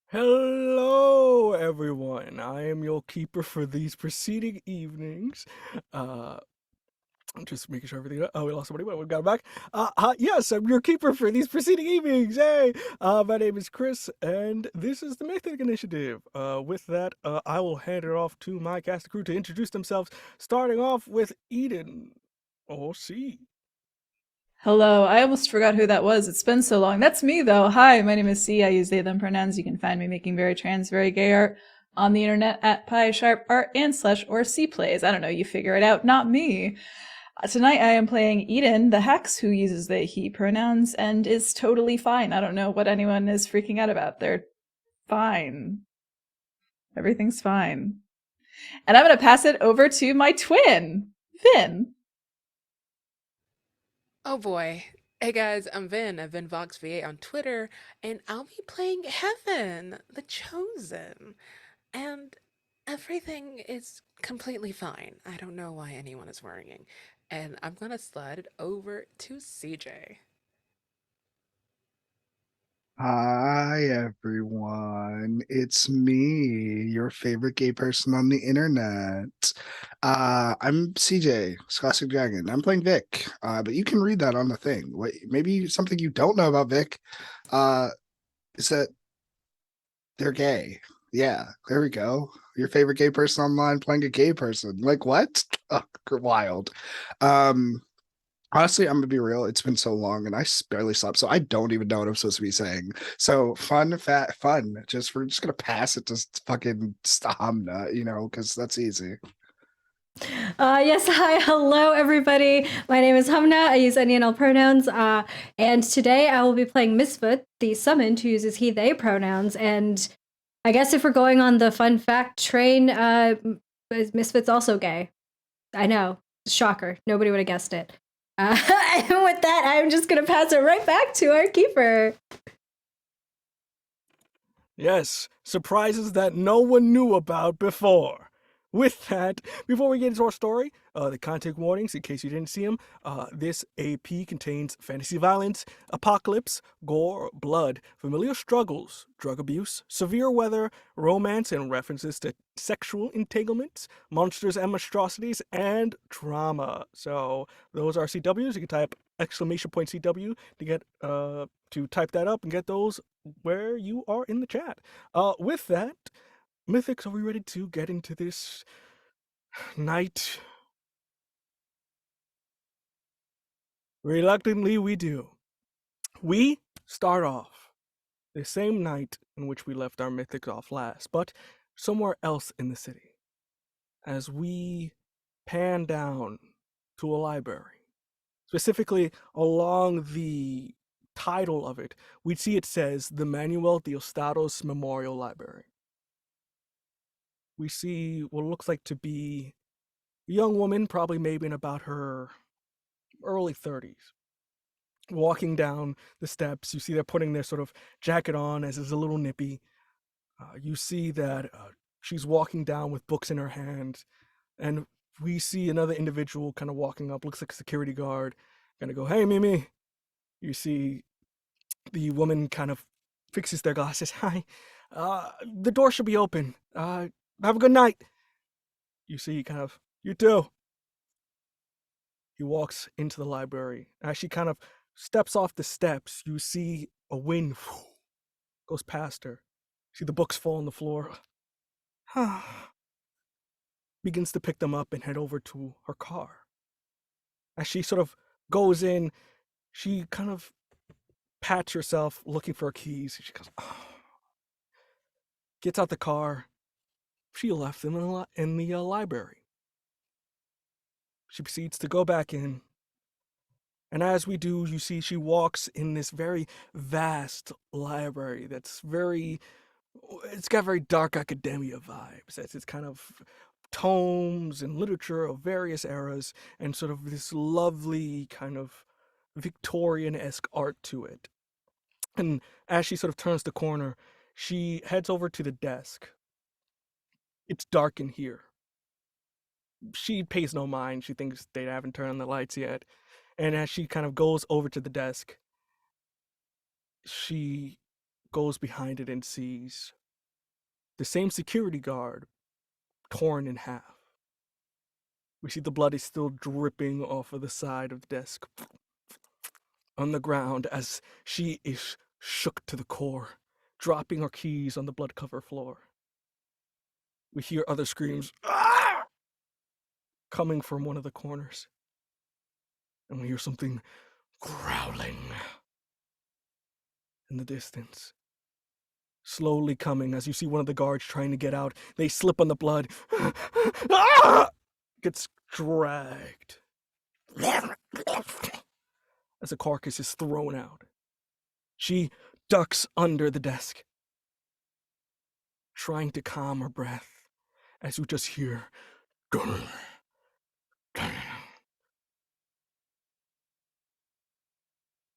Hello, everyone. I am your keeper for these preceding evenings. Uh, just making sure everything. Oh, we lost somebody, but we got him back. Yes, I'm your keeper for these preceding evenings. Hey, my name is Chris, and this is the Mythic Initiative. With that, I will hand it off to my cast and crew to introduce themselves, starting off with Eden. Oh, see. Hello, I almost forgot who that was. It's been so long. That's me, though. Hi, my name is C. I use they, them pronouns. You can find me making very trans, very gay art on the internet at Pi Sharp Art and slash or C Plays. I don't know, you figure it out, not me. Tonight I am playing Eden, the hex who uses they, he pronouns and is totally fine. I don't know what anyone is freaking out about. They're fine. Everything's fine. And I'm going to pass it over to my twin, Vin. Oh boy. Hey guys, I'm Vin. I've been VoxV8 on Twitter, and I'll be playing Heaven, the Chosen. And everything is completely fine. I don't know why anyone is worrying. And I'm gonna slide it over to CJ. Hi everyone, it's me, your favorite gay person on the internet. I'm CJ, Scholastic Dragon. I'm playing Vic, but you can read that on the thing. What maybe something you don't know about Vic, uh, is that they're gay. Yeah, there we go. Your favorite gay person online playing a gay person. Like what? Oh, wild. Um, Honestly, I'm gonna be real. It's been so long, and I barely slept, so I don't even know what I'm supposed to be saying. So fun. We're just gonna pass it to fucking Stamna, because that's easy. Yes, hi, hello, everybody. My name is Hamna. I use any and all pronouns. And today I will be playing Misfit, the summoned who uses he, they pronouns. And I guess if we're going on the fun fact train, Misfit's also gay. I know. Shocker. Nobody would have guessed it. And with that, I'm just going to pass it right back to our keeper. Yes, surprises that no one knew about before. With that, before we get into our story, the content warnings, in case you didn't see them, this AP contains fantasy violence, apocalypse, gore, blood, familial struggles, drug abuse, severe weather, romance, and references to sexual entanglements, monsters and monstrosities, and trauma. So those are CWs. You can type exclamation point CW to get to type that up and get those where you are in the chat. With that, Mythics, are we ready to get into this night? Reluctantly, we do. We start off the same night in which we left our Mythics off last, but somewhere else in the city. As we pan down to a library, specifically along the title of it, we see it says the Manuel Diostados Memorial Library. We see what looks like to be a young woman, probably maybe in about her early 30s, walking down the steps. You see they're putting their sort of jacket on as is a little nippy. You see that she's walking down with books in her hand, and we see another individual kind of walking up, looks like a security guard, kind of go, "Hey, Mimi." You see the woman kind of fixes their glasses. "Hi, the door should be open. Have a good night." You see, kind of, "You too." He walks into the library. As she kind of steps off the steps, you see a wind goes past her. See the books fall on the floor. Begins to pick them up and head over to her car. As she sort of goes in, she kind of pats herself looking for her keys. She goes, gets out the car. She left them in the library. She proceeds to go back in. And as we do, you see she walks in this very vast library that's it's got very dark academia vibes. It's kind of tomes and literature of various eras and sort of this lovely kind of Victorian-esque art to it. And as she sort of turns the corner, she heads over to the desk. It's dark in here. She pays no mind. She thinks they haven't turned on the lights yet. And as she kind of goes over to the desk, she goes behind it and sees the same security guard torn in half. We see the blood is still dripping off of the side of the desk on the ground as she is shook to the core, dropping her keys on the blood-covered floor. We hear other screams coming from one of the corners, and we hear something growling in the distance. Slowly coming as you see one of the guards trying to get out. They slip on the blood. Gets dragged as a carcass is thrown out. She ducks under the desk, trying to calm her breath as you just hear dun, dun.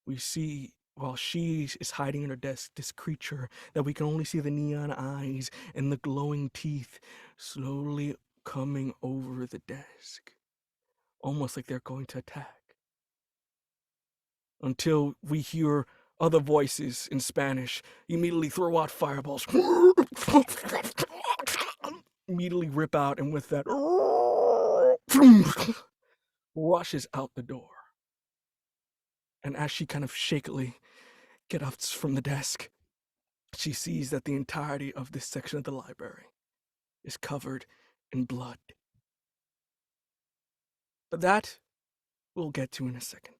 We see, while she is hiding in her desk, this creature that we can only see the neon eyes and the glowing teeth slowly coming over the desk, almost like they're going to attack. Until we hear other voices in Spanish immediately throw out fireballs, immediately rip out, and with that, rushes out the door. And as she kind of shakily gets up from the desk, she sees that the entirety of this section of the library is covered in blood. But that we'll get to in a second.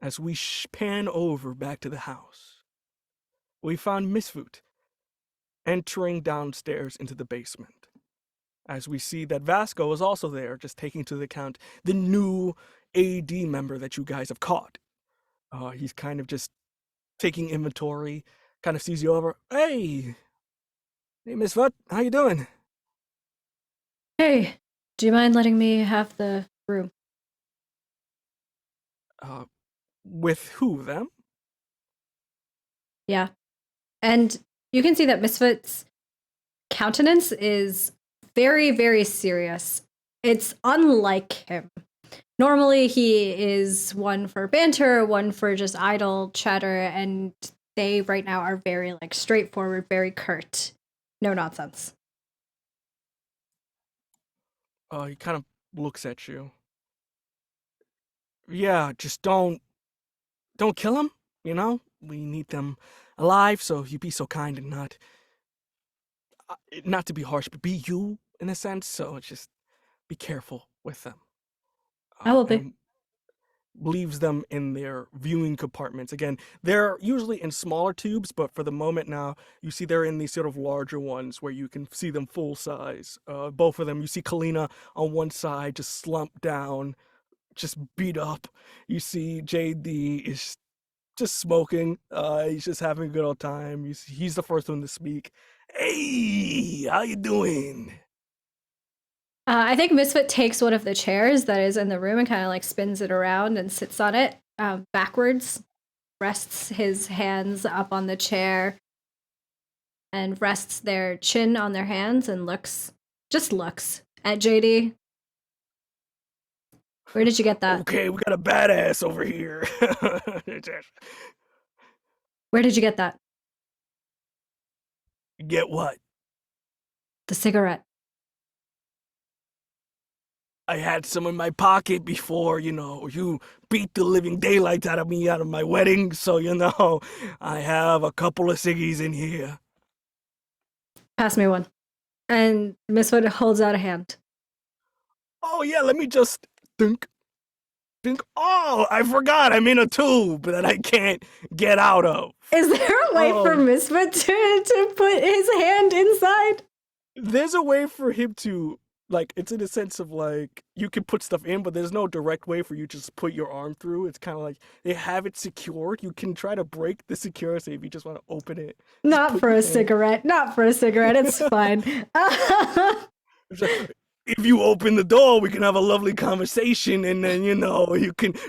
As we pan over back to the house, we found Misfoot entering downstairs into the basement. As we see that Vasco is also there, just taking into account the new AD member that you guys have caught. He's kind of just taking inventory, kind of sees you over. Hey, Misfoot, how you doing? Hey, do you mind letting me have the room? With who, them? Yeah. And you can see that Misfit's countenance is very, very serious. It's unlike him. Normally, he is one for banter, one for just idle chatter, and they right now are very straightforward, very curt. No nonsense. He kind of looks at you. Yeah, just don't kill him, you know? We need them alive, so you be so kind and not to be harsh, but be you in a sense, so just be careful with them. I will be. And leaves them in their viewing compartments. Again, they're usually in smaller tubes, but for the moment now, you see they're in these sort of larger ones where you can see them full size. Both of them, you see Kalina on one side just slumped down, just beat up. You see JD is just smoking. He's just having a good old time. He's the first one to speak. Hey, how you doing? I think Misfit takes one of the chairs that is in the room and kind of spins it around and sits on it backwards, rests his hands up on the chair, and rests their chin on their hands and looks at JD. Where did you get that? Okay, we got a badass over here. Where did you get that? Get what? The cigarette. I had some in my pocket before, you beat the living daylights out of me out of my wedding, so, I have a couple of ciggies in here. Pass me one. And Misfit holds out a hand. Oh, yeah, let me just think. Oh, I forgot, I'm in a tube that I can't get out of. Is there a way for Misfit to put his hand inside? There's a way for him to, it's in a sense of, you can put stuff in, but there's no direct way for you to just put your arm through. It's kind of like they have it secured. You can try to break the security if you just want to open it. Not for a cigarette. Not for a cigarette. It's fine. If you open the door, we can have a lovely conversation, and then,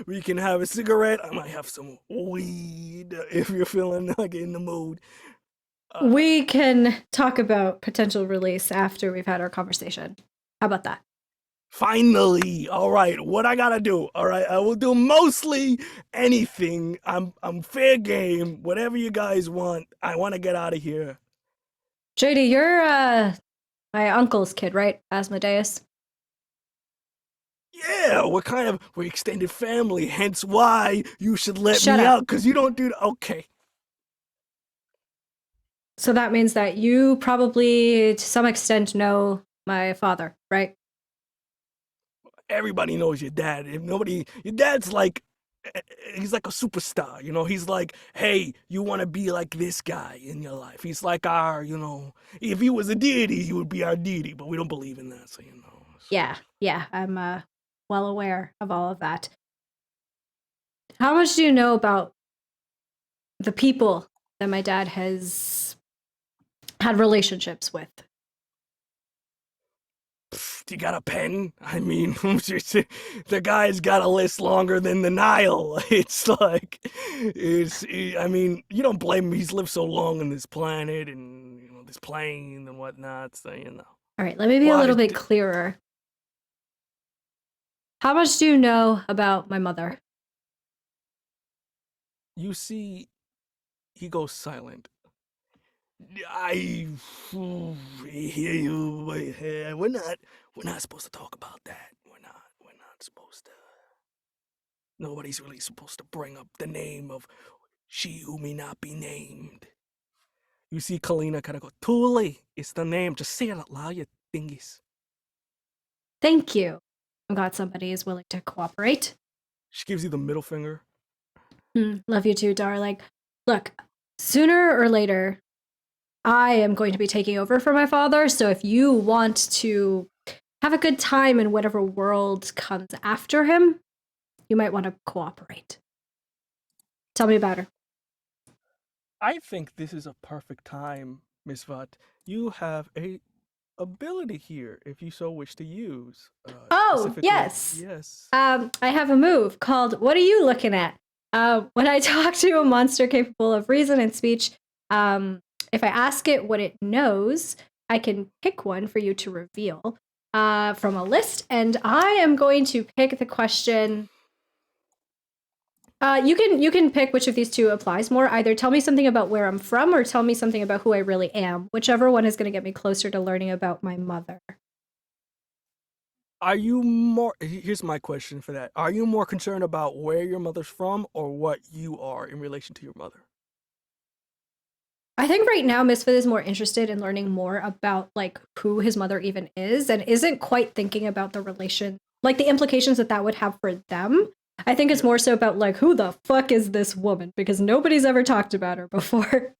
we can have a cigarette. I might have some weed if you're feeling in the mood. We can talk about potential release after we've had our conversation. How about that? Finally. All right, what I gotta do? All right, I will do mostly anything. I'm fair game. Whatever you guys want. I want to get out of here. JD, you're my uncle's kid, right? Asmodeus. Yeah, we're extended family. Hence why you should let Shut me up. out, because you don't do okay. So that means that you probably, to some extent, know my father, right? Everybody knows your dad. If nobody, your dad's like, he's like a superstar. You know, he's like, hey, you want to be like this guy in your life. He's like our, if he was a deity, he would be our deity. But we don't believe in that, so you know. So. Yeah, I'm well aware of all of that. How much do you know about the people that my dad has had relationships with? You got a pen? I mean, the guy's got a list longer than the Nile. I mean, you don't blame him. He's lived so long on this planet and, this plane and whatnot, so, All right, let me be a little bit clearer. How much do you know about my mother? You see, he goes silent. I hear you. But we're not supposed to talk about that. We're not supposed to. Nobody's really supposed to bring up the name of she who may not be named. You see Kalina kind of go, Thule, it's the name. Just say it out loud, you dingies. Thank you. I'm glad somebody is willing to cooperate. She gives you the middle finger. Love you too, darling. Look, sooner or later, I am going to be taking over for my father, so if you want to have a good time in whatever world comes after him, you might want to cooperate. Tell me about her. I think this is a perfect time, Miss Vat. You have a ability here, if you so wish to use. Oh, yes. Yes. I have a move called What Are You Looking At? When I talk to a monster capable of reason and speech, if I ask it what it knows, I can pick one for you to reveal from a list, and I am going to pick the question. You can pick which of these two applies more. Either tell me something about where I'm from, or tell me something about who I really am. Whichever one is going to get me closer to learning about my mother. Are you more, here's my question for that. Are you more concerned about where your mother's from or what you are in relation to your mother? I think right now Misfit is more interested in learning more about like who his mother even is, and isn't quite thinking about the relation, like the implications that would have for them. I think it's more so about like, who the fuck is this woman? Because nobody's ever talked about her before.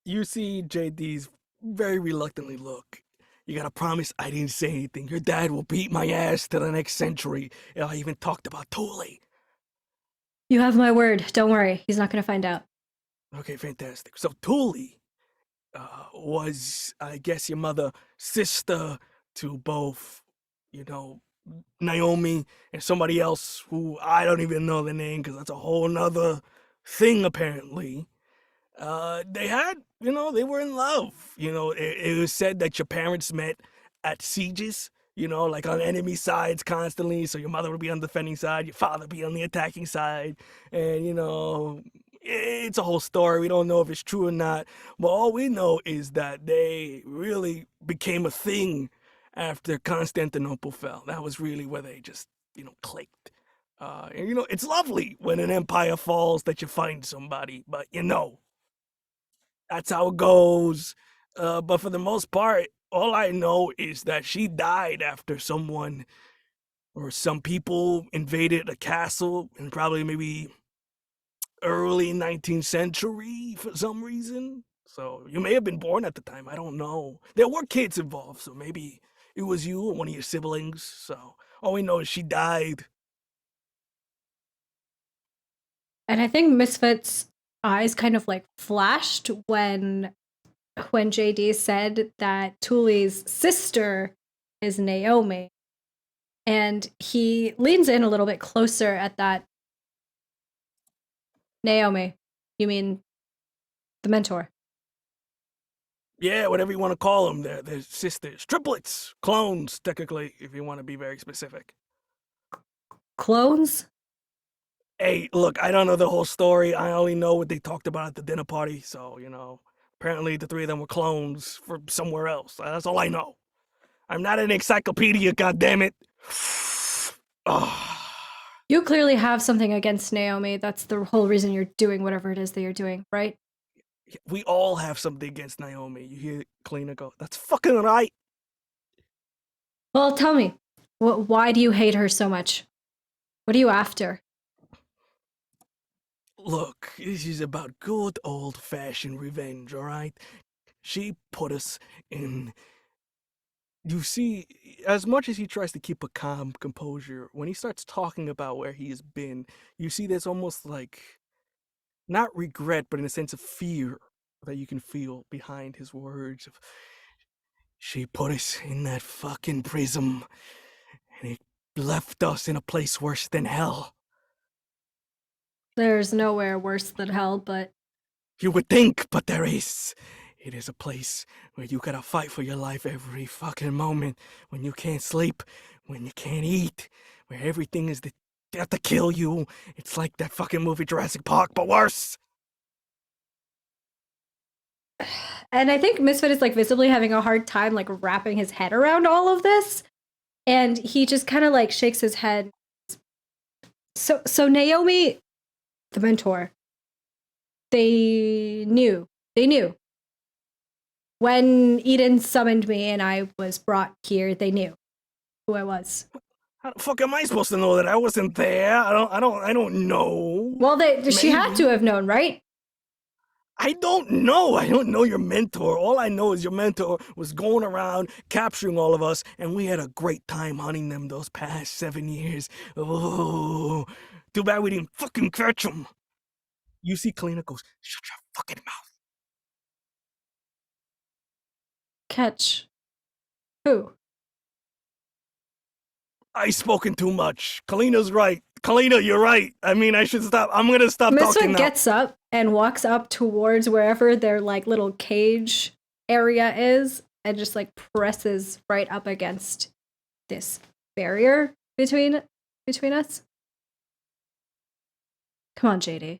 You see JD's very reluctantly look. You gotta promise I didn't say anything. Your dad will beat my ass to the next century. I even talked about Thule. You have my word. Don't worry. He's not going to find out. Okay, fantastic. So Thule was, I guess, your mother sister to both, Naomi and somebody else who I don't even know the name because that's a whole nother thing apparently. They had, they were in love. It was said that your parents met at sieges, like on enemy sides constantly. So your mother would be on the defending side, your father would be on the attacking side. And, it's a whole story. We don't know if it's true or not. But all we know is that they really became a thing after Constantinople fell. That was really where they just, clicked. And, it's lovely when an empire falls that you find somebody, but that's how it goes. But for the most part, all I know is that she died after someone or some people invaded a castle in probably maybe early 19th century for some reason. So you may have been born at the time. I don't know. There were kids involved, so maybe it was you or one of your siblings. So all we know is she died. And I think Misfit's eyes kind of like flashed when JD said that Thule's sister is Naomi. And he leans in a little bit closer at that. Naomi, you mean the mentor? Yeah, whatever you want to call them. They're sisters. Triplets. Clones, technically, if you want to be very specific. Clones? Hey, look, I don't know the whole story. I only know what they talked about at the dinner party. So, apparently the three of them were clones from somewhere else. That's all I know. I'm not an encyclopedia, goddammit. Oh, You clearly have something against Naomi. That's the whole reason you're doing whatever it is that you're doing, right? we all have something against Naomi. You hear Kalina go, that's fucking right. Well, tell me, why do you hate her so much? What are you after? Look, this is about good old-fashioned revenge, all right? She put us in... You see, as much as he tries to keep a calm composure, when he starts talking about where he has been, you see there's almost like, not regret, but in a sense of fear that you can feel behind his words of, she put us in that fucking prison, and it left us in a place worse than hell. There's nowhere worse than hell, but You would think, but there is. It is a place where you gotta fight for your life every fucking moment. When you can't sleep, when you can't eat, where everything is out to kill you. It's like that fucking movie Jurassic Park, but worse. and I think Misfit is like visibly having a hard time like wrapping his head around all of this. And he just kind of like shakes his head. So Naomi, the mentor, they knew. When Eden summoned me and I was brought here, they knew who I was. How the fuck am I supposed to know that? I wasn't there. I don't know. Well, she had to have known, right? I don't know. I don't know your mentor. All I know is your mentor was going around capturing all of us, and we had a great time hunting them those past 7 years. Oh, too bad we didn't fucking catch them. You see Kalina goes, shut your fucking mouth. Catch who? I've spoken too much. Kalina's right. Kalina, you're right. I mean, I should stop. I'm gonna stop talking Misfit now. gets up and walks up towards wherever their like little cage area is and just like presses right up against this barrier between us. Come on, JD.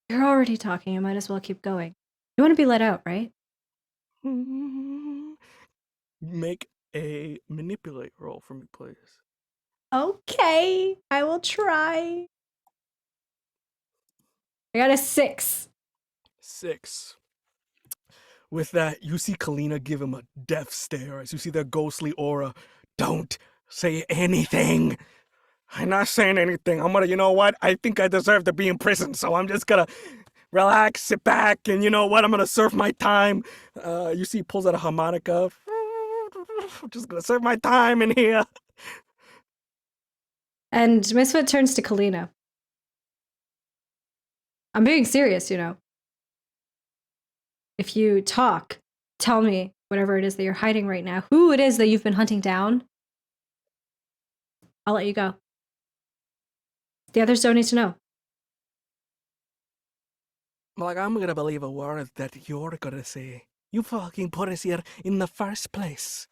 You're already talking. You might as well keep going. You want to be let out, right? Make a manipulate roll for me, please. Okay, I will try. I got a 6. 6. With that, you see Kalina give him a death stare as you see their ghostly aura. Don't say anything. I'm not saying anything. you know what? I think I deserve to be in prison, so I'm just gonna relax, sit back, and you know what? I'm gonna serve my time. You see he pulls out a harmonica. I'm just gonna serve my time in here. And Misfit turns to Kalina. I'm being serious, you know. If you talk, tell me whatever it is that you're hiding right now, who it is that you've been hunting down, I'll let you go. The others don't need to know. Like, I'm gonna believe a word that you're gonna say. You fucking put us here in the first place.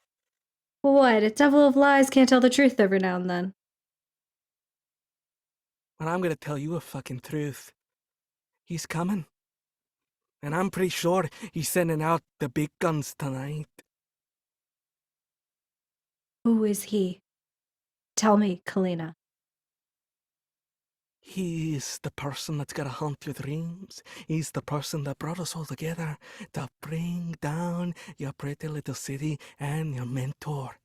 What? A devil of lies can't tell the truth every now and then. And I'm gonna tell you a fucking truth. He's coming. And I'm pretty sure he's sending out the big guns tonight. Who is he? Tell me, Kalina. He's the person that's gonna haunt your dreams. He's the person that brought us all together to bring down your pretty little city and your mentor.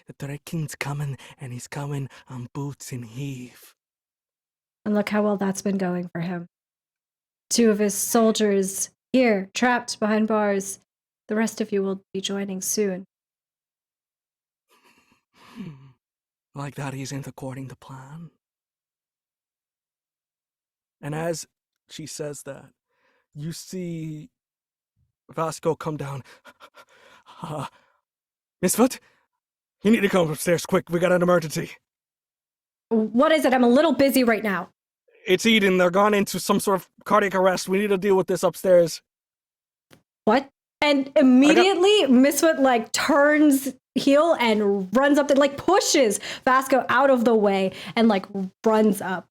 The Dread King's coming, and he's coming on boots and heave. And look how well that's been going for him. 2 of his soldiers here, trapped behind bars. The rest of you will be joining soon. Like that isn't according to plan. And as she says that, you see Vasco come down. Misfit, you need to come upstairs quick. We got an emergency. What is it? I'm a little busy right now. It's Eden. They're gone into some sort of cardiac arrest. We need to deal with this upstairs. What? And immediately, Misfit like turns heel and runs up, like pushes Vasco out of the way and like runs up.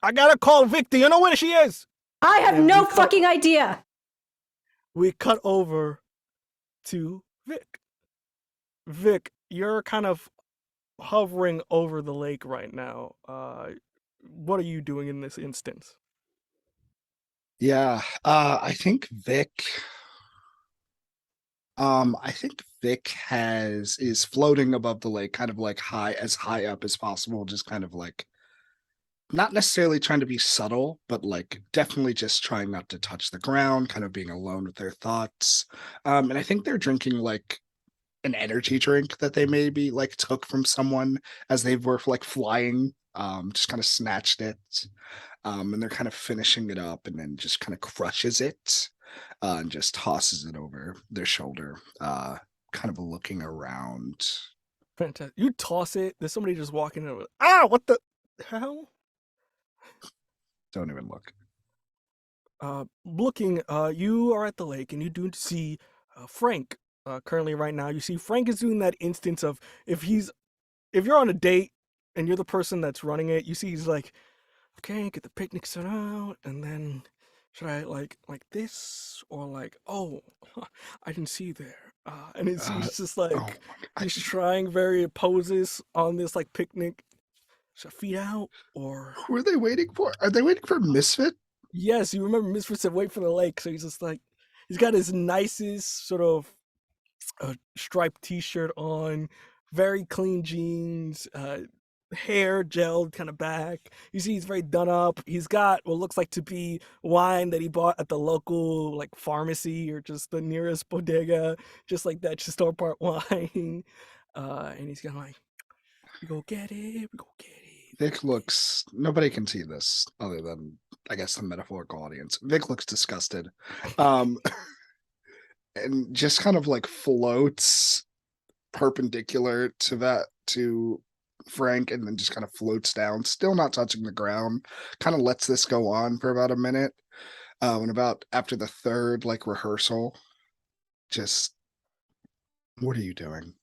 I gotta call Vic. Do you know where she is? I have And no fucking idea. We cut over to Vic. Vic, you're kind of hovering over the lake right now. What are you doing in this instance? Yeah, I think Vic. I think Vic is floating above the lake, kind of like as high up as possible, just kind of like not necessarily trying to be subtle, but like definitely just trying not to touch the ground, kind of being alone with their thoughts. And I think they're drinking like an energy drink that they maybe like took from someone as they were like flying. Just kind of snatched it. And they're kind of finishing it up and then just kind of crushes it and just tosses it over their shoulder, kind of looking around. Fantastic. You toss it. There's somebody just walking in. Ah, what the hell? Don't even look. Looking, you are at the lake and you do see Frank. Currently, right now, you see Frank is doing that instance of if you're on a date and you're the person that's running it, you see he's like, okay, get the picnic set out, and then should I like this or like, oh, I didn't see you there, and he's just Oh like he's trying various poses on this like picnic. Should I feet out or? Who are they waiting for? Are they waiting for Misfit? Yes, you remember Misfit said wait for the lake, so he's just like he's got his nicest sort of striped t-shirt on, very clean jeans, hair gelled kind of back. You see he's very done up. He's got what looks like to be wine that he bought at the local like pharmacy or just the nearest bodega, just like that, just store-bought wine. And he's gonna like, we go get it, we go get it. Vic looks, nobody can see this other than I guess the metaphorical audience. Vic looks disgusted. And just kind of like floats perpendicular to Frank and then just kind of floats down, still not touching the ground, kind of lets this go on for about a minute. And about after the third like rehearsal, just what are you doing?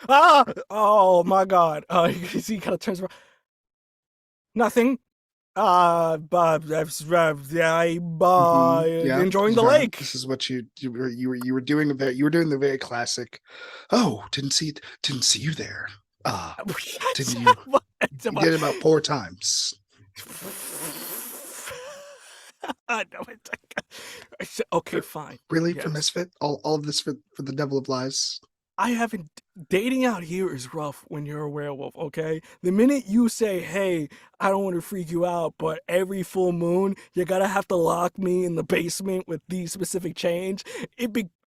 Ah! Oh my god. You see he kind of turns around. Nothing. Yeah, Yeah, enjoying the lake. This is what you were doing the very classic. Oh, didn't see you there. Didn't you? You did it about 4 times. No, okay, fine. Really, Yes. for Misfit? All of this for the Devil of Lies? I haven't. Dating out here is rough when you're a werewolf, okay? The minute you say, hey, I don't want to freak you out, but every full moon, you gotta have to lock me in the basement with these specific chains,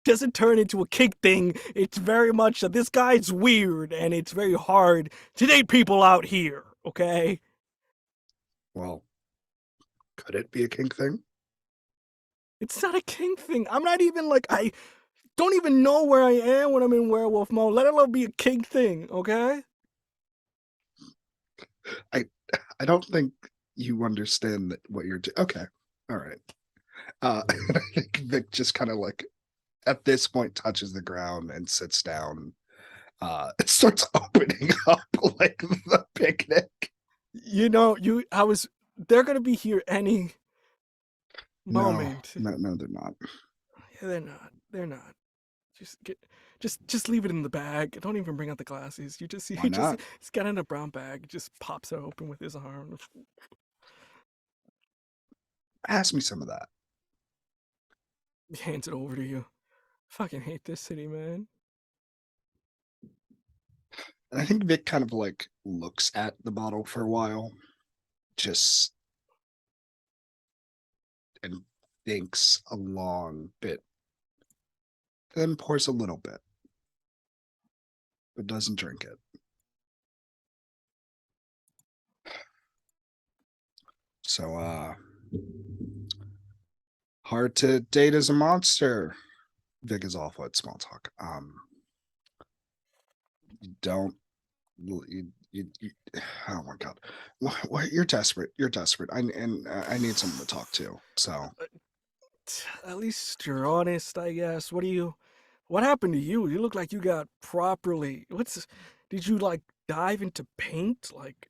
doesn't turn into a kink thing. It's very much that this guy's weird, and it's very hard to date people out here, okay? Well, could it be a kink thing? It's not a kink thing. I'm not even like, I don't even know where I am when I'm in werewolf mode, let alone be a kink thing, okay? I don't think you understand what you're doing. Okay. All right. I think Vic just kind of like at this point touches the ground and sits down. It starts opening up like the picnic. You know, they're gonna be here any moment. No, they're not. Yeah, they're not. Just leave it in the bag. Don't even bring out the glasses. Why not? He's got it in a brown bag, just pops it open with his arm. Pass me some of that. He hands it over to you. Fucking hate this city, man. And I think Vic kind of like looks at the bottle for a while, just and thinks a long bit, then pours a little bit, but doesn't drink it. So, hard to date as a monster. Vic is awful at small talk. Oh my god, what you're desperate. I need someone to talk to. So At least you're honest, I guess. What happened to you? You look like you got properly. Did you like dive into paint? Like,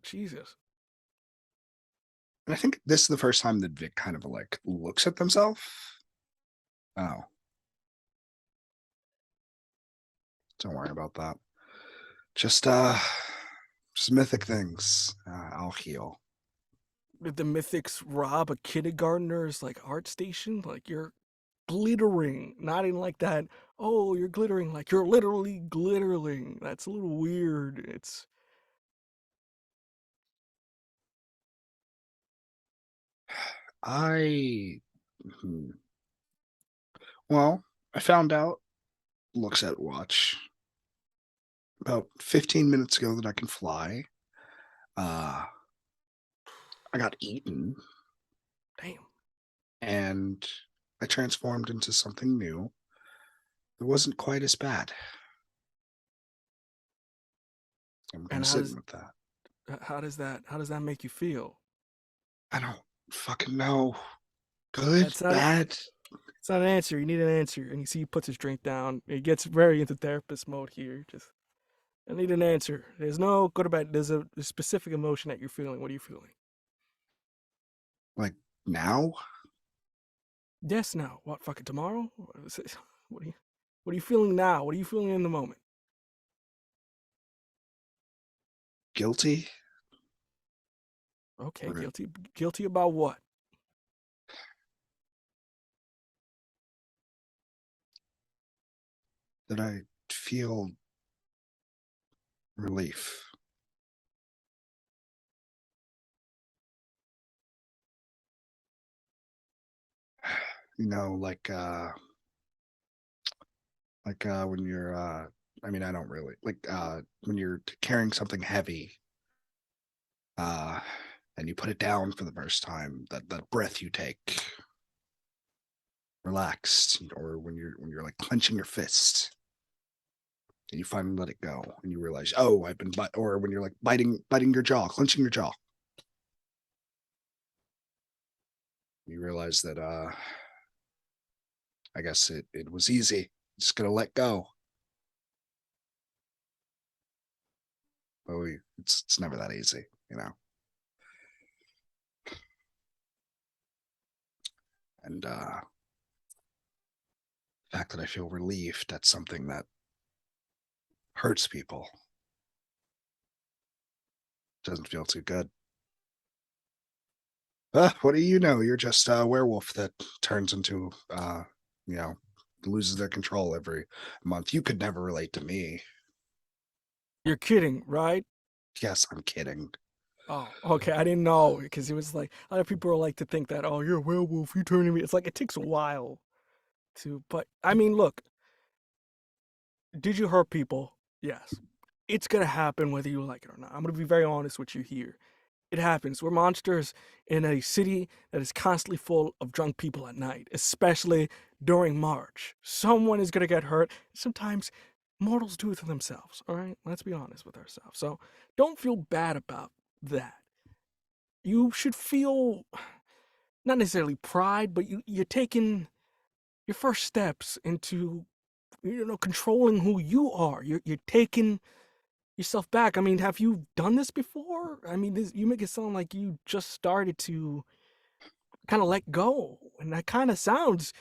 Jesus. And I think this is the first time that Vic kind of like looks at themselves. Oh, don't worry about that. Just mythic things. I'll heal. Did the Mythics rob a kindergartner's like art station? Like you're glittering, not in like that. Oh, you're glittering like you're literally glittering. That's a little weird. It's I well, I found out, looks at watch, about 15 minutes ago that I can fly. I got eaten damn. and I transformed into something new. It wasn't quite as bad. I'm kind And of sitting with that. how does that make you feel? I don't fucking know. Good, That's not it. bad. It's not an answer. You need an answer. And you see he puts his drink down. He gets very into therapist mode here. Just I need an answer. There's no good or bad. There's a specific emotion that you're feeling. What are you feeling? Like now, Yes, now. What? Fucking tomorrow? What are you? What are you feeling now? What are you feeling in the moment? guilty. Okay, Or guilty. Guilty about what? that I feel relief. You know, when you're I mean, I don't really when you're carrying something heavy, uh and you put it down for the first time, that breath you take, relaxed, or when you're like clenching your fist and you finally let it go and you realize, oh, I've been or when you're like biting your jaw, clenching your jaw, you realize that I guess it was easy, just gonna let go. Oh, it's never that easy, you know. And the fact that I feel relieved, that's something that hurts people. Doesn't feel too good. What do you know? You're just a werewolf that turns into you know, loses their control every month. You could never relate to me. You're kidding, right? Yes, I'm kidding. Oh, okay. I didn't know because it was like other people like to think that, oh, you're a werewolf, you turning me. It's like it takes a while to. But I mean, look, did you hurt people? Yes. It's gonna happen whether you like it or not. I'm gonna be very honest with you here. It happens. We're monsters in a city that is constantly full of drunk people at night, especially during March. Someone is gonna get hurt. Sometimes mortals do it to themselves, all right? Let's be honest with ourselves. So don't feel bad about that. You should feel not necessarily pride, but you're taking your first steps into controlling who you are. You're taking yourself back. I mean, have you done this before? I mean, you make it sound like you just started to kind of let go, and that kind of sounds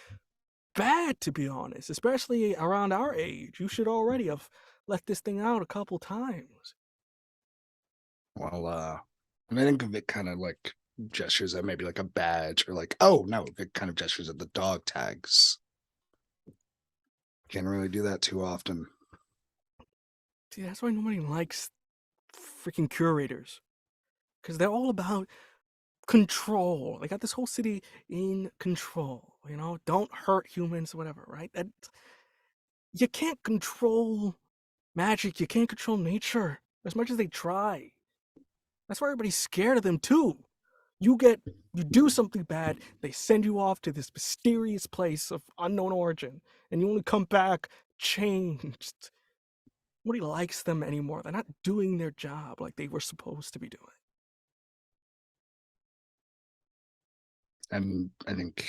bad, to be honest, especially around our age. You should already have let this thing out a couple times. Well, and I think Vic kind of like gestures at maybe like a badge or like, oh no, Vic kind of gestures at the dog tags. Can't really do that too often. See, that's why nobody likes freaking curators, because they're all about control. They got this whole city in control. Don't hurt humans, whatever, right? That you can't control magic. You can't control nature as much as they try. That's why everybody's scared of them too. You do something bad, they send you off to this mysterious place of unknown origin, and you only come back changed. Nobody likes them anymore. They're not doing their job like they were supposed to be doing. And I think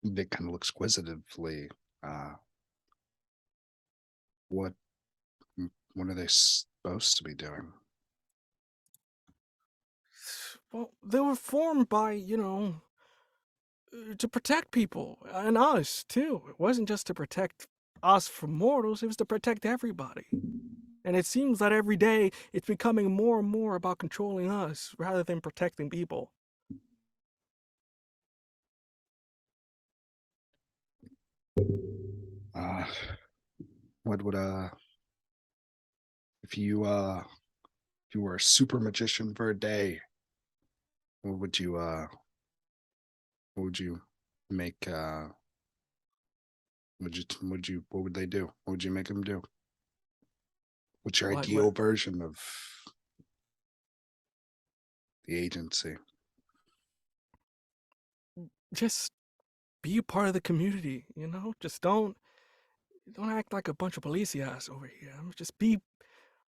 Vic kind of looks quizzitively. What are they supposed to be doing? Well, they were formed by, to protect people and us too. It wasn't just to protect us from mortals, it was to protect everybody. And it seems that every day it's becoming more and more about controlling us rather than protecting people. What would if you were a super magician for a day, what would you make what would they do? What would you make them do? What's your Like ideal version of the agency? just be a part of the community, just don't act like a bunch of policias over here. Just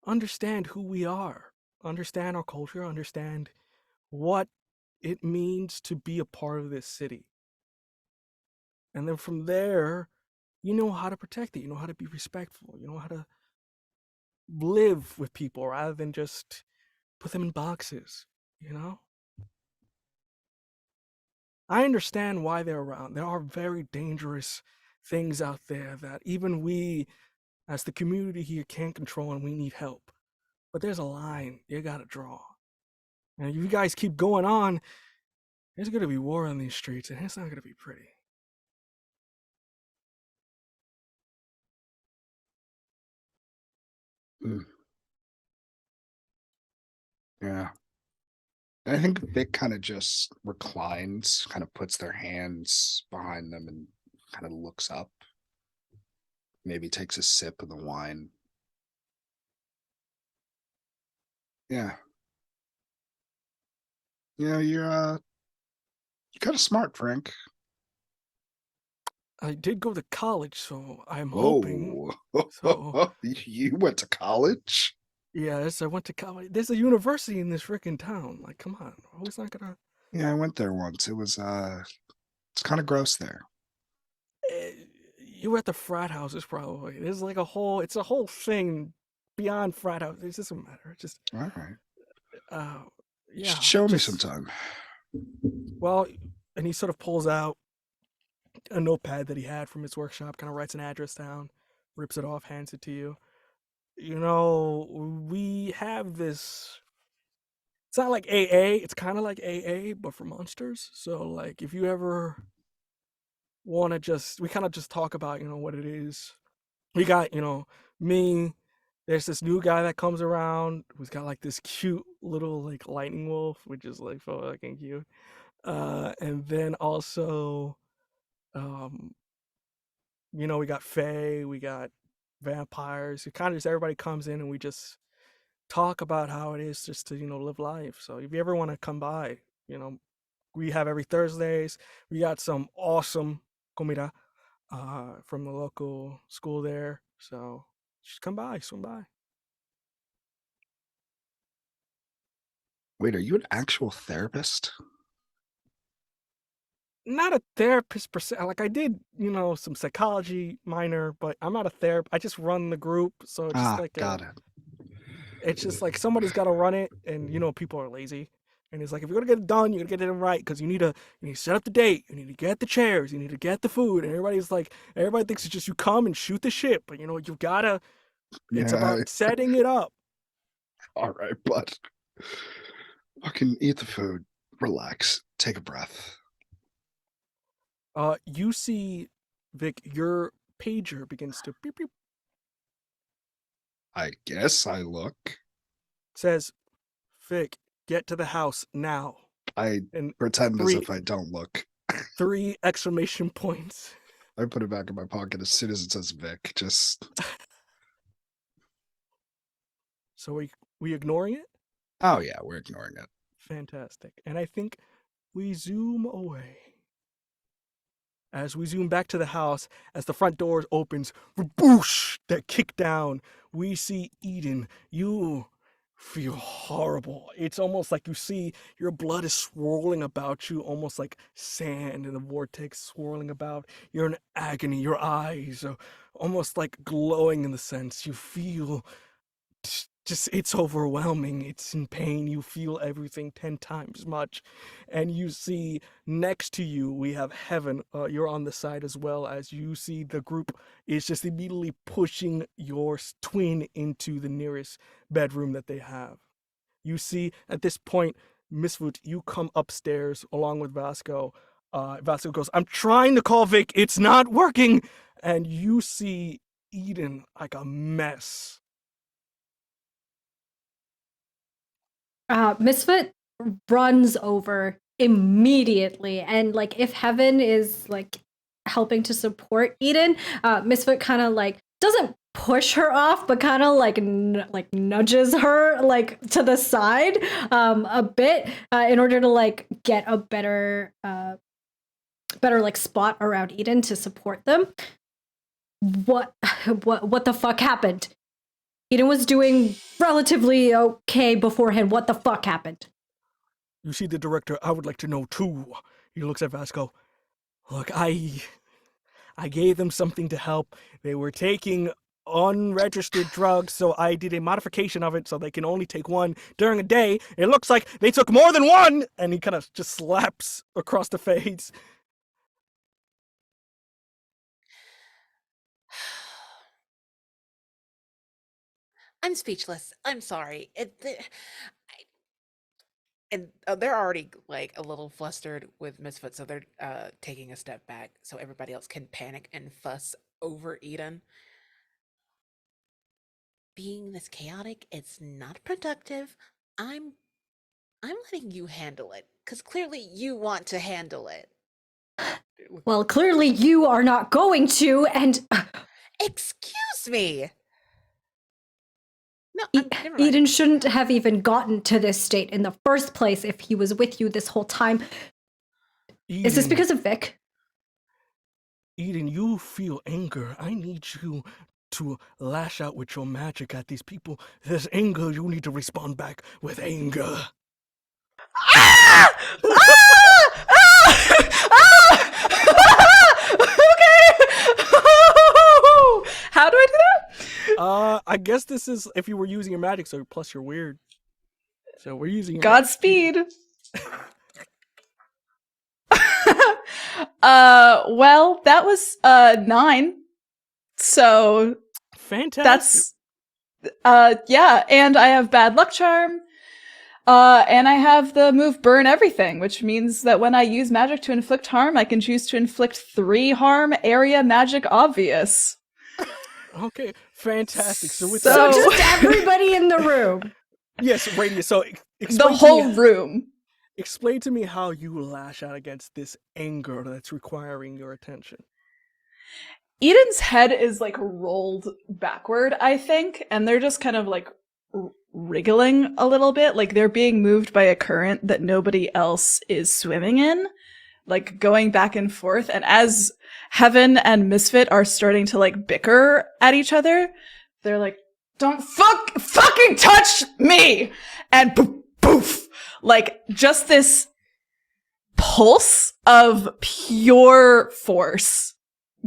understand who we are, understand our culture, understand what it means to be a part of this city. And then from there, you know how to protect it, you know how to be respectful, you know how to live with people rather than just put them in boxes, I understand why they're around. There are very dangerous things out there that even we, as the community here, can't control, and we need help. But there's a line you gotta draw. And if you guys keep going on, there's gonna be war on these streets, and it's not gonna be pretty. Yeah. I think Vic kind of just reclines, kind of puts their hands behind them and kind of looks up. Maybe takes a sip of the wine. Yeah. You're kind of smart, Frank. I did go to college, so I'm hoping. So you went to college? Yes, I went to college. There's a university in this freaking town. Like, come on, I was not gonna. Yeah, I went there once. It was it's kind of gross there. You were at the frat houses, probably. There's like it's a whole thing beyond frat house. It doesn't matter. It's just, All right. yeah. Show me sometime. Well, and he sort of pulls out a notepad that he had from his workshop, kind of writes an address down, rips it off, hands it to you. We have this. It's not like AA. It's kind of like AA, but for monsters. So, like, if you ever want to we kind of just talk about, what it is. We got, me. There's this new guy that comes around who's got like this cute little like lightning wolf, which is like fucking cute. And then also, um, we got fae, we got vampires. It kind of just everybody comes in and we just talk about how it is just to live life. So if you ever want to come by, we have every Thursdays. We got some awesome comida from the local school there. So just come by, swing by. Wait, are you an actual therapist? Not a therapist per se. Like I did, some psychology minor, but I'm not a therapist. I just run the group. So it's just like got it. It's just like somebody's got to run it, and people are lazy. And it's like, if you're gonna get it done, you're gonna get it right, because you need to set up the date, you need to get the chairs, you need to get the food, and everybody thinks it's just you come and shoot the shit, but you've gotta. It's about setting it up. All right, but fucking eat the food, relax, take a breath. You see, Vic, your pager begins to beep beep. I guess I look. It says, Vic, get to the house now. I pretend as if I don't look. 3 exclamation points. I put it back in my pocket as soon as it says Vic. Just. So we ignoring it? Oh yeah, we're ignoring it. Fantastic. And I think we zoom away. As we zoom back to the house, as the front door opens, boosh, that kick down, we see Eden. You feel horrible. It's almost like you see your blood is swirling about you, almost like sand in a vortex swirling about. You're in agony. Your eyes are almost like glowing in the sense you feel just it's overwhelming. It's in pain. You feel everything 10 times much. And you see next to you, we have Heaven. You're on the side as well, as you see the group is just immediately pushing your twin into the nearest bedroom that they have. You see at this point, Misfoot, you come upstairs along with Vasco. Vasco goes, I'm trying to call Vic. It's not working. And you see Eden like a mess. Misfit runs over immediately, and like if Heaven is like helping to support Eden, Misfit kind of like doesn't push her off, but kind of like like nudges her like to the side a bit in order to like get a better like spot around Eden to support them. What the fuck happened? Eden was doing relatively okay beforehand. What the fuck happened? You see the director, I would like to know too. He looks at Vasco. Look, I gave them something to help. They were taking unregistered drugs, so I did a modification of it so they can only take one during a day. It looks like they took more than one! And he kind of just slaps across the face. I'm speechless. I'm sorry. They're already like a little flustered with Misfit, so they're taking a step back so everybody else can panic and fuss over Eden. Being this chaotic, it's not productive. I'm letting you handle it, because clearly you want to handle it. Well, clearly you are not going to, and Excuse me. No, never mind. Eden shouldn't have even gotten to this state in the first place if he was with you this whole time. Eden, Is this because of Vic? Eden, you feel anger. I need you to lash out with your magic at these people. There's anger. You need to respond back with anger. Ah! Ah! Ah! Okay. How do I do that? I guess this is if you were using your magic, so plus you're weird. So we're using your Godspeed. Well, that was 9. So fantastic. That's yeah, and I have bad luck charm. And I have the move Burn Everything, which means that when I use magic to inflict harm, I can choose to inflict 3 harm area magic obvious. Okay, fantastic. So with So just everybody in the room. Yes, radius. So the whole room. Explain to me how you lash out against this anger that's requiring your attention. Eden's head is like rolled backward, I think, and they're just kind of like wriggling a little bit, like they're being moved by a current that nobody else is swimming in, like going back and forth. And as Heaven and Misfit are starting to like bicker at each other, they're like, don't fucking touch me! And poof, poof! Like just this pulse of pure force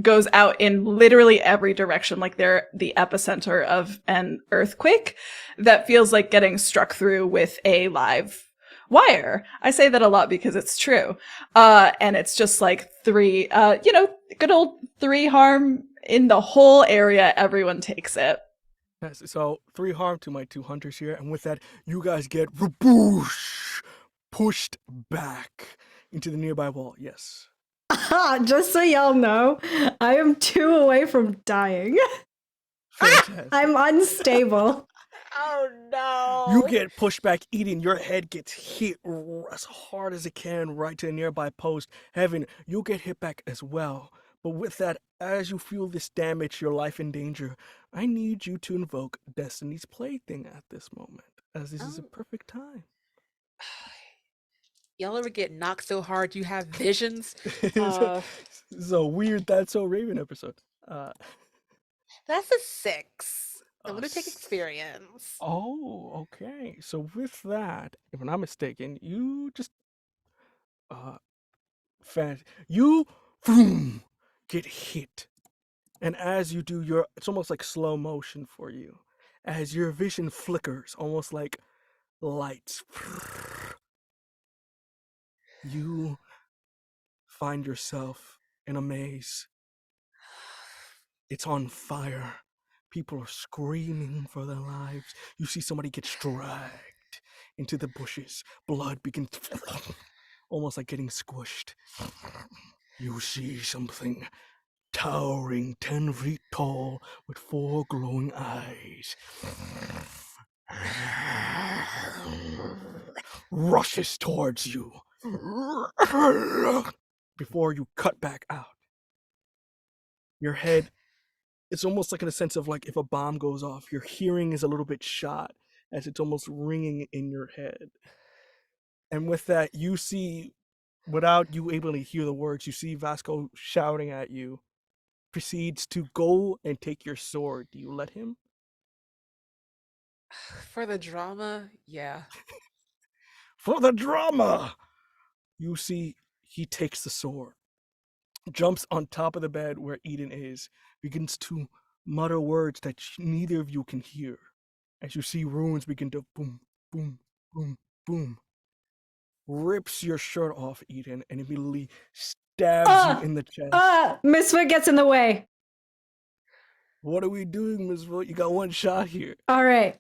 goes out in literally every direction, like they're the epicenter of an earthquake that feels like getting struck through with a live wire. I say that a lot because it's true. And it's just like 3, good old 3 harm in the whole area. Everyone takes it. Yes, so 3 harm to my 2 hunters here, and with that, you guys get whoosh, pushed back into the nearby wall. Yes. Just so y'all know, I am 2 away from dying. I'm unstable. Oh no! You get pushed back, Eden. Your head gets hit as hard as it can right to the nearby post. Heaven, you get hit back as well. But with that, as you feel this damage, your life in danger, I need you to invoke Destiny's Plaything at this moment, as this is a perfect time. Y'all ever get knocked so hard you have visions? This is a weird That's So Raven episode. That's a 6. I'm gonna take experience. Oh, okay. So with that, if I'm not mistaken, you just uh you vroom, get hit. And as you do, it's almost like slow motion for you. As your vision flickers, almost like lights. You find yourself in a maze. It's on fire. People are screaming for their lives. You see somebody get dragged into the bushes. Blood begins almost like getting squished. You see something towering 10 feet tall with 4 glowing eyes. Rushes towards you before you cut back out. Your head, it's almost like in a sense of like if a bomb goes off, your hearing is a little bit shot as it's almost ringing in your head. And with that, you see, without you able to hear the words, you see Vasco shouting at you, proceeds to go and take your sword. Do you let him? For the drama, yeah. For the drama! You see, he takes the sword, jumps on top of the bed where Eden is, begins to mutter words that neither of you can hear. As you see runes begin to boom, boom, boom, boom. Rips your shirt off, Eden, and immediately stabs you in the chest. Misfit gets in the way. What are we doing, Miss Vogt? You got one shot here. All right.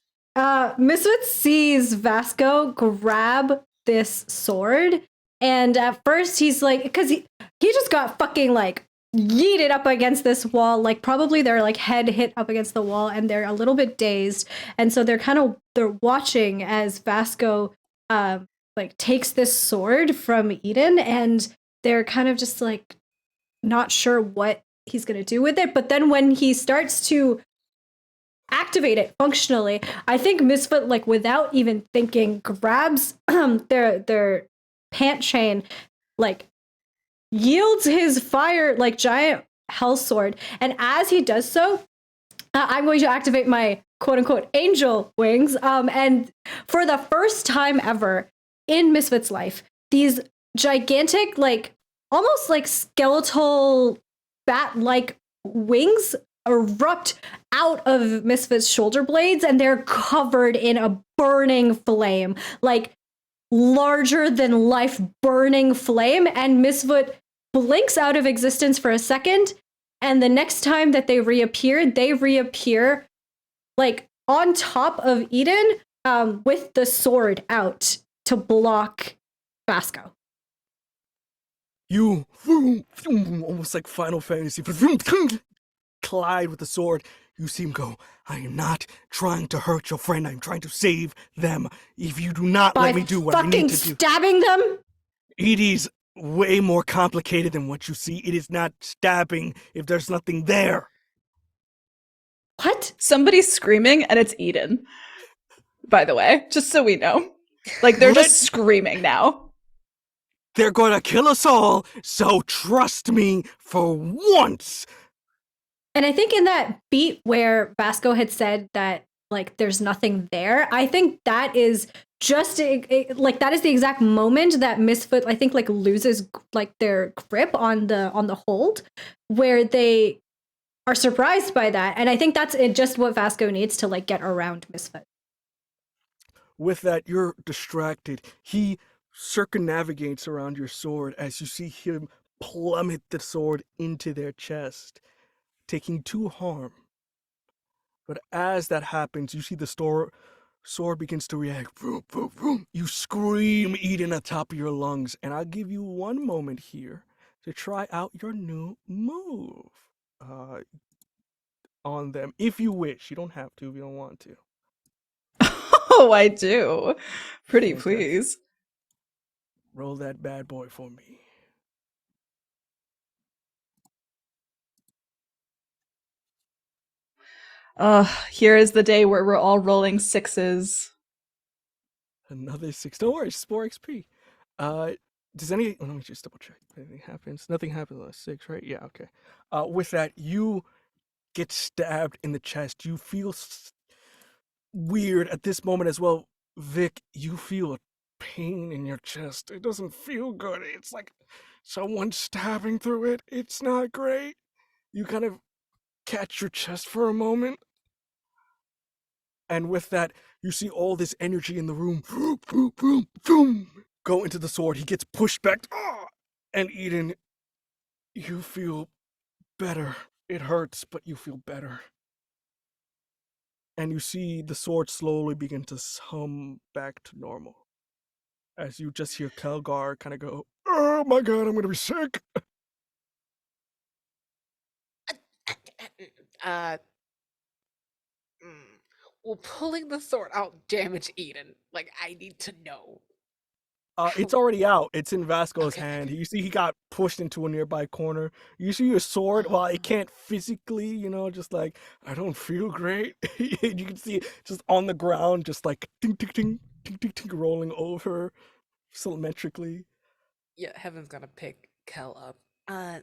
Misfit sees Vasco grab this sword, and at first he's like, because he just got fucking like yeeted up against this wall, like probably their like head hit up against the wall, and they're a little bit dazed, and so they're watching as Vasco like takes this sword from Eden, and they're kind of just like not sure what he's gonna do with it. But then when he starts to activate it functionally, I think Misfit, like without even thinking, grabs their pant chain, like yields his fire like giant hell sword, and as he does so, I'm going to activate my quote unquote angel wings. And for the first time ever in Misfit's life, these gigantic, like almost like skeletal bat-like wings erupt out of Misfit's shoulder blades, and they're covered in a burning flame, like larger than life burning flame. And Misfit blinks out of existence for a second, and the next time that they reappear like on top of Eden, with the sword out to block Vasco. You almost like Final Fantasy collide with the sword. You see him go, I am not trying to hurt your friend, I'm trying to save them. If you do not let me do what I need to do. Stabbing them? It is way more complicated than what you see. It is not stabbing if there's nothing there. What? Somebody's screaming, and it's Eden. By the way, just so we know. Like, they're just screaming now. They're gonna kill us all, so trust me for once. And I think in that beat where Vasco had said that, like, there's nothing there, I think that is just, like, that is the exact moment that Misfit, I think, like, loses, like, their grip on the hold, where they are surprised by that. And I think that's just what Vasco needs to, like, get around Misfit. With that, you're distracted. He circumnavigates around your sword as you see him plummet the sword into their chest, taking 2 harm. But as that happens, you see the sword begins to react. Vroom, vroom, vroom. You scream, Eden, at the top of your lungs, and I'll give you one moment here to try out your new move on them, if you wish. You don't have to if you don't want to. Oh, I do. Pretty please. Roll that bad boy for me. Here is the day where we're all rolling 6s. Another 6. Don't worry, it's 4 XP. Does any... Let me just double check. Anything happens? Nothing happens unless 6, right? Yeah, okay. With that, you get stabbed in the chest. You feel weird at this moment as well. Vic, you feel a pain in your chest. It doesn't feel good. It's like someone stabbing through it. It's not great. You kind of catch your chest for a moment. And with that, you see all this energy in the room go into the sword. He gets pushed back. And Eden, you feel better. It hurts, but you feel better. And you see the sword slowly begin to hum back to normal. As you just hear Kelgar kind of go, "Oh my god, I'm gonna be sick." Uh, will pulling the sword out damage Eden? Like, I need to know. It's already out. It's in Vasco's Okay, hand. okay. You see he got pushed into a nearby corner. You see your sword, while it Oh. can't physically, just like, I don't feel great. You can see it just on the ground, just like ting, ting, ting, ting, ting, ting, rolling over symmetrically. Yeah, Heaven's gonna pick Kel up. I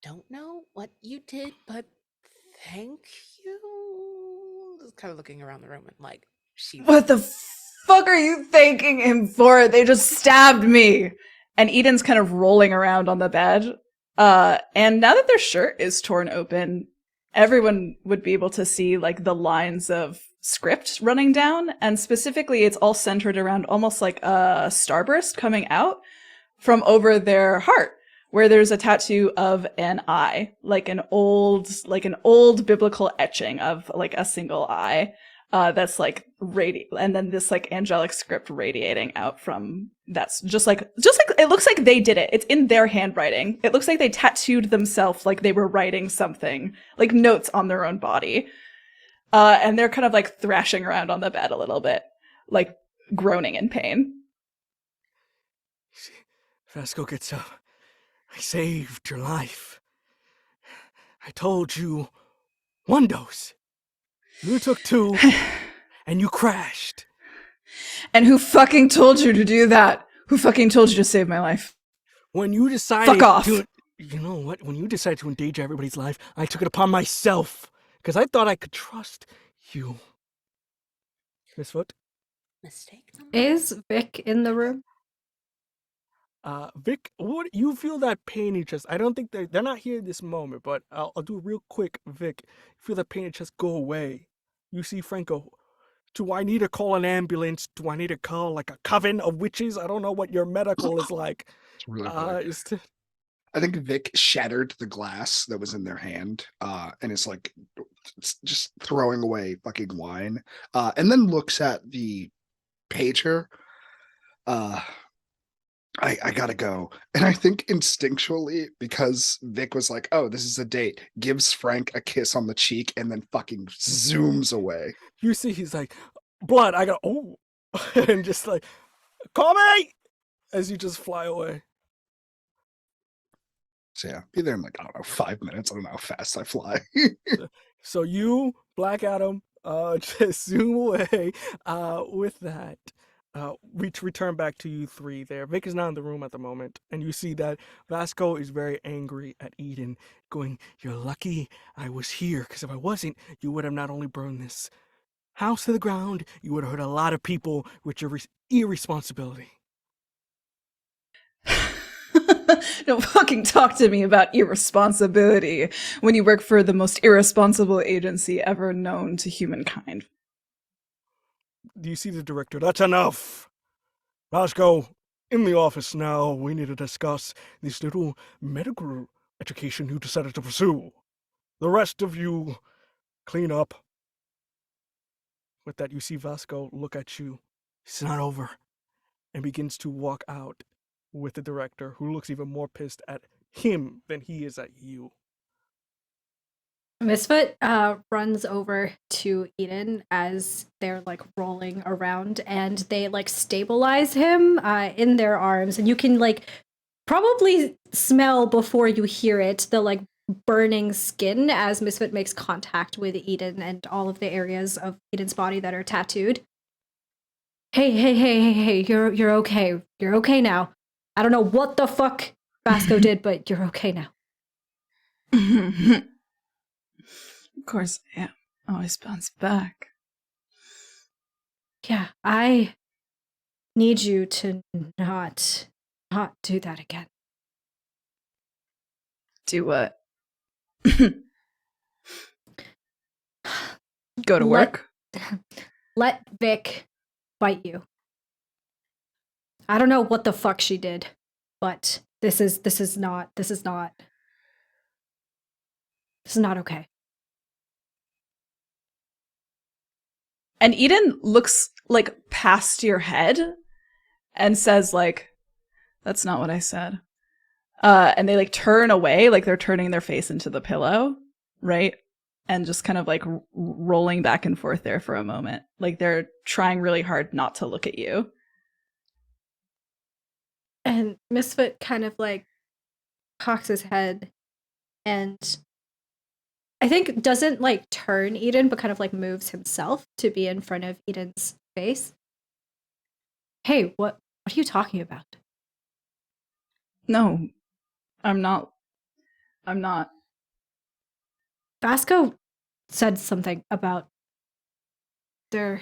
don't know what you did, but thank you. Just kind of looking around the room and like, she What the fuck are you thanking him for? They just stabbed me. And Eden's kind of rolling around on the bed. And now that their shirt is torn open, everyone would be able to see like the lines of script running down. And specifically, it's all centered around almost like a starburst coming out from over their heart, where there's a tattoo of an eye, like an old biblical etching of like a single eye. That's like and then this like angelic script radiating out from that's just like it looks like they did it. It's in their handwriting. It looks like they tattooed themselves like they were writing something, like notes on their own body. And they're kind of like thrashing around on the bed a little bit, like groaning in pain. Vasco gets up. I saved your life. I told you 1 dose. You took 2, and you crashed. And who fucking told you to do that? Who fucking told you to save my life? When you decided Fuck off. You know what? When you decided to endanger everybody's life, I took it upon myself. Because I thought I could trust you. Miss Foot? mistake number. Is Vic in the room? Vic, what you feel that pain in your chest? I don't think they're not here this moment, but I'll do real quick. Vic, you feel that pain in your chest go away. You see Franco. Do I need to call an ambulance? Do I need to call like a coven of witches? I don't know what your medical is like. It's really funny. I think Vic shattered the glass that was in their hand, and it's like just throwing away fucking wine, and then looks at the pager. I gotta go. And I think instinctually, because Vic was like, oh, this is a date, gives Frank a kiss on the cheek and then fucking zooms away. You see, he's like, blood, I got, oh, and just like, call me, as you just fly away. So yeah, be there in like, I don't know, 5 minutes. I don't know how fast I fly. So you, Black Adam, just zoom away. With that, we return back to you three there. Vic is not in the room at the moment, and you see that Vasco is very angry at Eden, going, "You're lucky I was here, because if I wasn't, you would have not only burned this house to the ground, you would have hurt a lot of people with your irresponsibility." Don't fucking talk to me about irresponsibility when you work for the most irresponsible agency ever known to humankind. Do you see the director? That's enough. Vasco, in the office now. We need to discuss this little medical education you decided to pursue. The rest of you, clean up. With that, you see Vasco look at you. It's not over. And begins to walk out with the director, who looks even more pissed at him than he is at you. Misfit runs over to Eden as they're like rolling around, and they like stabilize him in their arms, and you can like probably smell before you hear it the like burning skin as Misfit makes contact with Eden and all of the areas of Eden's body that are tattooed. Hey, you're okay. You're okay now. I don't know what the fuck Vasco did, but you're okay now. Of course I am. Always bounce back. Yeah, I need you to not do that again. Do what? Go to work? Let Vic bite you. I don't know what the fuck she did, but this is not okay. And Eden looks like past your head and says like, that's not what I said. And they like turn away, like they're turning their face into the pillow, right? And just kind of like rolling back and forth there for a moment. Like they're trying really hard not to look at you. And Misfit kind of like cocks his head and I think doesn't like turn Eden, but kind of like moves himself to be in front of Eden's face. Hey, what are you talking about? No, I'm not. Vasco said something about there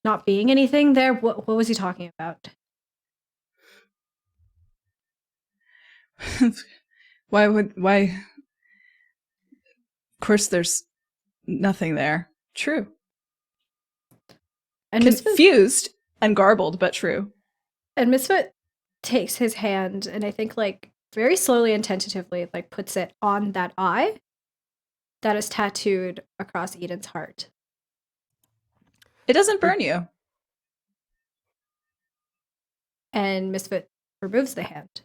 not being anything there. What was he talking about? Why? Of course, there's nothing there. True. And Confused and garbled, but true. And Misfit takes his hand and I think like very slowly and tentatively like puts it on that eye that is tattooed across Eden's heart. It doesn't burn you. And Misfit removes the hand,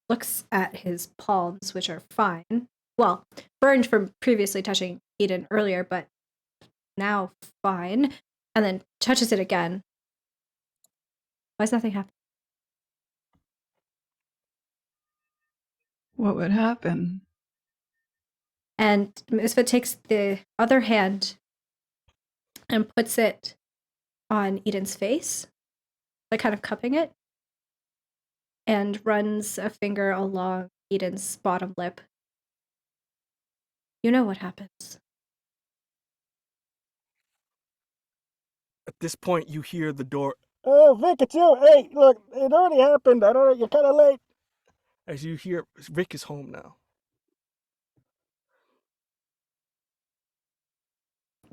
looks at his palms, which are fine. Well, burned from previously touching Eden earlier, but now fine. And then touches it again. Why is nothing happening? What would happen? And Misfit takes the other hand and puts it on Eden's face, like kind of cupping it, and runs a finger along Eden's bottom lip. You know what happens. At this point, you hear the door. Oh, Vic, it's you. Hey, look, it already happened. I don't know, you're kind of late. As you hear, Vic is home now.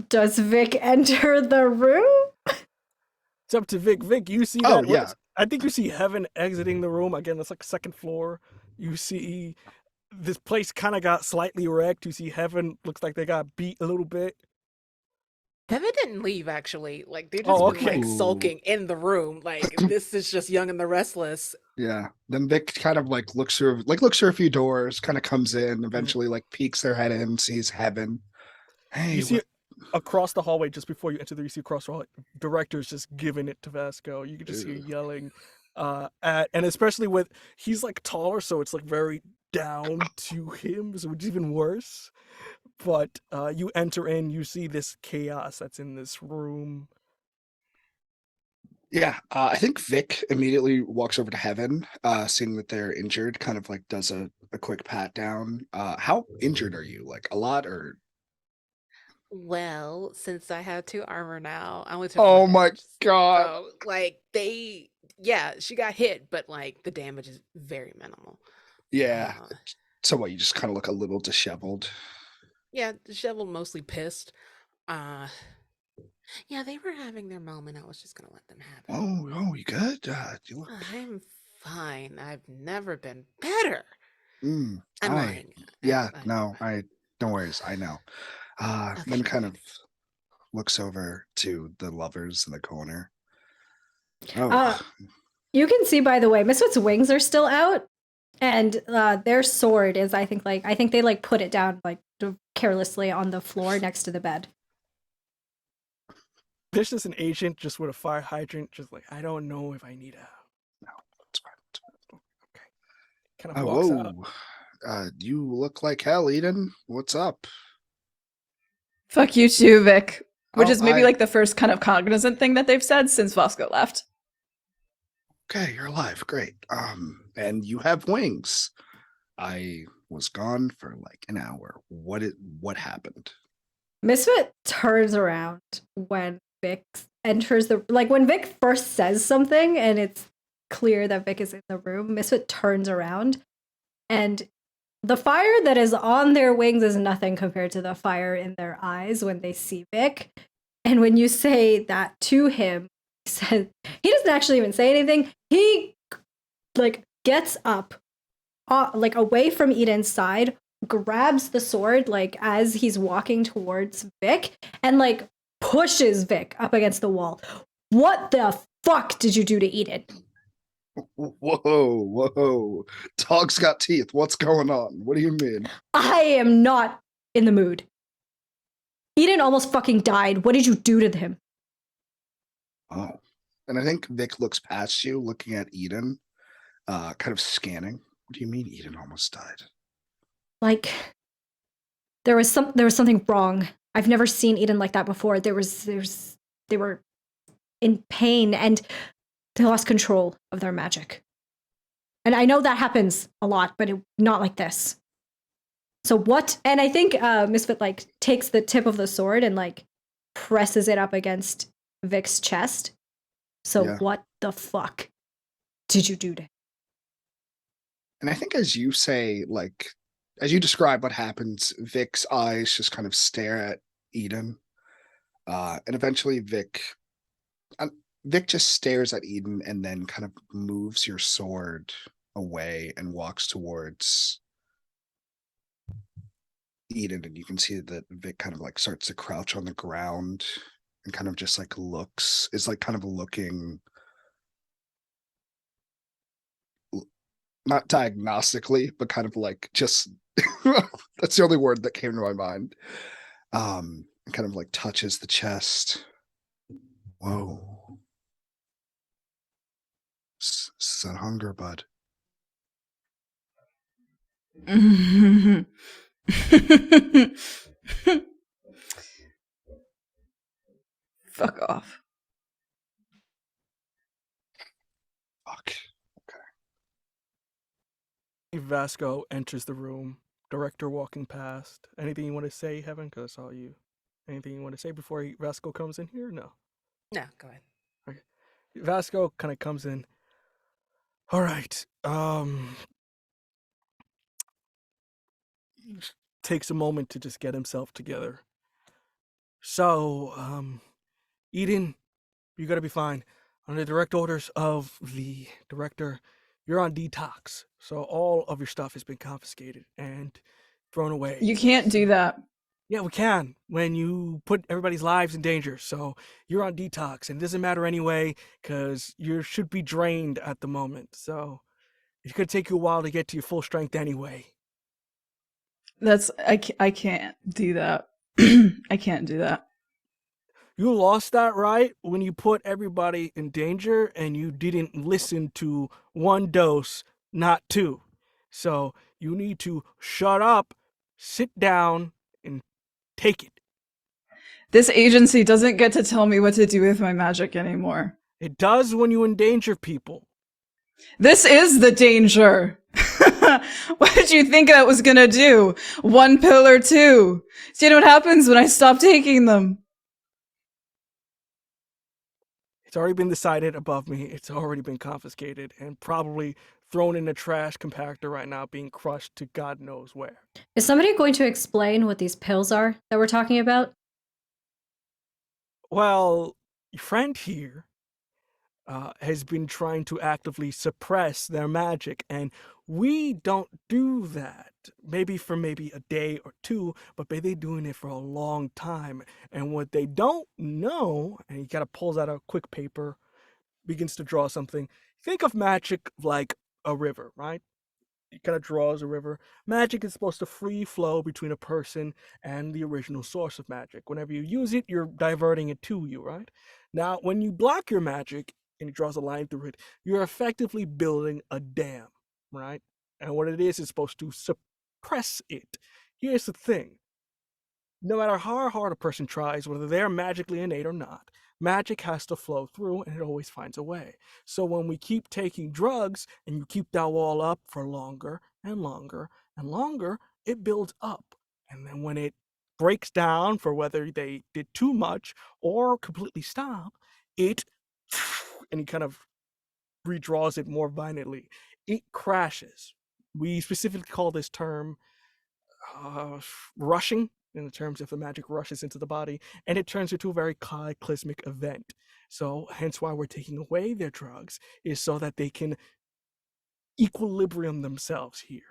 Does Vic enter the room? It's up to Vic. Vic, you see Oh, that? yeah. I think you see Heaven exiting the room. Again, that's like second floor. You see this place kind of got slightly wrecked. You see Heaven looks like they got beat a little bit. Heaven didn't leave, actually. Like, they're just Oh, been, like, okay. sulking in the room. Like, this is just Young and the Restless. Yeah. Then Vic kind of like looks through a few doors, kind of comes in, eventually like peeks their head in, sees Heaven. Hey, You see across the hallway, just before you enter there, you see across the hallway, director's just giving it to Vasco. You can just hear yelling and especially with, he's like taller, so it's like very down to him, so it's even worse. But you enter in, you see this chaos that's in this room. Yeah, I think Vic immediately walks over to Heaven, seeing that they're injured, kind of like does a quick pat down. How injured are you? Like a lot or? Well, since I have 2 armor now, I only took Oh 1 my damage. god. So, like, she got hit, but, like, the damage is very minimal. Yeah. So what, you just kind of look a little disheveled? Yeah, disheveled, mostly pissed. Yeah, they were having their moment. I was just gonna let them have it. Oh, you good? You look. I'm fine. I've never been better. I'm lying. No, don't worry. I know. Then kind of looks over to the lovers in the corner. Oh, you can see, by the way, Misfit's wings are still out, and their sword is, I think they like put it down like carelessly on the floor next to the bed. There's just an agent just with a fire hydrant, just like, I don't know if I need a. no, it's fine. Okay. Kind of walks out. You look like hell, Eden. What's up? Fuck you too, Vic. Which Oh, is maybe like the first kind of cognizant thing that they've said since Vasco left. Okay, you're alive. Great. And you have wings. I was gone for like an hour. What happened? Misfit turns around when Vic enters the when Vic first says something and it's clear that Vic is in the room. Misfit turns around, and the fire that is on their wings is nothing compared to the fire in their eyes when they see Vic. And when you say that to him, he says he doesn't actually even say anything. He gets up, away from Eden's side, grabs the sword as he's walking towards Vic, and pushes Vic up against the wall. What the fuck did you do to Eden? Whoa. Dog's got teeth. What's going on? What do you mean? I am not in the mood. Eden almost fucking died. What did you do to him? Oh. And I think Vic looks past you, looking at Eden, kind of scanning. What do you mean Eden almost died? There was something wrong. I've never seen Eden like that before. They were in pain and they lost control of their magic. And I know that happens a lot, but not like this. So what? And I think Misfit takes the tip of the sword and presses it up against Vic's chest. So What the fuck did you do to him? And I think as you say, as you describe what happens, Vic's eyes just kind of stare at Eden. And eventually Vic just stares at Eden and then kind of moves your sword away and walks towards Eden. And you can see that Vic kind of starts to crouch on the ground and kind of just is kind of looking, not diagnostically, but kind of just that's the only word that came to my mind. And kind of touches the chest. Whoa. Is that hunger, bud? Fuck off. Fuck. Vasco enters the room. Director walking past. Anything you want to say, Heaven? Because I saw you. Anything you want to say before Vasco comes in here? No. No, go ahead. Okay. Vasco kind of comes in. All right. Takes a moment to just get himself together. So, Eden, you gotta be fine. Under direct orders of the director, you're on detox. So all of your stuff has been confiscated and thrown away. You can't do that. Yeah, we can when you put everybody's lives in danger. So you're on detox, and it doesn't matter anyway because you should be drained at the moment. So it's gonna take you a while to get to your full strength anyway. I can't do that. I can't do that. You lost that right when you put everybody in danger and you didn't listen to one dose, not two. So you need to shut up, sit down, and take it. This agency doesn't get to tell me what to do with my magic anymore. It does when you endanger people. This is the danger. What did you think that was gonna do? 1 pill or 2? See what happens when I stop taking them? It's already been decided above me. It's already been confiscated and probably thrown in a trash compactor right now, being crushed to God knows where. Is somebody going to explain what these pills are that we're talking about? Well, your friend here has been trying to actively suppress their magic, and we don't do that. Maybe for a day or two, but they're doing it for a long time. And what they don't know, and he kind of pulls out a quick paper, begins to draw something. Think of magic like a river, right? He kind of draws a river. Magic is supposed to free flow between a person and the original source of magic. Whenever you use it, you're diverting it to you, right? Now, when you block your magic and he draws a line through it, you're effectively building a dam, right? And what it is supposed to suppress it. Here's the thing. No matter how hard a person tries, whether they're magically innate or not, magic has to flow through and it always finds a way. So when we keep taking drugs and you keep that wall up for longer, and longer, it builds up. And then when it breaks down for whether they did too much or completely stop, it, and he kind of redraws it more violently, it crashes. We specifically call this term rushing, in the terms if the magic rushes into the body, and it turns into a very cataclysmic event. So hence why we're taking away their drugs, is so that they can equilibrium themselves here.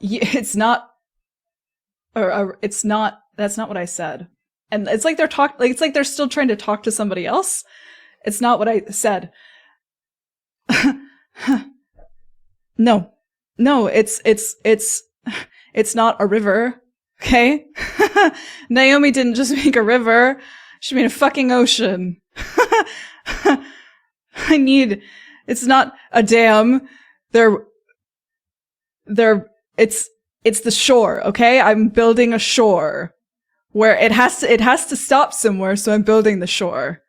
It's not, or it's not. That's not what I said. And it's like it's like they're still trying to talk to somebody else. It's not what I said. No, it's not a river. Okay, Naomi didn't just make a river; she made a fucking ocean. It's not a dam. It's the shore. Okay, I'm building a shore where it has to stop somewhere, so I'm building the shore.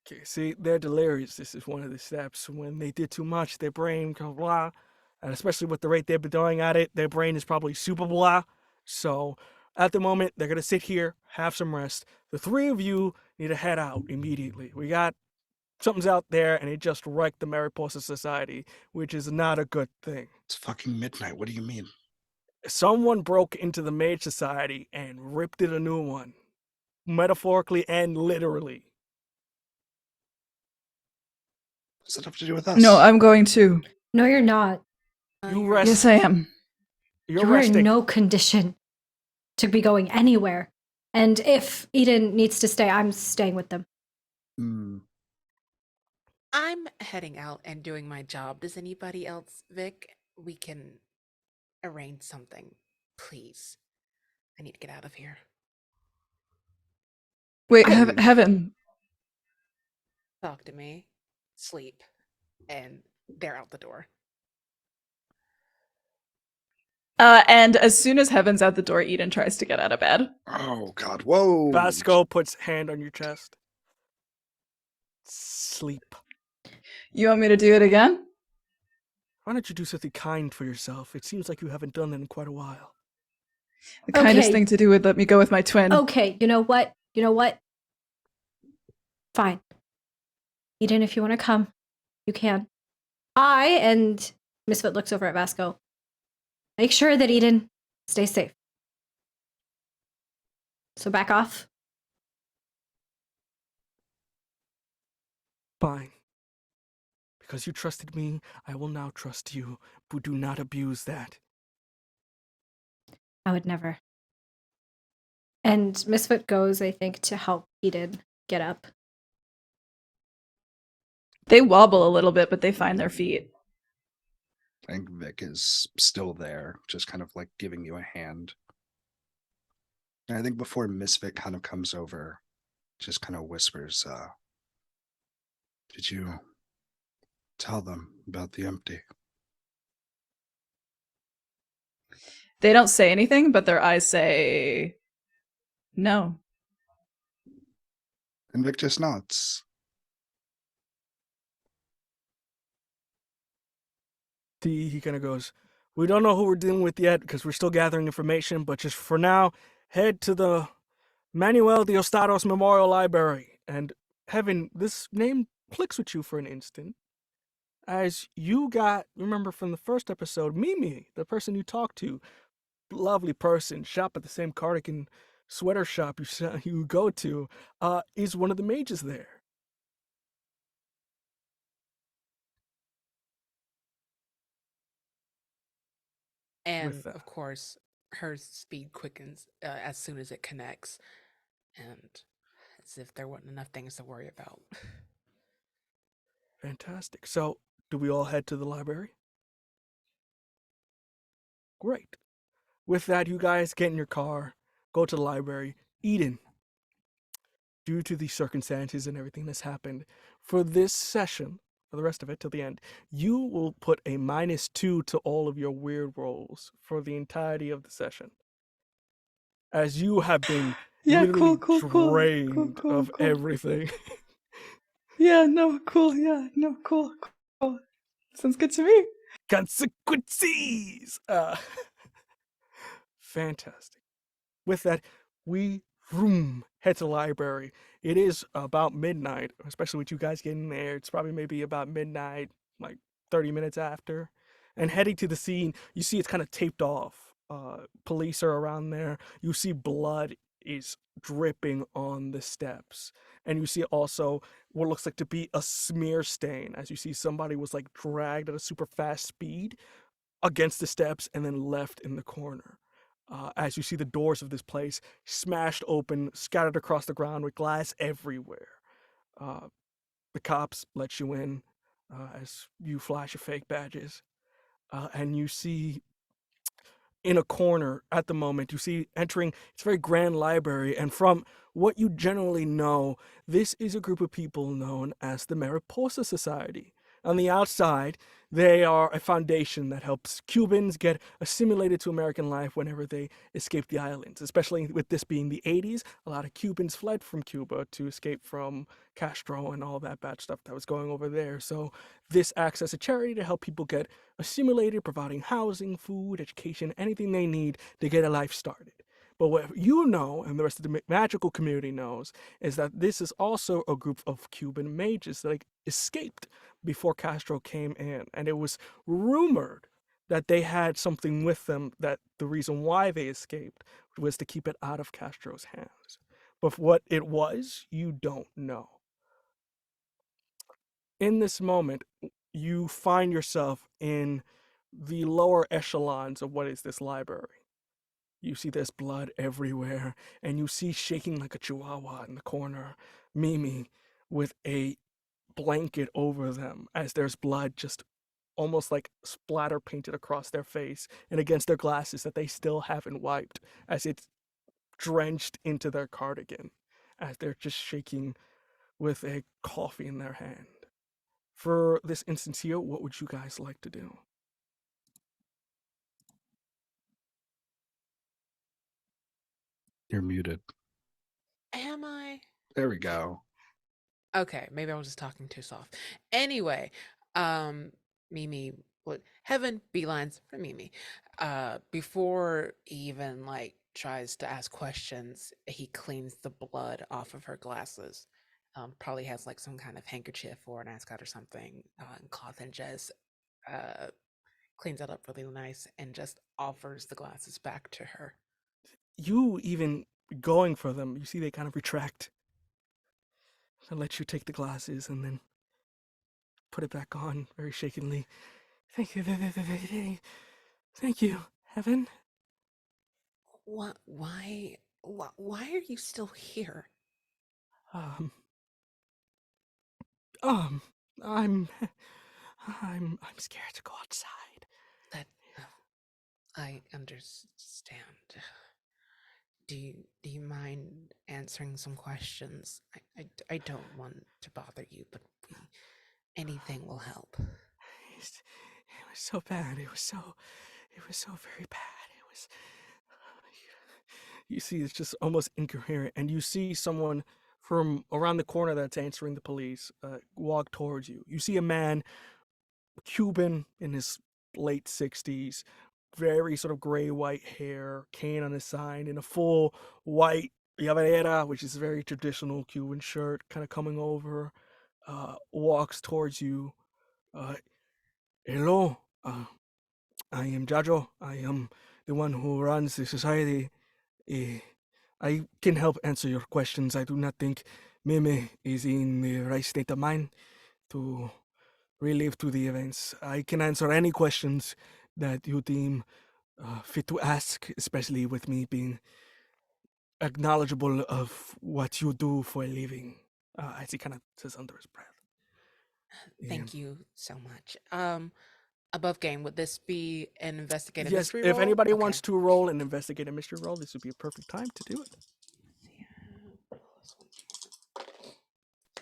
Okay, see, they're delirious. This is one of the steps. When they did too much, their brain goes blah, and especially with the rate they've been doing at it, their brain is probably super blah. So at the moment, they're gonna sit here, have some rest. The three of you need to head out immediately. We got something's out there, and it just wrecked the Mariposa Society, which is not a good thing. It's fucking midnight. What do you mean? Someone broke into the Mage Society and ripped it a new one, metaphorically and literally. What does that have to do with us? No, I'm going to. No, you're not. You rest. Yes, I am. You're You're resting. in no condition to be going anywhere. And if Eden needs to stay, I'm staying with them. I'm heading out and doing my job. Does anybody else, Vic? We can arrange something, please. I need to get out of here. Wait, Heaven. Talk to me, sleep, and they're out the door. And as soon as Heaven's out the door, Eden tries to get out of bed. Oh God! Whoa! Vasco puts hand on your chest. Sleep. You want me to do it again? Why don't you do something kind for yourself? It seems like you haven't done that in quite a while. The kindest Okay. thing to do would let me go with my twin. Okay, you know what? Fine. Eden, if you want to come, you can. And Misfit looks over at Vasco. Make sure that Eden stays safe. So back off. Fine. Because you trusted me, I will now trust you, but do not abuse that. I would never. And Misfit goes, I think, to help Eden get up. They wobble a little bit, but they find their feet. I think Vic is still there, just kind of like giving you a hand. And I think before Misfit kind of comes over, just kind of whispers, did you tell them about the empty? They don't say anything, but their eyes say no. And Vic just nods. He kind of goes, we don't know who we're dealing with yet because we're still gathering information, but just for now, head to the Manuel de Ostados Memorial Library. And Heaven, this name clicks with you for an instant. As you remember from the first episode, Mimi, the person you talked to, lovely person, shop at the same cardigan sweater shop you go to, is one of the mages there. And of course, her speed quickens as soon as it connects, and as if there weren't enough things to worry about. Fantastic. So, do we all head to the library? Great. With that, you guys get in your car, go to the library. Eden, due to the circumstances and everything that's happened, for this session, for the rest of it till the end, you will put a -2 to all of your weird rolls for the entirety of the session. As you have been literally drained of everything. Yeah, no, cool. Yeah, no, cool. Cool. Sounds good to me. Consequences! Fantastic. With that, we head to the library. It is about midnight, especially with you guys getting there. It's probably maybe about midnight, like 30 minutes after. And heading to the scene, you see it's kind of taped off. Police are around there. You see blood is dripping on the steps. And you see also what looks like to be a smear stain, as you see somebody was like dragged at a super fast speed against the steps and then left in the corner. As you see the doors of this place smashed open, scattered across the ground with glass everywhere. Uh, the cops let you in as you flash your fake badges. And you see in a corner at the moment, you see entering, it's a very grand library. And from what you generally know, this is a group of people known as the Mariposa Society. On the outside, they are a foundation that helps Cubans get assimilated to American life whenever they escape the islands, especially with this being the 80s. A lot of Cubans fled from Cuba to escape from Castro and all that bad stuff that was going over there. So this acts as a charity to help people get assimilated, providing housing, food, education, anything they need to get a life started. But what you know, and the rest of the magical community knows, is that this is also a group of Cuban mages that escaped before Castro came in. And it was rumored that they had something with them, that the reason why they escaped was to keep it out of Castro's hands. But what it was, you don't know. In this moment, you find yourself in the lower echelons of what is this library. You see there's blood everywhere, and you see shaking like a chihuahua in the corner, Mimi with a blanket over them as there's blood just almost like splatter painted across their face and against their glasses that they still haven't wiped as it's drenched into their cardigan as they're just shaking with a coffee in their hand. For this instance here, what would you guys like to do? You're muted. Am I? There we go. Okay, maybe I was just talking too soft. Anyway, Mimi, what Heaven beelines for Mimi. Before he even like tries to ask questions, he cleans the blood off of her glasses. Probably has like some kind of handkerchief or an ascot or something, and cloth, and just uh cleans it up really nice and just offers the glasses back to her. You even going for them, you see they kind of retract. I let you take the glasses and then put it back on very shakingly. Thank you, thank you, Heaven. What? Why? Why are you still here? Um, um, I'm, I'm scared to go outside. That I understand. Do you mind answering some questions? I don't want to bother you, but anything will help. It was so bad. It was so very bad. It was. You see, it's just almost incoherent, and you see someone from around the corner that's answering the police walk towards you. You see a man, Cuban in his late 60s, very sort of gray white hair, cane on his side, in a full white llavadera, which is a very traditional Cuban shirt, kind of coming over, walks towards you. Hello, I am Jajo. I am the one who runs the society. I can help answer your questions. I do not think Meme is in the right state of mind to relive to the events. I can answer any questions that you deem fit to ask, especially with me being acknowledgeable of what you do for a living, as he kind of says under his breath. Thank you so much. Above game, would this be an investigative Yes, mystery if roll? anybody Okay. wants to roll an investigative mystery roll, this would be a perfect time to do it.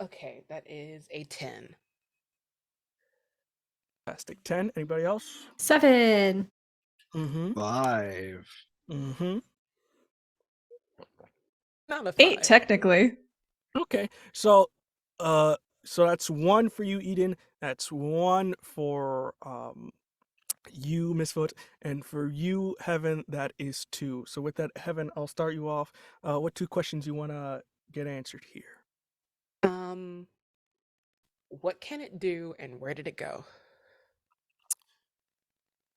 Okay, that is a 10. Fantastic. 10. Anybody else? 7. Mm-hmm. 5. Mm-hmm. Not a 5. 8, technically. Okay. So, So that's one for you, Eden. That's one for you, Misfoot, and for you, Heaven, that is two. So with that, Heaven, I'll start you off. What two questions you want to get answered here? Um, what can it do and where did it go?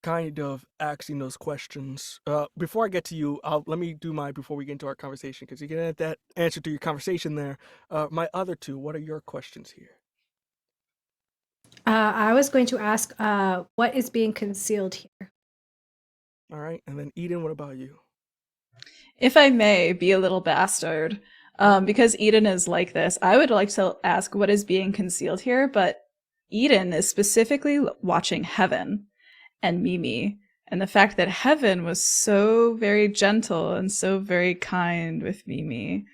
Kind of asking those questions. Before I get to you, let me do my before we get into our conversation because you get that answer to your conversation there. My other two, what are your questions here? I was going to ask, what is being concealed here? All right, and then Eden, what about you? If I may be a little bastard, because Eden is like this, I would like to ask what is being concealed here, but Eden is specifically watching Heaven and Mimi. And the fact that Heaven was so very gentle and so very kind with Mimi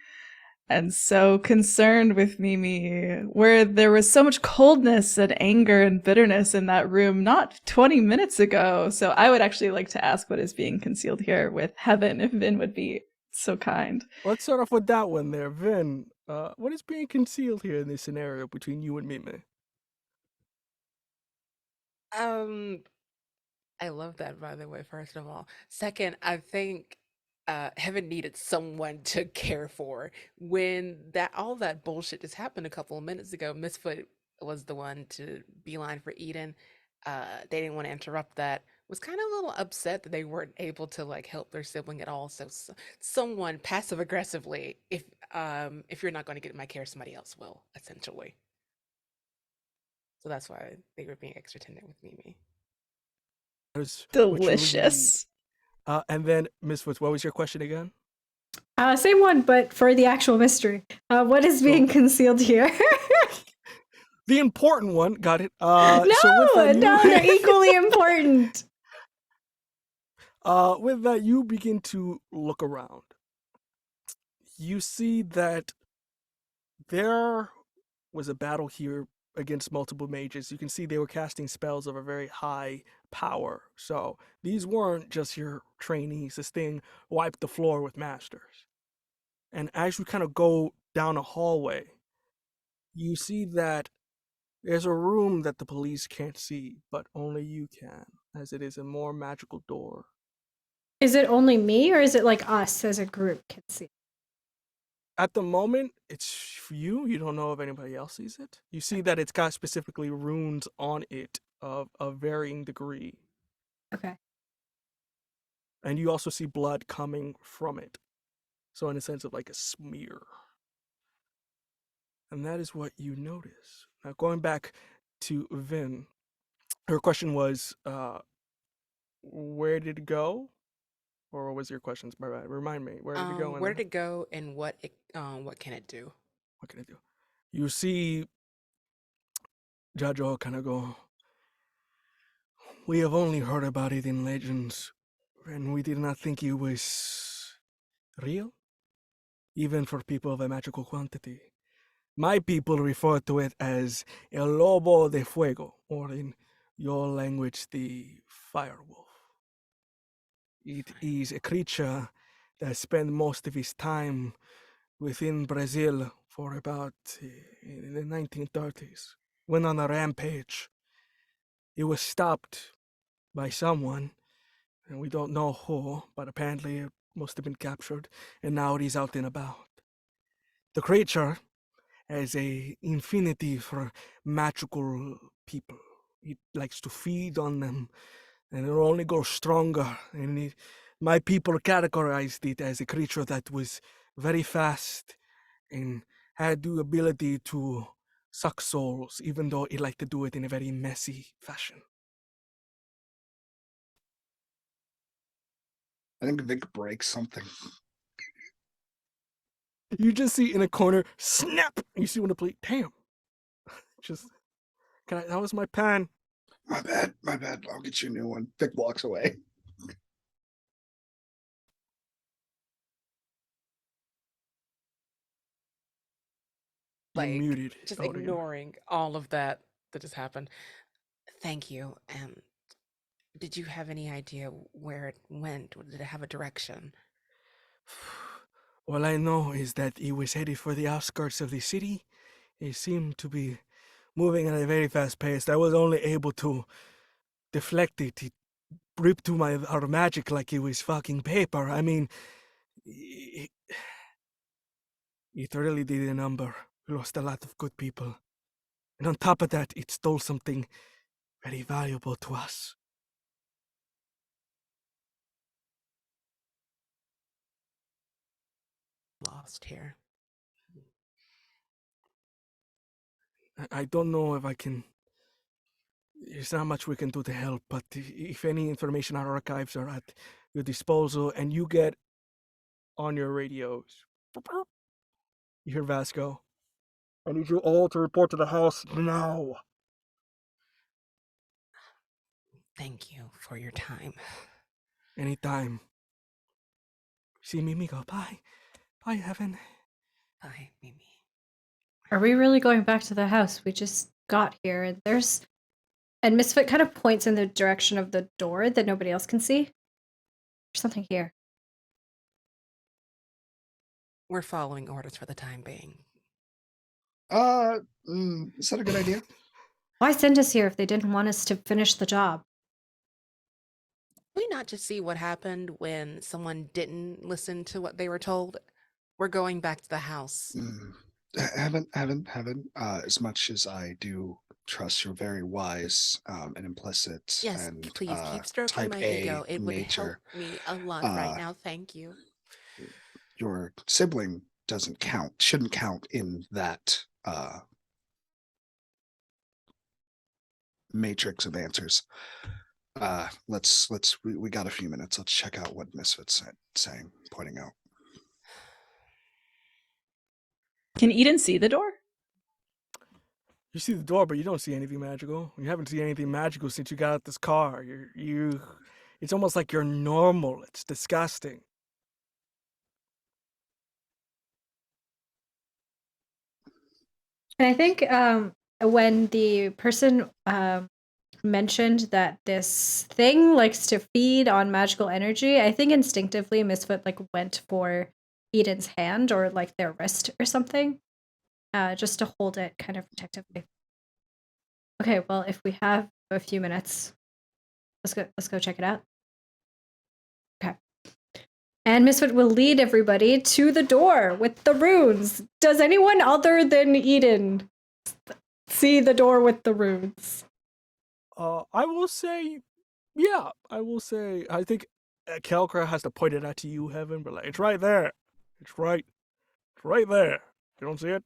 and so concerned with Mimi, where there was so much coldness and anger and bitterness in that room not 20 minutes ago. So I would actually like to ask what is being concealed here with Heaven, if Vin would be so kind. Let's start off with that one there, Vin. What is being concealed here in this scenario between you and Mimi? Um, I love that, by the way, first of all. Second, I think Heaven needed someone to care for. When that all that bullshit just happened a couple of minutes ago, Misfoot was the one to beeline for Eden. They didn't want to interrupt that. Was kind of a little upset that they weren't able to like help their sibling at all. So, someone passive aggressively, if you're not going to get my care, somebody else will, essentially. So that's why they were being extra tender with Mimi. That is what you really need. Delicious. And then, Misfits, what was your question again? Same one, but for the actual mystery. What is being concealed here? The important one, got it. No, they're equally important. With that, you begin to look around. You see that there was a battle here against multiple mages. You can see they were casting spells of a very high power. So these weren't just your trainees. This thing wiped the floor with masters. And as you kind of go down a hallway, you see that there's a room that the police can't see, but only you can, as it is a more magical door. Is it only me, or is it like us as a group can see? At the moment, it's for you. You don't know if anybody else sees it. You see that it's got specifically runes on it of a varying degree. Okay. And you also see blood coming from it. So in a sense of like a smear. And that is what you notice. Now going back to Vin, her question was, where did it go? Or what was your question? Remind me, where did it go? Where did it go and what can it do? What can it do? You see Jajo kind of go, we have only heard about it in legends, and we did not think it was real, even for people of a magical quantity. My people refer to it as El Lobo de Fuego, or in your language, the Firewolf. It is a creature that spends most of his time within Brazil for about in the 1930s. Went on a rampage. It was stopped by someone, and we don't know who, but apparently it must have been captured, and now it is out and about. The creature has a infinity for magical people. It likes to feed on them, and it only grows stronger. And my people categorized it as a creature that was very fast and had the ability to suck souls, even though it liked to do it in a very messy fashion. I think Vic breaks something. You just see in a corner, snap! You see one of the plate, damn. Just, that was my pen. My bad. I'll get you a new one. Vic walks away. Like, muted. just ignoring all of that just happened. Thank you. And did you have any idea where it went? Did it have a direction? All I know is that it was headed for the outskirts of the city, He seemed to be moving at a very fast pace. I was only able to deflect it. He ripped to our magic like it was fucking paper. I mean, he thoroughly did a number. We lost a lot of good people. And on top of that, it stole something very valuable to us. Lost here. I don't know if I can. There's not much we can do to help, but if any information our archives are at your disposal and you get on your radios, you hear Vasco. I need you all to report to the house now. Thank you for your time. Anytime. See Mimi go, bye. Bye, Heaven. Bye, Mimi. Are we really going back to the house? We just got here, and there's... And Misfit kind of points in the direction of the door that nobody else can see. There's something here. We're following orders for the time being. Is that a good idea? Why send us here if they didn't want us to finish the job? Can we not just see what happened when someone didn't listen to what they were told? We're going back to the house. Heaven. As much as I do trust your very wise and implicit Yes, and please keep stroking type my A ego. It would help nature, me a lot right now. Thank you. your sibling shouldn't count in that matrix of answers. We got a few minutes. Let's check out what Misfit's pointing out. Can Eden see the door? You see the door, but you don't see anything magical. You haven't seen anything magical since you got out this car. It's almost like you're normal. It's disgusting. And I think when the person mentioned that this thing likes to feed on magical energy, I think instinctively Misfit went for Eden's hand or their wrist or something, just to hold it kind of protectively. Okay, well, if we have a few minutes, let's go check it out. Okay. And Misfit will lead everybody to the door with the runes. Does anyone other than Eden see the door with the runes? I will say, yeah. I think Kelkra has to point it out to you, Heaven, but it's right there. It's right there. You don't see it?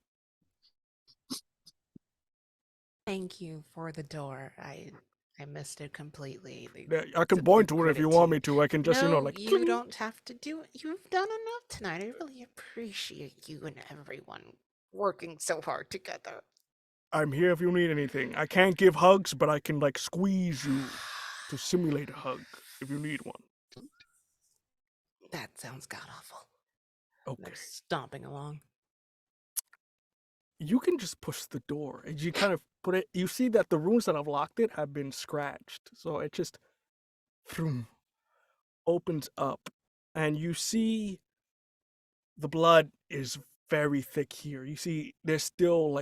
Thank you for the door. I missed it completely. Yeah, I can point to it if you want me to. I can just, No, you pling. don't have to do it. You've done enough tonight. I really appreciate you and everyone working so hard together. I'm here if you need anything. I can't give hugs, but I can squeeze you to simulate a hug if you need one. That sounds god awful. Okay. They're stomping along. You can just push the door. And you kind of put it. You see that the runes that have locked it have been scratched, so it just opens up, and you see the blood is very thick here. You see there's still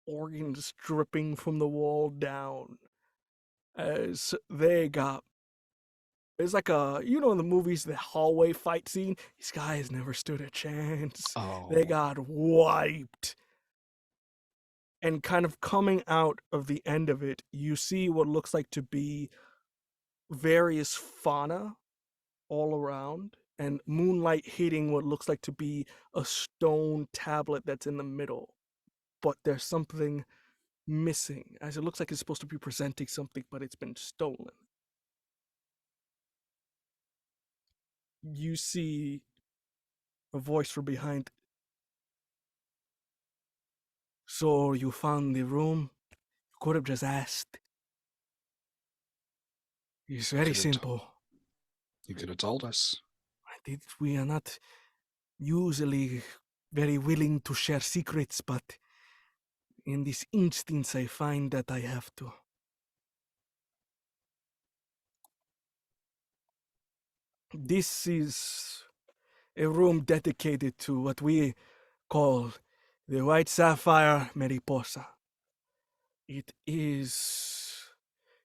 organs dripping from the wall down as they got. It's like in the movies, the hallway fight scene. These guys never stood a chance. Oh. They got wiped. And kind of coming out of the end of it, you see what looks like to be various fauna all around, and moonlight hitting what looks like to be a stone tablet that's in the middle. But there's something missing, as it looks like it's supposed to be presenting something, but it's been stolen. You see a voice from behind. So you found the room? You could have just asked. It's very simple. You could have told us. We are not usually very willing to share secrets, but in this instance I find that I have to. This is a room dedicated to what we call The white sapphire Mariposa. It is...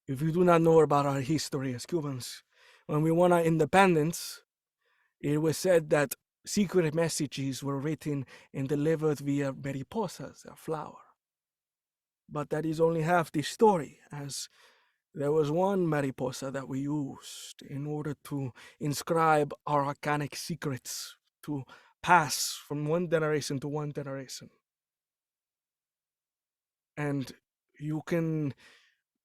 If you do not know about our history as Cubans, when we won our independence, it was said that secret messages were written and delivered via mariposas, a flower. But that is only half the story, as there was one mariposa that we used in order to inscribe our arcanic secrets to pass from one generation to one generation. And you can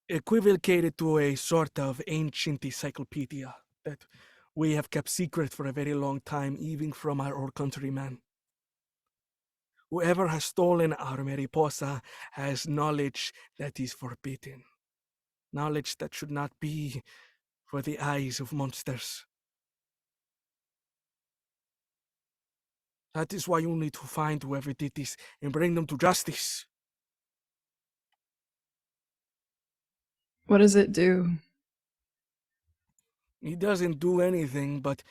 equivocate it to a sort of ancient encyclopedia that we have kept secret for a very long time, even from our old countrymen. Whoever has stolen our mariposa has knowledge that is forbidden. Knowledge that should not be for the eyes of monsters. That is why you need to find whoever did this and bring them to justice. What does it do? It doesn't do anything, but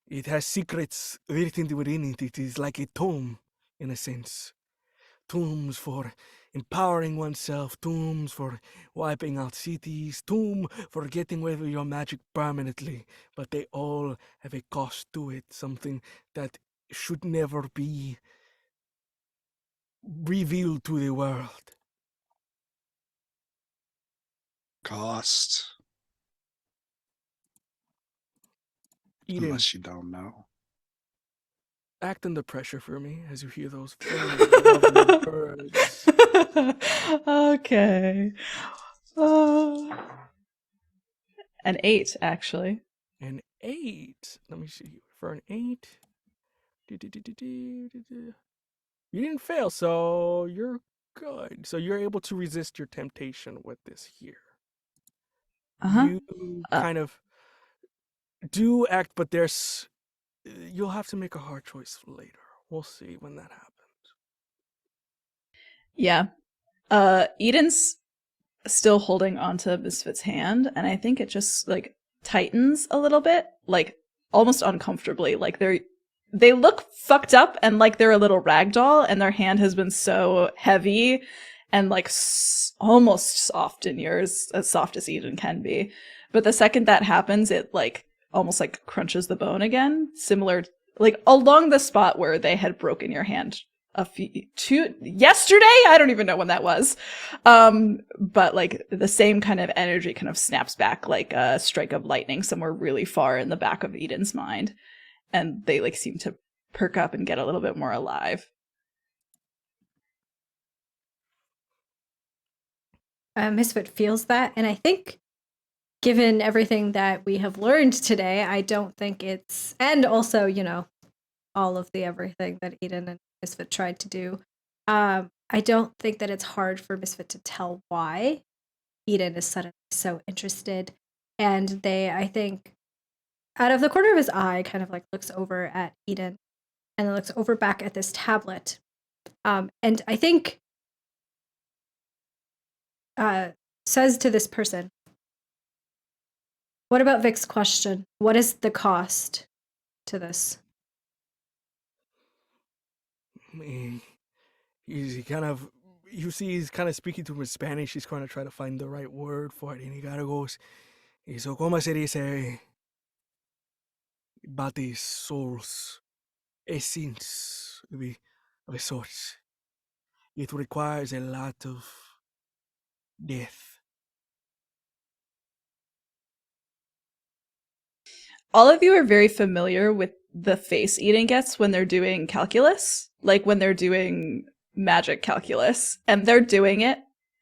it has secrets written within it. It is like a tomb, in a sense. Tombs for empowering oneself, tombs for wiping out cities, tomb for getting rid of your magic permanently. But they all have a cost to it, something that should never be revealed to the world. Cost. Eden, Unless you don't know. act under pressure for me as you hear those very lovely words. Okay. An 8, actually. An 8. Let me see. For an 8. You didn't fail, so you're good. So you're able to resist your temptation with this here. Uh-huh. You kind of do act, but there's... You'll have to make a hard choice later. We'll see when that happens. Yeah. Eden's still holding onto Misfit's hand, and I think it just like tightens a little bit, like almost uncomfortably. Like they look fucked up and like they're a little ragdoll, and their hand has been so heavy and like almost soft in yours, as soft as Eden can be. But the second that happens, it like almost like crunches the bone again, similar like along the spot where they had broken your hand yesterday. I don't even know when that was. But like the same kind of energy kind of snaps back like a strike of lightning somewhere really far in the back of Eden's mind. And they like seem to perk up and get a little bit more alive. Misfit feels that, and I think given everything that we have learned today, I don't think it's, and also, you know, all of the everything that Eden and Misfit tried to do, I don't think that it's hard for Misfit to tell why Eden is suddenly so interested. And I think, out of the corner of his eye, kind of like looks over at Eden and then looks over back at this tablet. And I think says to this person, what about Vic's question? What is the cost to this? He kind of, you see he's kind of speaking to him in Spanish. He's trying to try to find the right word for it. And he kind of goes, so como se dice, bodies, souls, essence, the resource. It requires a lot of death. All of you are very familiar with the face Eden gets when they're doing calculus, like when they're doing magic calculus, and they're doing it.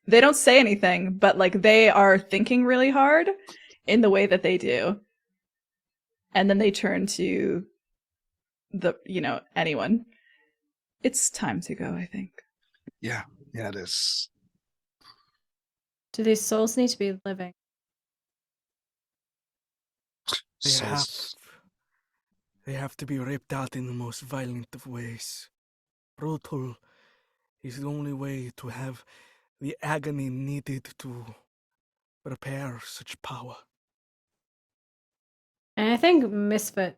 They don't say anything, but like they are thinking really hard in the way that they do. And then they turn to anyone. It's time to go, I think. Yeah, it is. Do these souls need to be living? They have to be ripped out in the most violent of ways. Brutal is the only way to have the agony needed to prepare such power. And I think Misfit,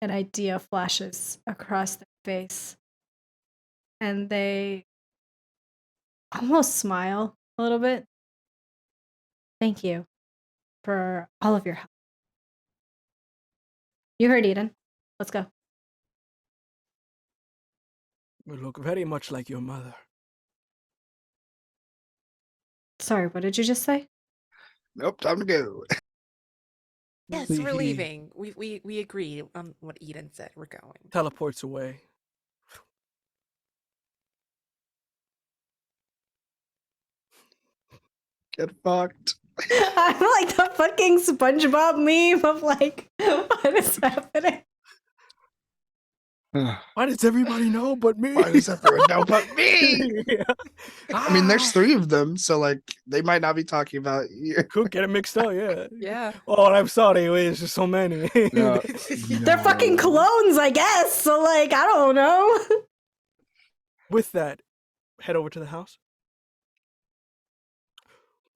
an idea flashes across their face. and they almost smile a little bit. Thank you for all of your help. You heard Eden. Let's go. You look very much like your mother. Sorry, what did you just say? Nope, time to go. Yes, He we're leaving. We agreed on what Eden said. We're going. teleports away. Get fucked. I'm like the fucking SpongeBob meme of like, what is happening? Why does everybody know but me? Why does everyone know but me? Yeah. I mean, there's 3 of them, so like they might not be talking about you. Could get it mixed up, yeah. Yeah. Oh, I'm sorry, it's just so many. No, They're fucking no. clones, I guess. So like, I don't know. With that, head over to the house.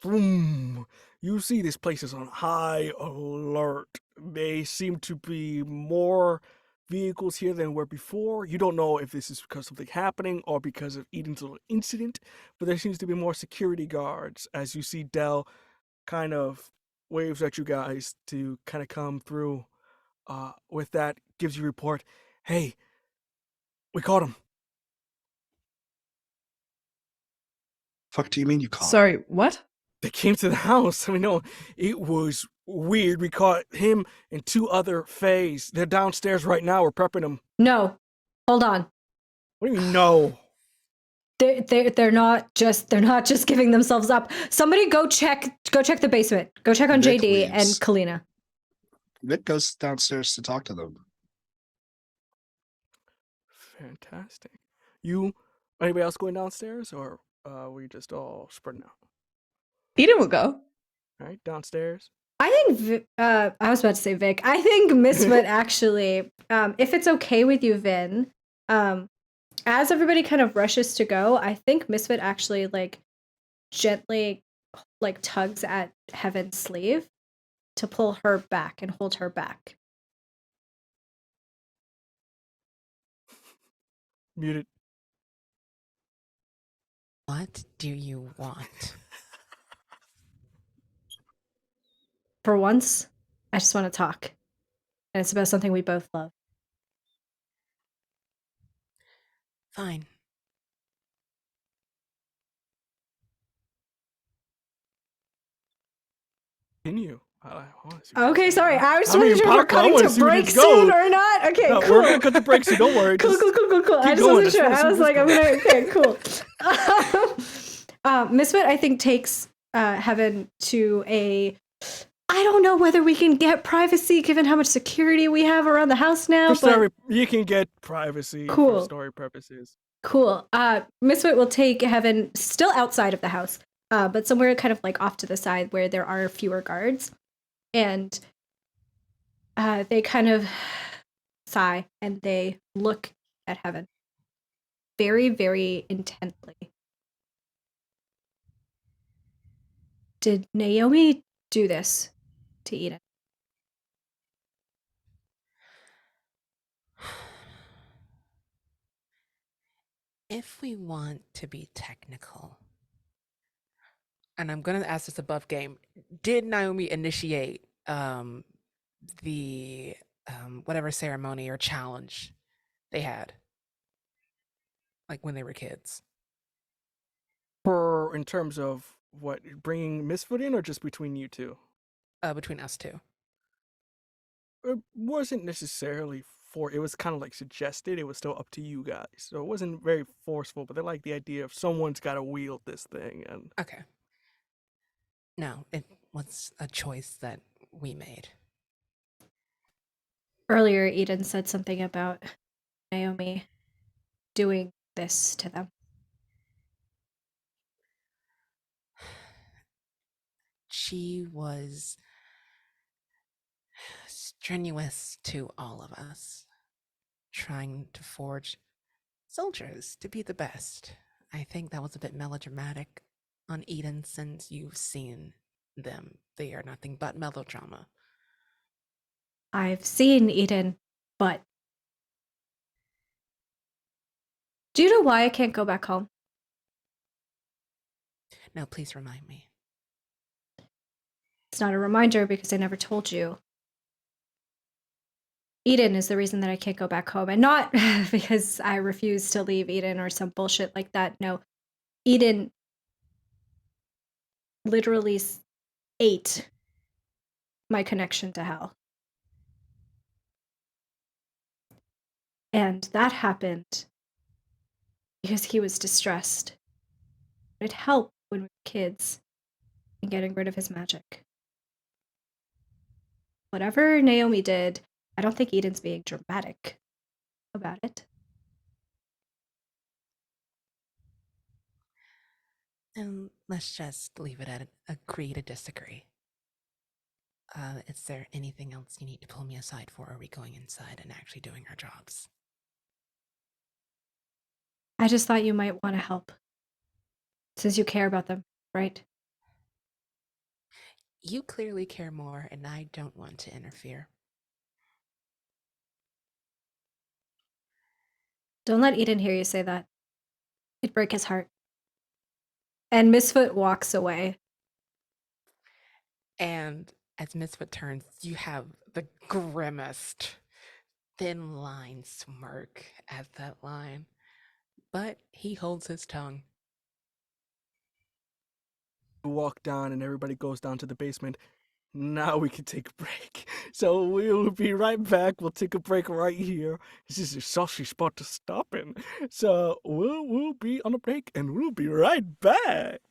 Boom. You see this place is on high alert. They seem to be more vehicles here than were before. You don't know if this is because of something happening or because of Eden's little incident, but there seems to be more security guards as you see Dell kind of waves at you guys to kind of come through. With that, gives you a report. Hey, we caught him. Fuck do you mean you caught? Sorry, what? They came to the house. I mean, no, it was weird. We caught him and 2 other Fays. They're downstairs right now. We're prepping them. No, hold on. What do you mean, no? They're not just giving themselves up. Somebody go check the basement. Go check on Vic JD and leaves. Kalina. Vic goes downstairs to talk to them. Fantastic. Anybody else going downstairs, or we just all spreading out? Eden will go. All right, downstairs. I think I was about to say Vic. I think Misfit actually, if it's okay with you, Vin, as everybody kind of rushes to go, I think Misfit actually like gently like tugs at Heaven's sleeve to pull her back and hold her back. Muted. What do you want? For once, I just want to talk. And it's about something we both love. Fine. Continue. I wanna see what Okay, you're sorry. saying. I was I mean, wondering if we're Paco, I cutting wanna to see where break this goes. soon or not. Okay, No, cool. we're gonna cut the break, so don't worry. Cool. I just going. wasn't Just sure. wanna see I was where like, this I'm gonna. Okay, cool. Misfit, I think, takes Heaven to a. I don't know whether we can get privacy given how much security we have around the house now. For story, you can get privacy Cool. for story purposes. Cool. Misfit will take Heaven still outside of the house, but somewhere kind of like off to the side where there are fewer guards, and they kind of sigh and they look at Heaven very, very intently. Did Naomi do this to Eden? If we want to be technical, and I'm gonna ask this above game, did Naomi initiate the whatever ceremony or challenge they had, like when they were kids? In terms of what, bringing Misfit in, or just between you two? Between us two. It wasn't necessarily it was kind of like suggested. It was still up to you guys, so it wasn't very forceful. But they like the idea of someone's got to wield this thing, and Okay. No, it was a choice that we made. Earlier, Eden said something about Naomi doing this to them. She was strenuous to all of us, trying to forge soldiers to be the best. I think that was a bit melodramatic on Eden, since you've seen them. They are nothing but melodrama. I've seen Eden, but Do you know why I can't go back home? No, please remind me. It's not a reminder because I never told you. Eden is the reason that I can't go back home, and not because I refuse to leave Eden or some bullshit like that. No, Eden literally ate my connection to hell. And that happened because he was distressed. It helped when we were kids in getting rid of his magic. Whatever Naomi did, I don't think Eden's being dramatic about it. And let's just leave it at agree to disagree. Is there anything else you need to pull me aside for? Are we going inside and actually doing our jobs? I just thought you might want to help. Since you care about them, right? You clearly care more, and I don't want to interfere. Don't let Eden hear you say that. It'd break his heart. And Misfoot walks away. And as Misfit turns, you have the grimmest thin line smirk at that line. But he holds his tongue. We walk down and everybody goes down to the basement. Now we can take a break. So we'll be right back. We'll take a break right here. This is a saucy spot to stop in. So we'll be on a break and we'll be right back.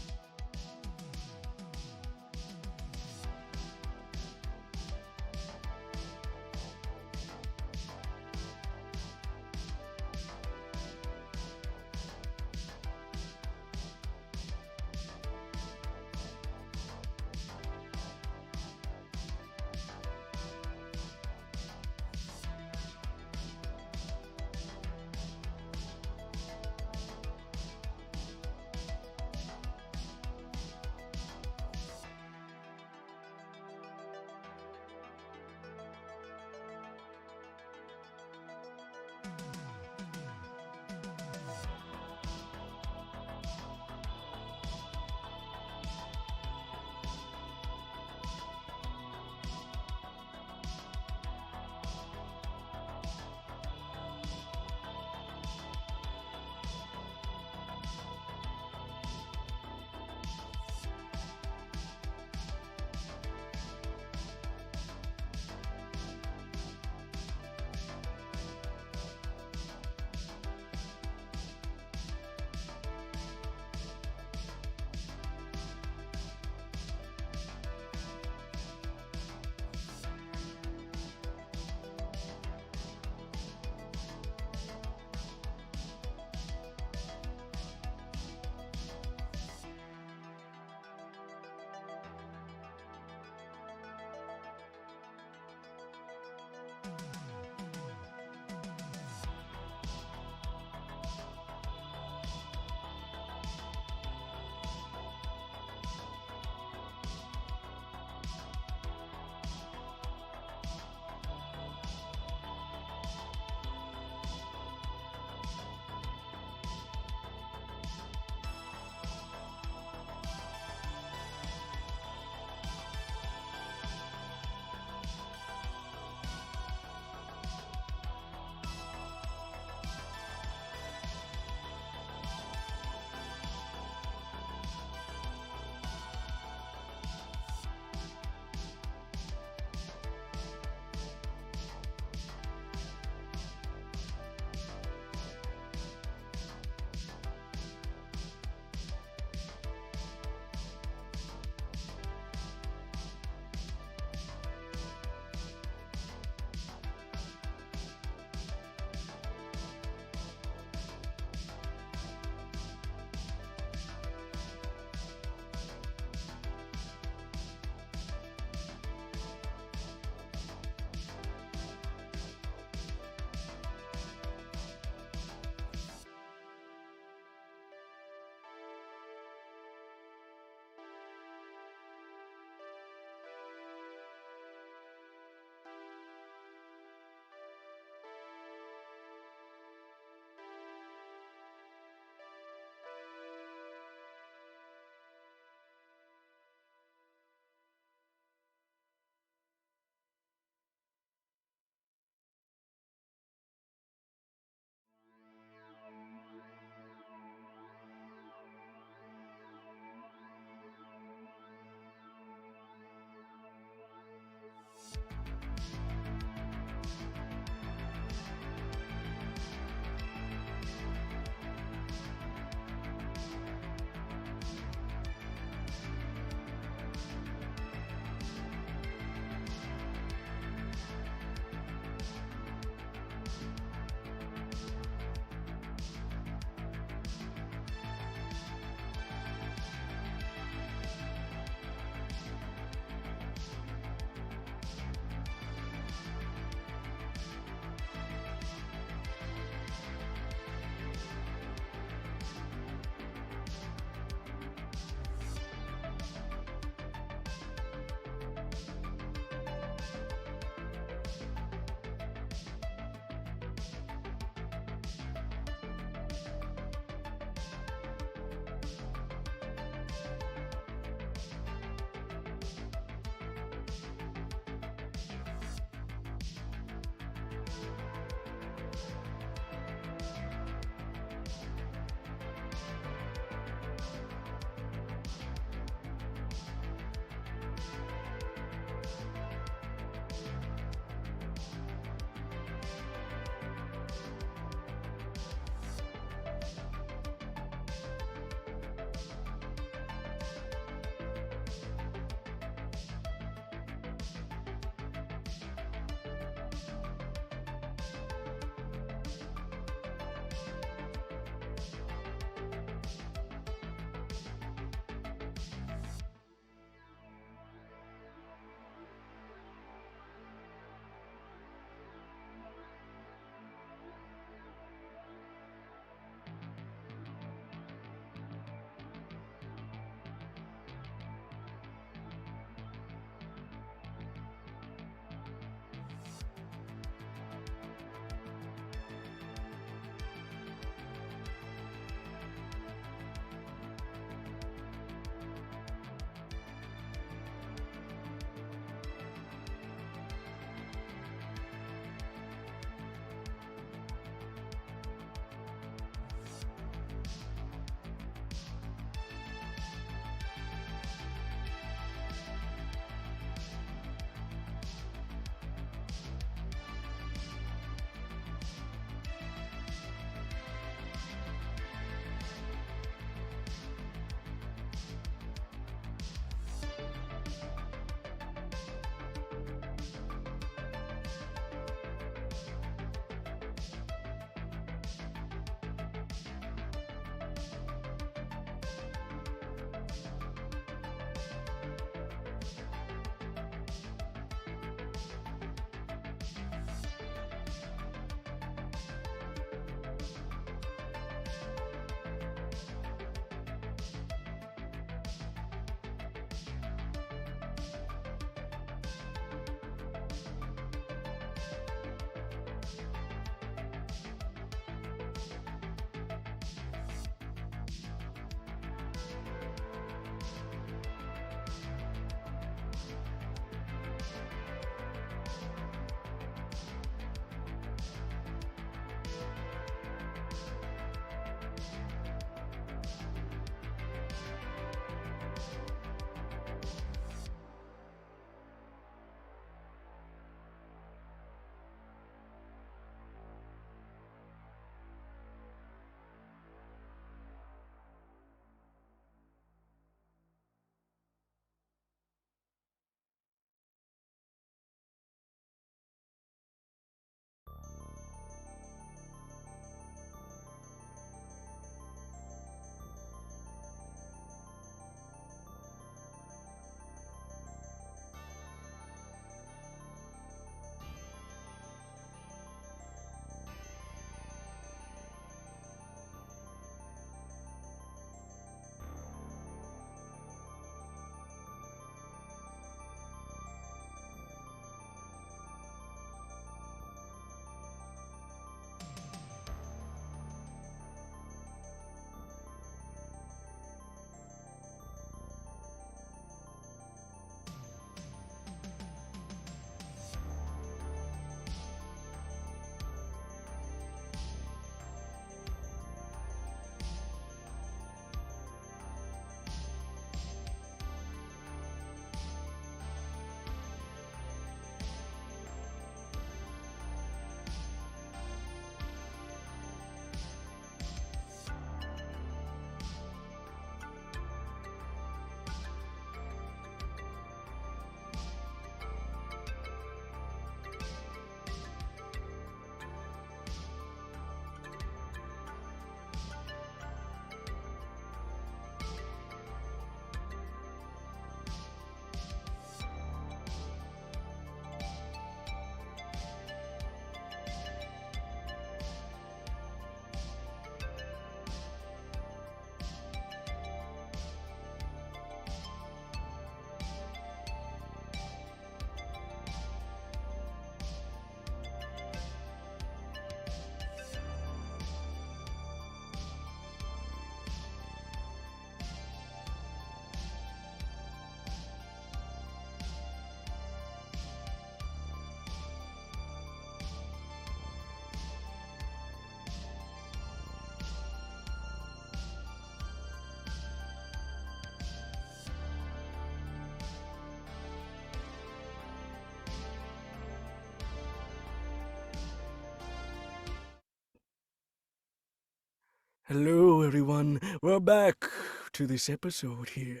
Hello, everyone. We're back to this episode here.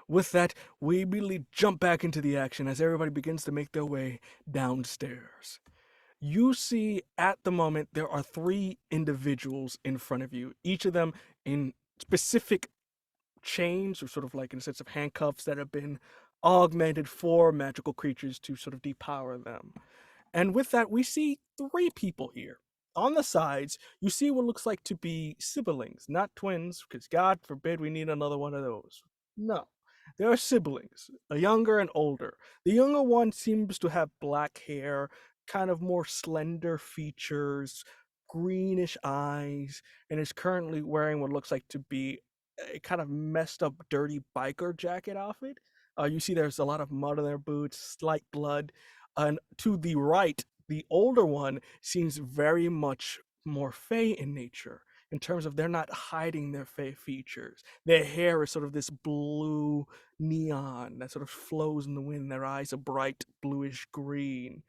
With that, we immediately jump back into the action as everybody begins to make their way downstairs. You see at the moment there are 3 individuals in front of you, each of them in specific chains or sort of like in a sense of handcuffs that have been augmented for magical creatures to sort of depower them. And with that, we see 3 people here. On the sides, you see what looks like to be siblings, not twins, because God forbid we need another one of those. No, they are siblings, a younger and older. The younger one seems to have black hair, kind of more slender features, greenish eyes, and is currently wearing what looks like to be a kind of messed up, dirty biker jacket outfit. You see there's a lot of mud on their boots, slight blood, and to the right, the older one seems very much more fey in nature in terms of they're not hiding their fey features. Their hair is sort of this blue neon that sort of flows in the wind. Their eyes are bright bluish green.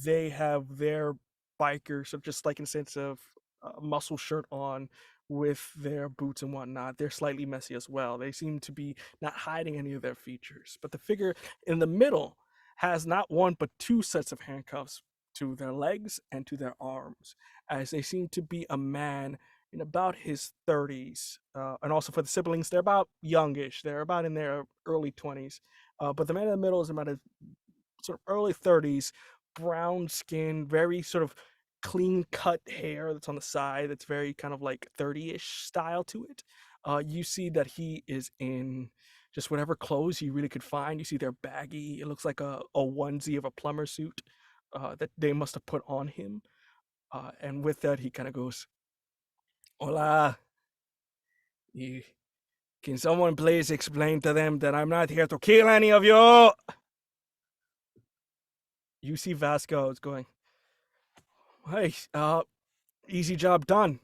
They have their biker, so just like in a sense of muscle shirt on with their boots and whatnot. They're slightly messy as well. They seem to be not hiding any of their features. But the figure in the middle has not one but 2 sets of handcuffs to their legs and to their arms, as they seem to be a man in about his 30s. And also for the siblings, they're about youngish. They're about in their early 20s. But the man in the middle is about his sort of early 30s, brown skin, very sort of clean cut hair that's on the side that's very kind of like 30-ish style to it. You see that he is in just whatever clothes he really could find. You see they're baggy. It looks like a onesie of a plumber suit that they must have put on him. And with that, he kind of goes, "Hola. Can someone please explain to them that I'm not here to kill any of you?" You see Vasco is going, "Hey, easy job done."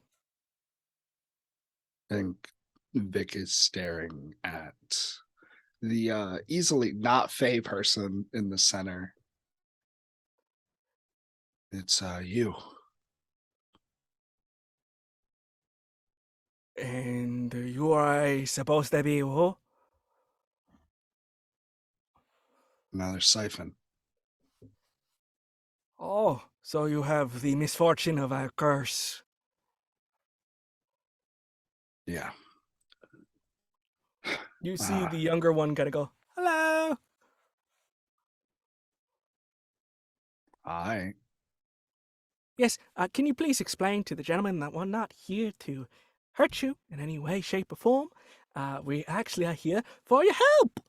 I think Vic is staring at the easily not Fey person in the center. It's you. And you are supposed to be who? Another siphon. Oh, so you have the misfortune of a curse. Yeah. You see the younger one kind of go, "Hello." Hi. Yes, can you please explain to the gentleman that we're not here to hurt you in any way, shape, or form? We actually are here for your help.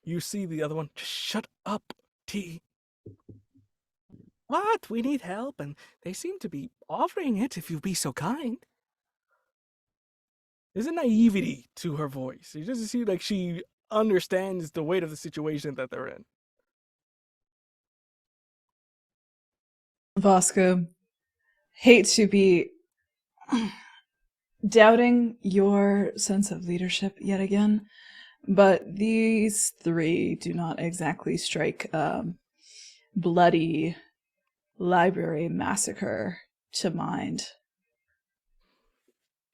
You see the other one, "Just shut up, T." "What? We need help, and they seem to be offering it if you'd be so kind." There's a naivety to her voice. It doesn't seem like she understands the weight of the situation that they're in. Vasco, hate to be doubting your sense of leadership yet again, but these 3 do not exactly strike bloody library massacre to mind.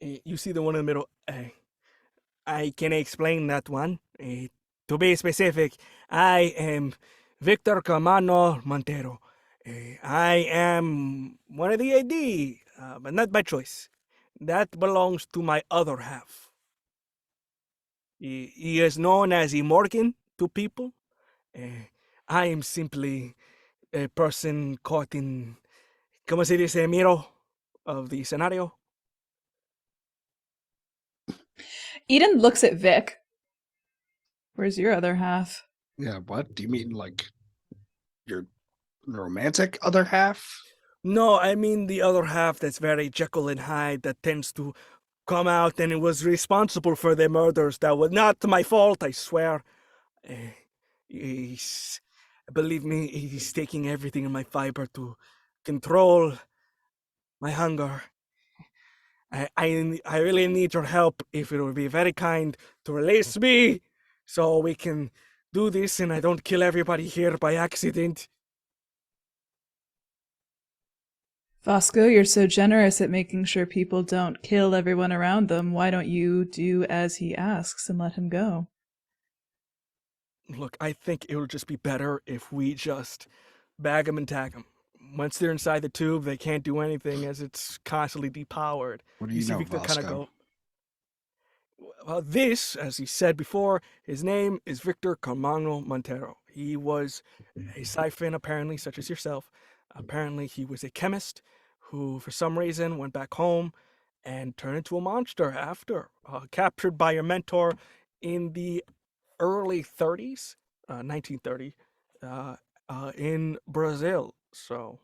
You see the one in the middle. I can explain that one. To be specific, I am Victor Camano Montero. I am one of the AD, but not by choice. That belongs to my other half. He is known as Imorgan to people. I am simply a person caught in, ¿cómo se dice, miro of the scenario? Eden looks at Vic. Where's your other half? Yeah, what? Do you mean like your romantic other half? No, I mean the other half that's very Jekyll and Hyde that tends to come out and it was responsible for the murders. That was not my fault, I swear. He's, believe me, he's taking everything in my fiber to control my hunger. I really need your help. If it would be very kind to release me so we can do this and I don't kill everybody here by accident. Fosco, you're so generous at making sure people don't kill everyone around them. Why don't you do as he asks and let him go? Look, I think it would just be better if we just bag them and tag them. Once they're inside the tube, they can't do anything as it's constantly depowered. What do You you see know, Victor kind of Vasco? go. Well, this, as he said before, his name is Victor Carmano Montero. He was a siphon, apparently, such as yourself. Apparently, he was a chemist who, for some reason, went back home and turned into a monster after, captured by your mentor in the early 30s, 1930, in Brazil. So,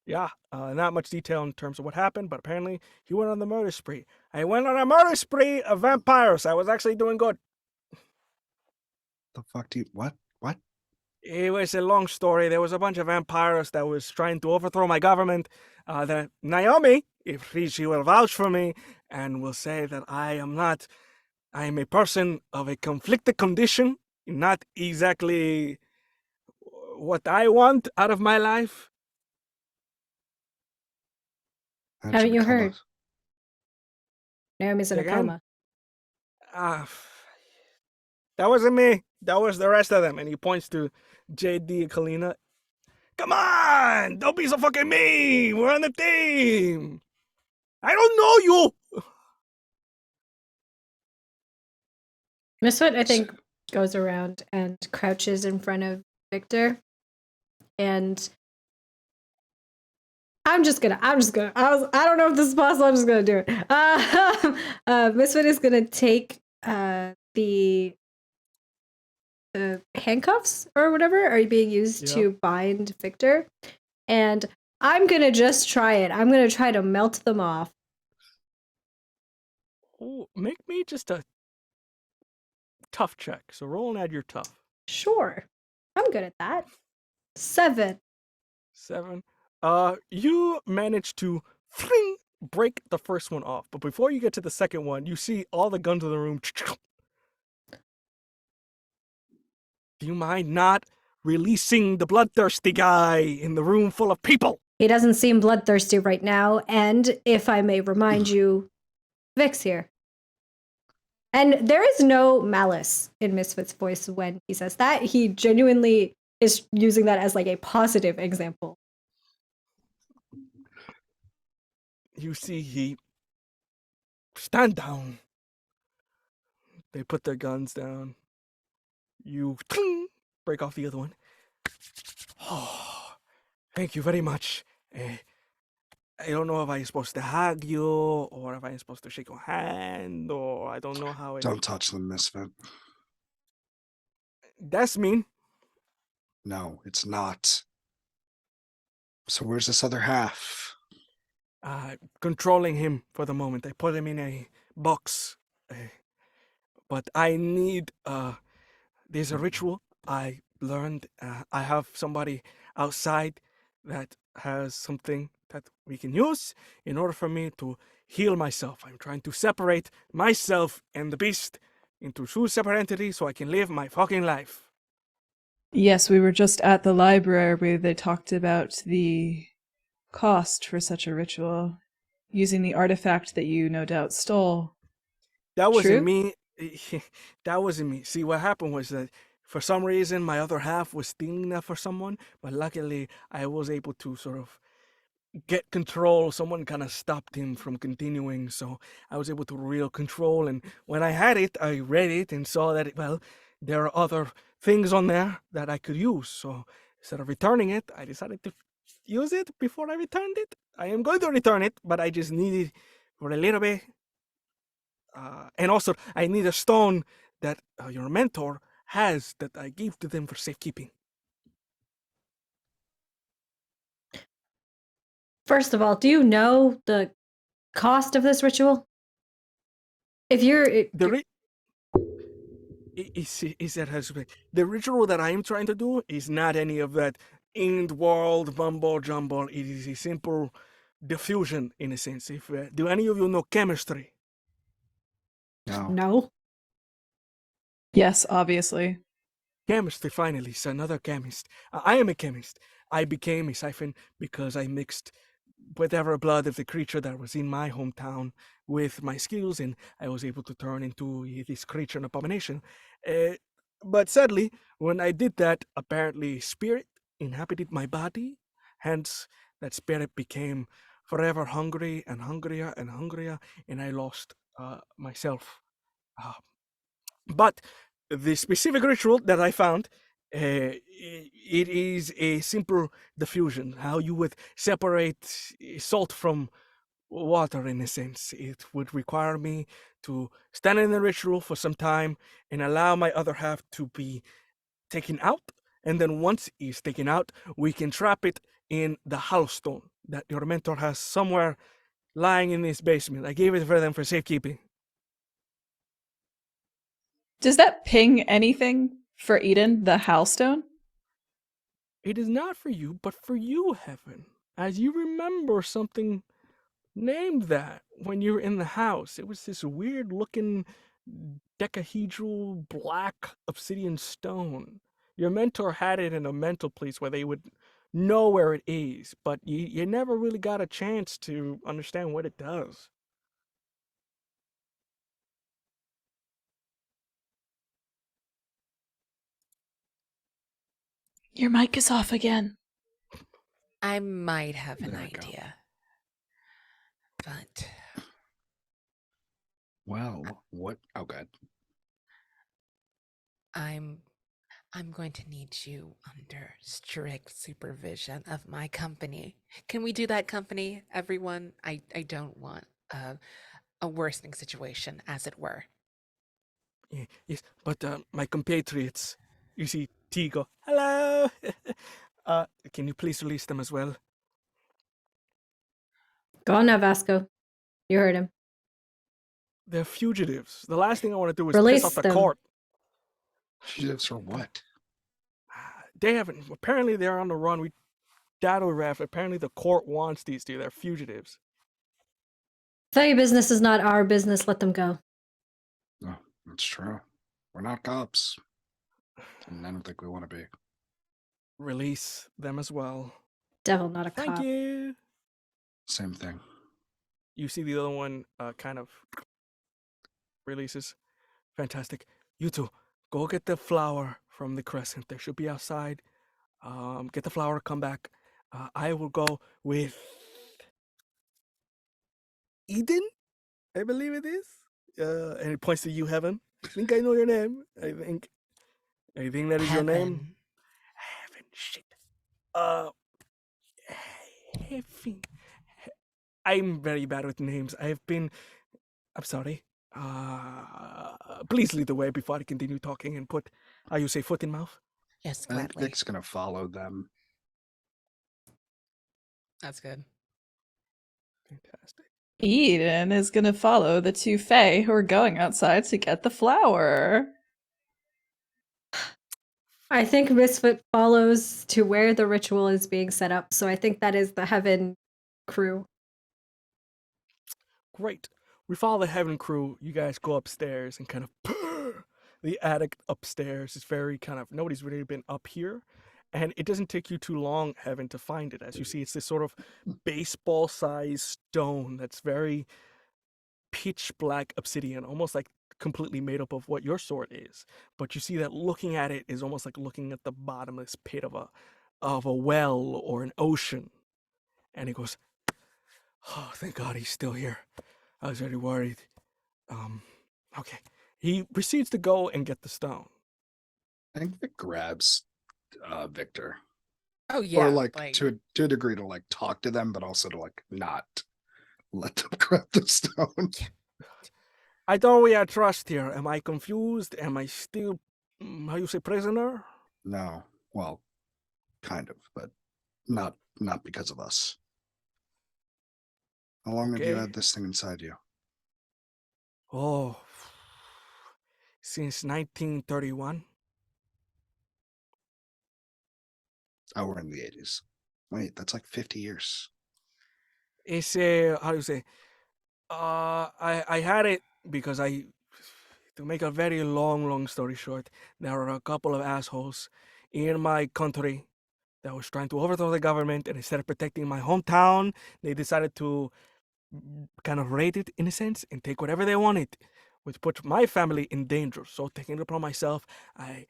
yeah, not much detail in terms of what happened, but apparently he went on the murder spree. I went on a murder spree of vampires. I was actually doing good. The fuck do you what? What? It was a long story. There was a bunch of vampires that was trying to overthrow my government. That Naomi, if she will vouch for me, and will say that I am a person of a conflicted condition, not exactly what I want out of my life. That Haven't should you become heard? Naomi's in a Again? coma. That wasn't me. That was the rest of them. And he points to JD and Kalina. Come on! Don't be so fucking mean! We're on the team! I don't know you! Misfit, I think, goes around and crouches in front of Victor. And I don't know if this is possible. I'm just gonna do it. Misfit is gonna take the handcuffs or whatever are being used to bind Victor, and I'm gonna just try it. I'm gonna try to melt them off. Oh, make me just a tough check. So roll and add your tough. Sure, I'm good at that. 7. 7. You manage to break the first one off, but before you get to the second one, you see all the guns in the room. Do you mind not releasing the bloodthirsty guy in the room full of people? He doesn't seem bloodthirsty right now, and if I may remind you, Vic's here. And there is no malice in Misfit's voice when he says that. He genuinely is using that as like a positive example. You see, he stand down. They put their guns down. You break off the other one. Oh, thank you very much. I don't know if I'm supposed to hug you or if I'm supposed to shake your hand or I don't know how it. Don't touch them, Misfit. That's mean. No, it's not. So where's this other half? Controlling him for the moment. I put him in a box. But I need, there's a ritual I learned. I have somebody outside that has something that we can use in order for me to heal myself. I'm trying to separate myself and the beast into two separate entities so I can live my fucking life. Yes, we were just at the library where they talked about the cost for such a ritual, using the artifact that you no doubt stole. That wasn't True? me. That wasn't me. See, what happened was that for some reason my other half was stealing that for someone, but luckily I was able to sort of get control. Someone kind of stopped him from continuing, so I was able to real control. And when I had it, I read it and saw that, there are other things on there that I could use. So instead of returning it, I decided to use it before I returned it. I am going to return it, but I just need it for a little bit. And also, I need a stone that your mentor has that I gave to them for safekeeping. First of all, do you know the cost of this ritual? If you're... The ritual that I am trying to do is not any of that in-world mumbo jumbo. It is a simple diffusion, in a sense. Do any of you know chemistry? No. Yes, obviously. Chemistry, finally, is another chemist. I am a chemist. I became a siphon because I mixed whatever blood of the creature that was in my hometown with my skills, and I was able to turn into this creature, an abomination. But sadly, when I did that, apparently spirit inhabited my body. Hence, that spirit became forever hungry and hungrier and hungrier, and I lost myself. Uh, but the specific ritual that I found, it is a simple diffusion. How you would separate salt from water, in a sense. It would require me to stand in the ritual for some time and allow my other half to be taken out. And then once he's taken out, we can trap it in the hollow stone that your mentor has somewhere lying in this basement. I gave it for them for safekeeping. Does that ping anything for Eden, the Howlstone? It is not for you, but for you, Heaven. As you remember something named that when you were in the house. It was this weird looking decahedral black obsidian stone. Your mentor had it in a mental place where they would know where it is, but you never really got a chance to understand what it does. Your mic is off again. I might have an There we go. idea. But Well, what? Oh, God. I'm going to need you under strict supervision of my company. Can we do that, company? Everyone, I don't want a worsening situation, as it were. Yes, but my compatriots, you see T go, hello! Can you please release them as well? Go on now, Vasco. You heard him. They're fugitives. The last thing I want to do is Release piss off the them. court. Fugitives for what? They haven't. Apparently, they're on the run. We data raft. Apparently, the court wants these two. They're fugitives. Tell your business is not our business. Let them go. No, that's true. We're not cops. And I don't think we want to be. Release them as well. Devil, not a Thank cop. you. Same thing. You see the other one kind of releases. Fantastic. You two, go get the flower from the crescent. They should be outside. Get the flower. Come back. I will go with Eden, I believe it is. And it points to you, Heaven. I think I know your name. I think that is your name. Heaven, shit. Heaven. I'm very bad with names. I'm sorry. Please lead the way before I continue talking and put, how you say, foot in mouth? Yes, I think gladly. Vic's going to follow them. That's good. Fantastic. Eden is going to follow the two Fae who are going outside to get the flower. I think Misfit follows to where the ritual is being set up, so I think that is the Heaven crew. Great. We follow the Heaven crew. You guys go upstairs and kind of the attic upstairs is very kind of, nobody's really been up here. And it doesn't take you too long, Heaven, to find it. As you see, it's this sort of baseball-sized stone that's very pitch black obsidian, almost like completely made up of what your sword is. But you see that looking at it is almost like looking at the bottomless pit of a well or an ocean. And he goes, "Oh, thank God he's still here. I was very worried." Okay. He proceeds to go and get the stone. I think Vic grabs Victor. Oh yeah, Or like to a degree to like talk to them, but also to like not let them grab the stone. I thought we had trust here. Am I confused? Am I still, how you say, prisoner? No. Well, kind of, but not because of us. How long have you Okay. had this thing inside you? Oh, since 1931. Oh, we're in the 80s. Wait, that's like 50 years. It's how do you say? I had it because to make a very long story short, there are a couple of assholes in my country that was trying to overthrow the government, and instead of protecting my hometown, they decided to kind of raid it in a sense and take whatever they wanted, which put my family in danger. So taking it upon myself, I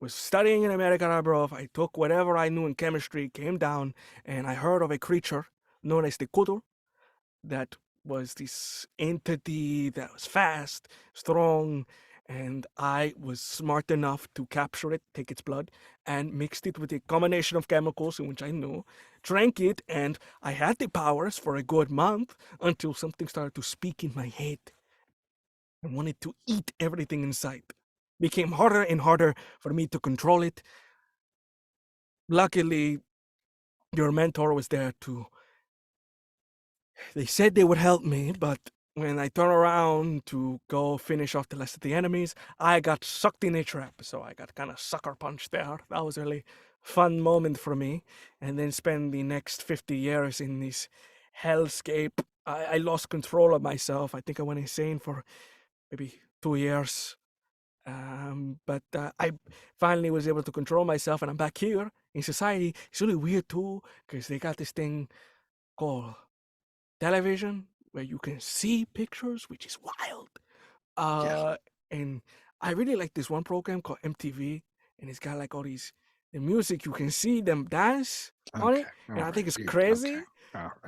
was studying in America abroad. I took whatever I knew in chemistry, came down, and I heard of a creature known as the Kudur that was this entity that was fast, strong, and I was smart enough to capture it, take its blood, and mixed it with a combination of chemicals in which I knew, drank it, and I had the powers for a good month until something started to speak in my head and wanted to eat everything in sight. Became harder and harder for me to control it. Luckily, your mentor was there to. They said they would help me, but when I turn around to go finish off the rest of the enemies, I got sucked in a trap. So I got kind of sucker punched there. That was a really fun moment for me. And then spend the next 50 years in this hellscape. I lost control of myself. I think I went insane for maybe 2 years. But I finally was able to control myself, and I'm back here in society. It's really weird too, because they got this thing called television where you can see pictures, which is wild. And I really like this one program called MTV, and it's got like all these the music. You can see them dance on it, and I think it's crazy.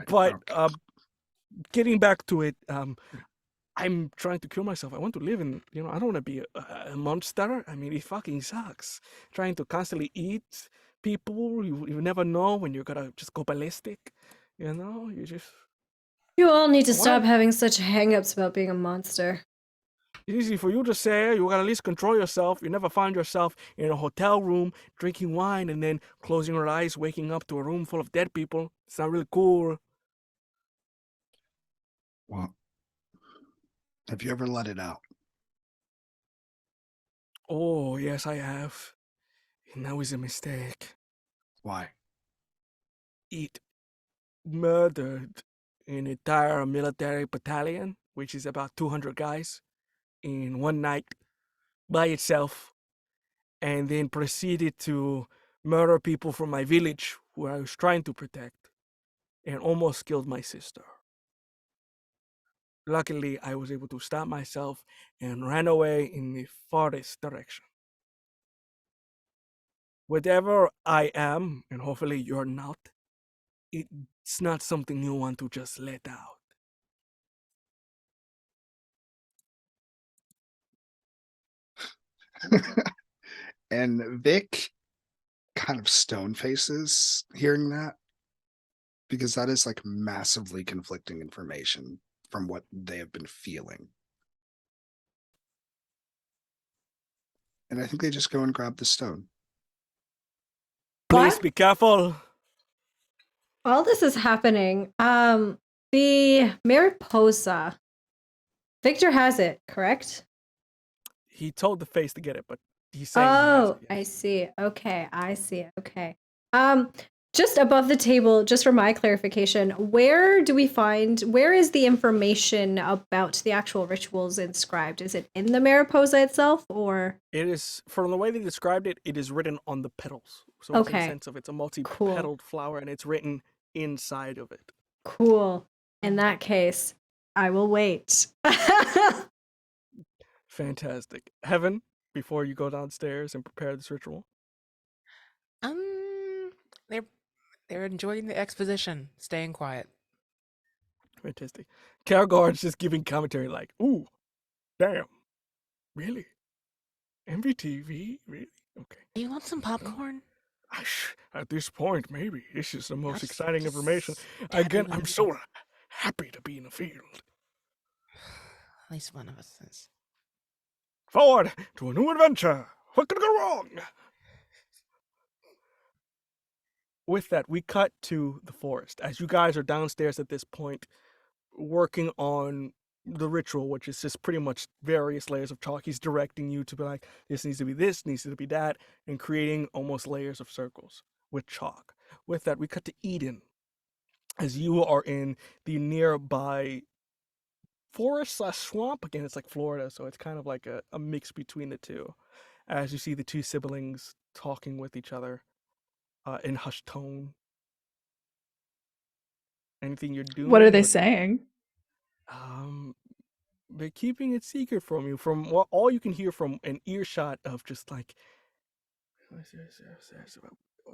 But getting back to it, I'm trying to kill myself. I want to live in, I don't want to be a monster. I mean, it fucking sucks. Trying to constantly eat people, you never know when you're gonna just go ballistic. You just. You all need to stop having such hang-ups about being a monster. It's easy for you to say. You gotta at least control yourself. You never find yourself in a hotel room drinking wine and then closing your eyes, waking up to a room full of dead people. It's not really cool. Well, have you ever let it out? Oh, yes, I have. And that was a mistake. Why? It murdered an entire military battalion, which is about 200 guys, in one night by itself, and then proceeded to murder people from my village who I was trying to protect, and almost killed my sister. Luckily, I was able to stop myself and ran away in the farthest direction. Whatever I am, and hopefully you're not, it's not something you want to just let out. And Vic kind of stone faces hearing that, because that is like massively conflicting information from what they have been feeling. And I think they just go and grab the stone. Please be careful. While this is happening, the Mariposa, Victor has it, correct? He told the face to get it, but he's saying he has it, yes. I see. Okay, I see. Okay. Just above the table, just for my clarification, where is the information about the actual rituals inscribed? Is it in the Mariposa itself, or? It is, from the way they described it, it is written on the petals. So it's in the sense of it's a multi-petaled flower, and it's written inside of it. Cool. In that case, I will wait. Fantastic. Heaven, before you go downstairs and prepare this ritual? They're enjoying the exposition, staying quiet. Fantastic. Karl's just giving commentary like, ooh, damn, really? MVTV? Really? Okay. Do you want some popcorn? At this point, maybe. This is the most exciting information. Again, I'm so happy to be in the field. At least one of us is. Forward to a new adventure. What could go wrong? With that, we cut to the forest. As you guys are downstairs at this point, working on the ritual, which is just pretty much various layers of chalk. He's directing you to be like, this needs to be this, needs to be that, and creating almost layers of circles with chalk. With that, we cut to Eden, as you are in the nearby forest/swamp. Again, it's like Florida, so it's kind of like a mix between the two. As you see the two siblings talking with each other. in hushed tone. Anything you're What are doing? they Or, saying? they're keeping it secret from you. From what all you can hear from an earshot of just like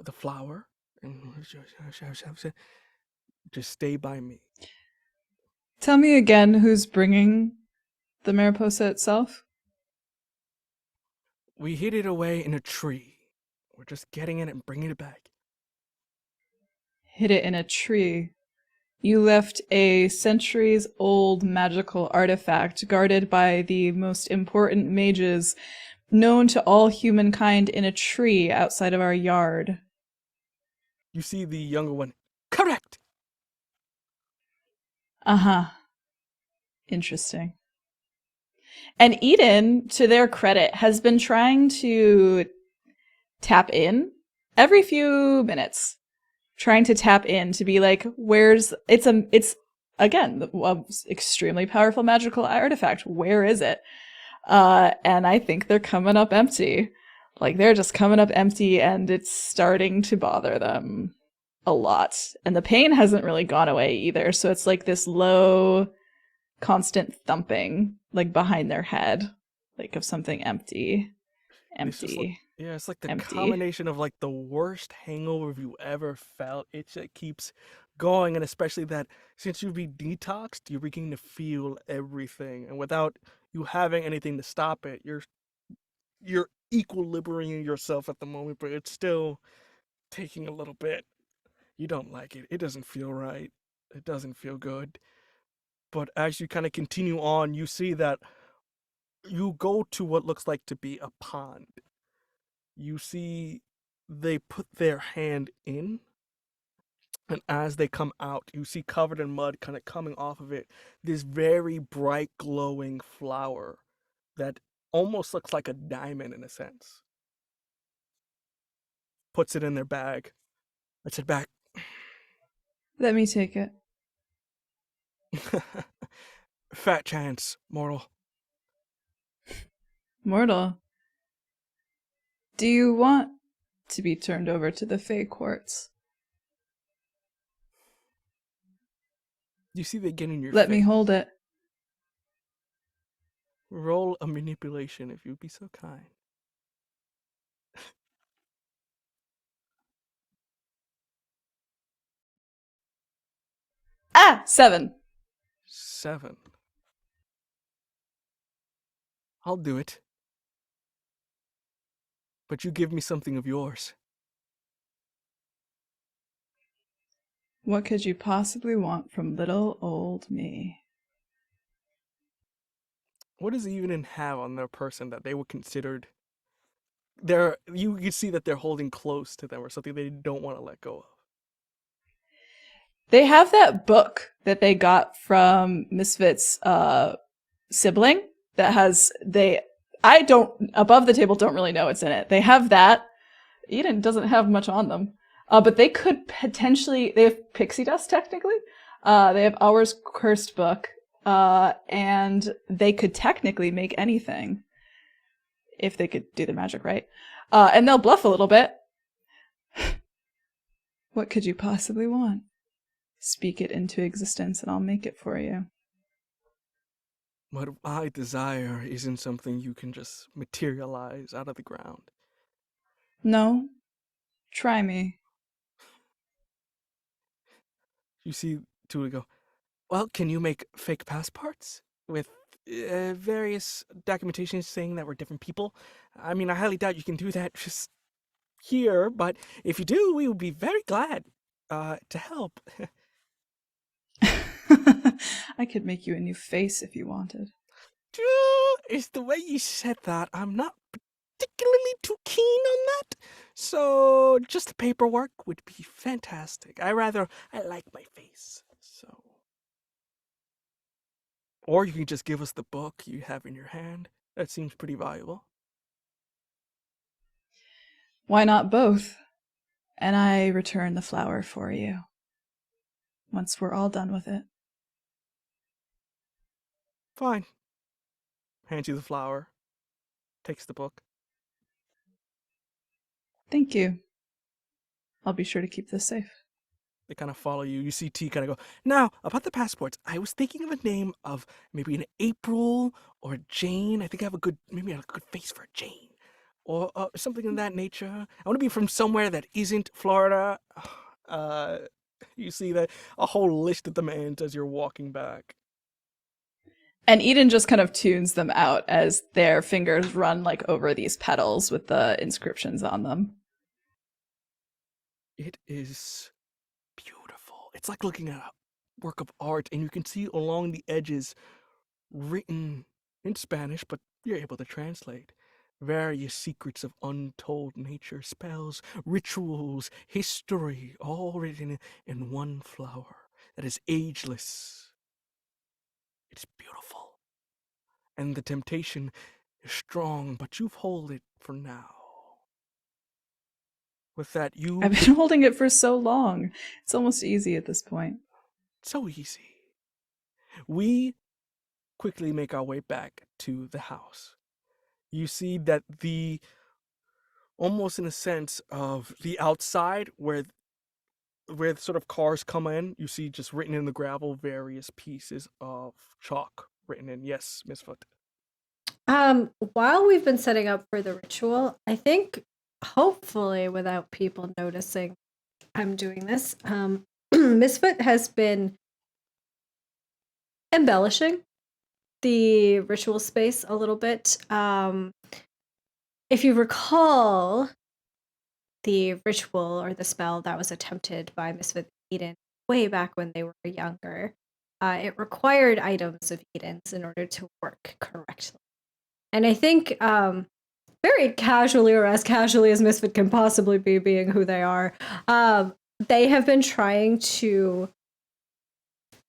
the flower, and just stay by me. Tell me again who's bringing the Mariposa itself? We hid it away in a tree. We're just getting it and bringing it back. Hid it in a tree. You left a centuries-old magical artifact guarded by the most important mages known to all humankind in a tree outside of our yard. You see the younger one. Correct. Uh-huh. Interesting. And Eden, to their credit, has been trying to tap in every few minutes, trying to tap in to be like, where's it's again a extremely powerful magical artifact. Where is it? And I think they're coming up empty. Like they're just coming up empty, and it's starting to bother them a lot. And the pain hasn't really gone away either. So it's like this low, constant thumping, like behind their head, like of something empty. Yeah, it's like the Empty. combination of like the worst hangover you ever felt. It just keeps going, and especially that since you've been detoxed, you're beginning to feel everything, and without you having anything to stop it, you're equilibrating yourself at the moment, but it's still taking a little bit. You don't like it. It doesn't feel right. It doesn't feel good. But as you kind of continue on, you see that you go to what looks like to be a pond. You see they put their hand in, and as they come out, you see covered in mud kind of coming off of it this very bright glowing flower that almost looks like a diamond in a sense. Puts it in their bag. Puts it back. Let me take it. Fat chance, mortal. Mortal, do you want to be turned over to the Fey Courts? You see they get in your Let face. me hold it. Roll a manipulation if you'd be so kind. Ah! 7. 7. I'll do it. But you give me something of yours. What could you possibly want from little old me? What does Evening have on their person that they were considered? You can see that they're holding close to them or something they don't want to let go of. They have that book that they got from Misfits' sibling that has I don't above the table don't really know what's in it. They have that. Eden doesn't have much on them. But they could potentially they have pixie dust technically. They have Ours Cursed book. And they could technically make anything if they could do the magic right. And they'll bluff a little bit. What could you possibly want? Speak it into existence and I'll make it for you. What I desire isn't something you can just materialize out of the ground. No? Try me. You see Tula go, well, can you make fake passports with various documentations saying that we're different people? I mean, I highly doubt you can do that just here, but if you do, we would be very glad to help. I could make you a new face if you wanted. It's the way you said that. I'm not particularly too keen on that. So just the paperwork would be fantastic. I like my face. So. Or you can just give us the book you have in your hand. That seems pretty valuable. Why not both? And I return the flower for you. Once we're all done with it. Fine. Hands you the flower. Takes the book. Thank you. I'll be sure to keep this safe. They kind of follow you. You see T kind of go, now, about the passports, I was thinking of a name of maybe an April or a Jane. I think I have a good face for a Jane. Or something in that nature. I want to be from somewhere that isn't Florida. You see that a whole list of demands as you're walking back. And Eden just kind of tunes them out as their fingers run like over these petals with the inscriptions on them. It is beautiful. It's like looking at a work of art, and you can see along the edges written in Spanish, but you're able to translate various secrets of untold nature, spells, rituals, history, all written in one flower that is ageless. It's beautiful. And the temptation is strong, but you've held it for now. With that, I've been holding it for so long. It's almost easy at this point. So easy. We quickly make our way back to the house. You see that almost in a sense of the outside where sort of cars come in, you see just written in the gravel various pieces of chalk written in. Yes, Miss Foot. While we've been setting up for the ritual, I think hopefully without people noticing I'm doing this, Misfit has been embellishing the ritual space a little bit. If you recall, the ritual or the spell that was attempted by Misfit Eden way back when they were younger, it required items of Eden's in order to work correctly. And I think very casually, or as casually as Misfit can possibly be, being who they are, they have been trying to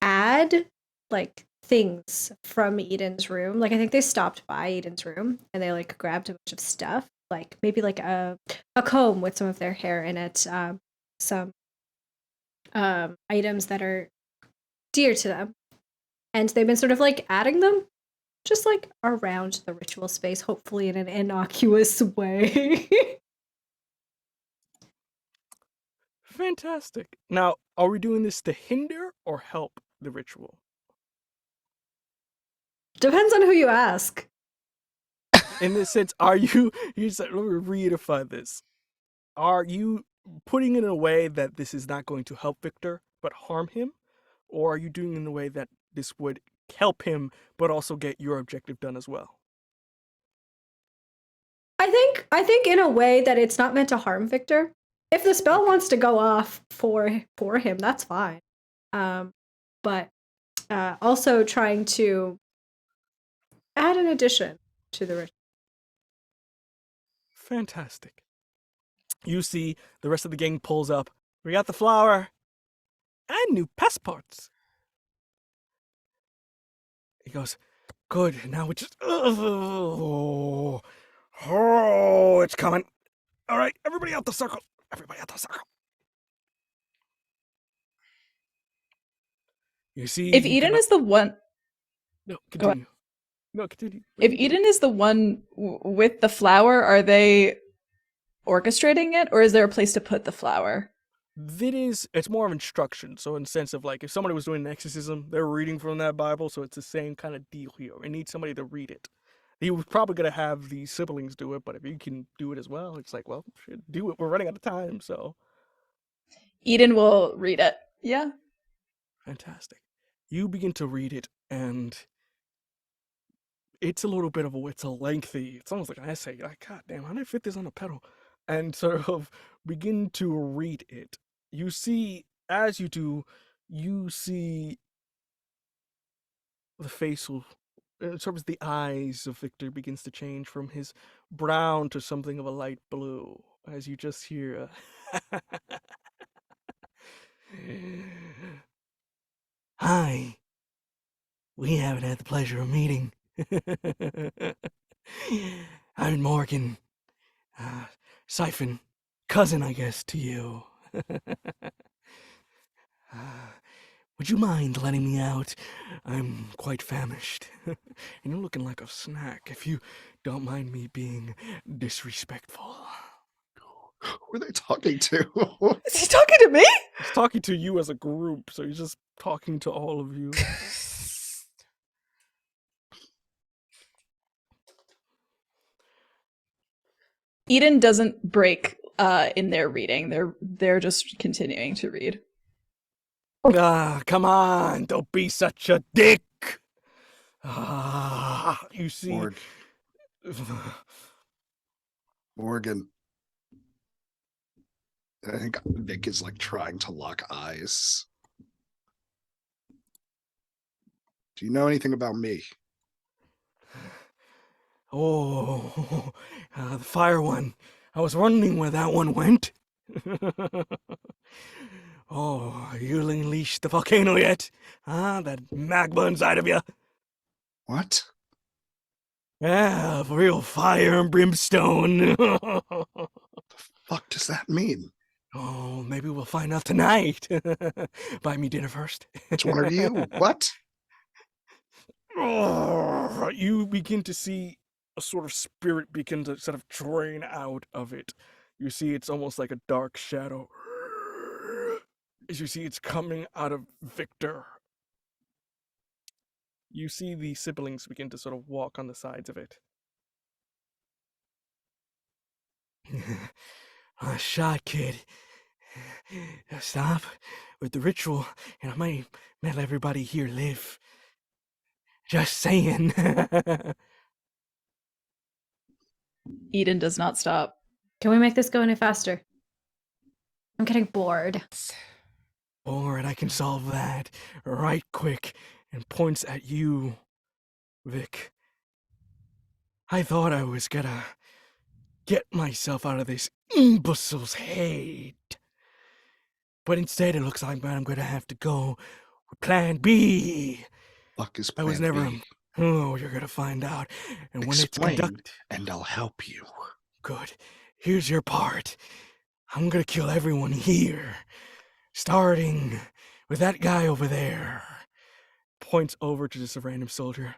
add like things from Eden's room. Like I think they stopped by Eden's room and they like grabbed a bunch of stuff, like maybe like a comb with some of their hair in it, some items that are dear to them, and they've been sort of like adding them just like around the ritual space, hopefully in an innocuous way. Fantastic. Now, are we doing this to hinder or help the ritual? Depends on who you ask. In this sense, are you let me reedify this. Are you putting it in a way that this is not going to help Victor but harm him? Or are you doing it in a way that this would help him but also get your objective done as well? I think in a way that it's not meant to harm Victor. If the spell wants to go off for him, that's fine. But also trying to add an addition to the ritual. Fantastic. You see the rest of the gang pulls up. We got the flower and new passports. He goes, good, now we just... Oh, it's coming. All right, everybody out the circle. Everybody out the circle. You see... If Eden is the one... No, continue. No, continue. If Eden is the one with the flower, are they orchestrating it, or is there a place to put the flower? It's more of instruction. So in the sense of like, if somebody was doing an exorcism, they're reading from that Bible, so it's the same kind of deal here. It needs somebody to read it. He was probably going to have the siblings do it, but if you can do it as well, it's like, well, do it. We're running out of time, so. Eden will read it. Yeah. Fantastic. You begin to read it, and it's a little bit of it's almost like an essay. You're like, God damn, how did I fit this on a pedal? And sort of begin to read it. You see, as you do, you see the facial, sort of the eyes of Victor begins to change from his brown to something of a light blue, as you just hear Hi. We haven't had the pleasure of meeting. I'm Morgan. Siphon. Cousin, I guess, to you. Would you mind letting me out? I'm quite famished. And you're looking like a snack, if you don't mind me being disrespectful. Who are they talking to? Is he talking to me? He's talking to you as a group, so he's just talking to all of you. Eden doesn't break in their reading. They're just continuing to read. Ah, come on, don't be such a dick. You see. Morgan. I think Vic is like trying to lock eyes. Do you know anything about me? Oh, the fire one. I was wondering where that one went. Oh, you unleashed the volcano yet? That magma inside of you? What? Yeah, real fire and brimstone. The fuck does that mean? Oh, maybe we'll find out tonight. Buy me dinner first. Which one are you? What? Oh, you begin to see a sort of spirit begin to sort of drain out of it. You see it's almost like a dark shadow. As you see it's coming out of Victor. You see the siblings begin to sort of walk on the sides of it. Shot, kid. Stop with the ritual, and I might let everybody here live. Just saying. Eden does not stop. Can we make this go any faster? I'm getting bored. Alright, I can solve that right quick, and points at you, Vic. I thought I was gonna get myself out of this imbecile's head. But instead it looks like I'm gonna have to go with plan B. Fuck is I was plan never B? Oh, you're gonna find out. And when Explain, it's conducted, and I'll help you. good. Here's your part. I'm gonna kill everyone here. Starting with that guy over there. Points over to just a random soldier.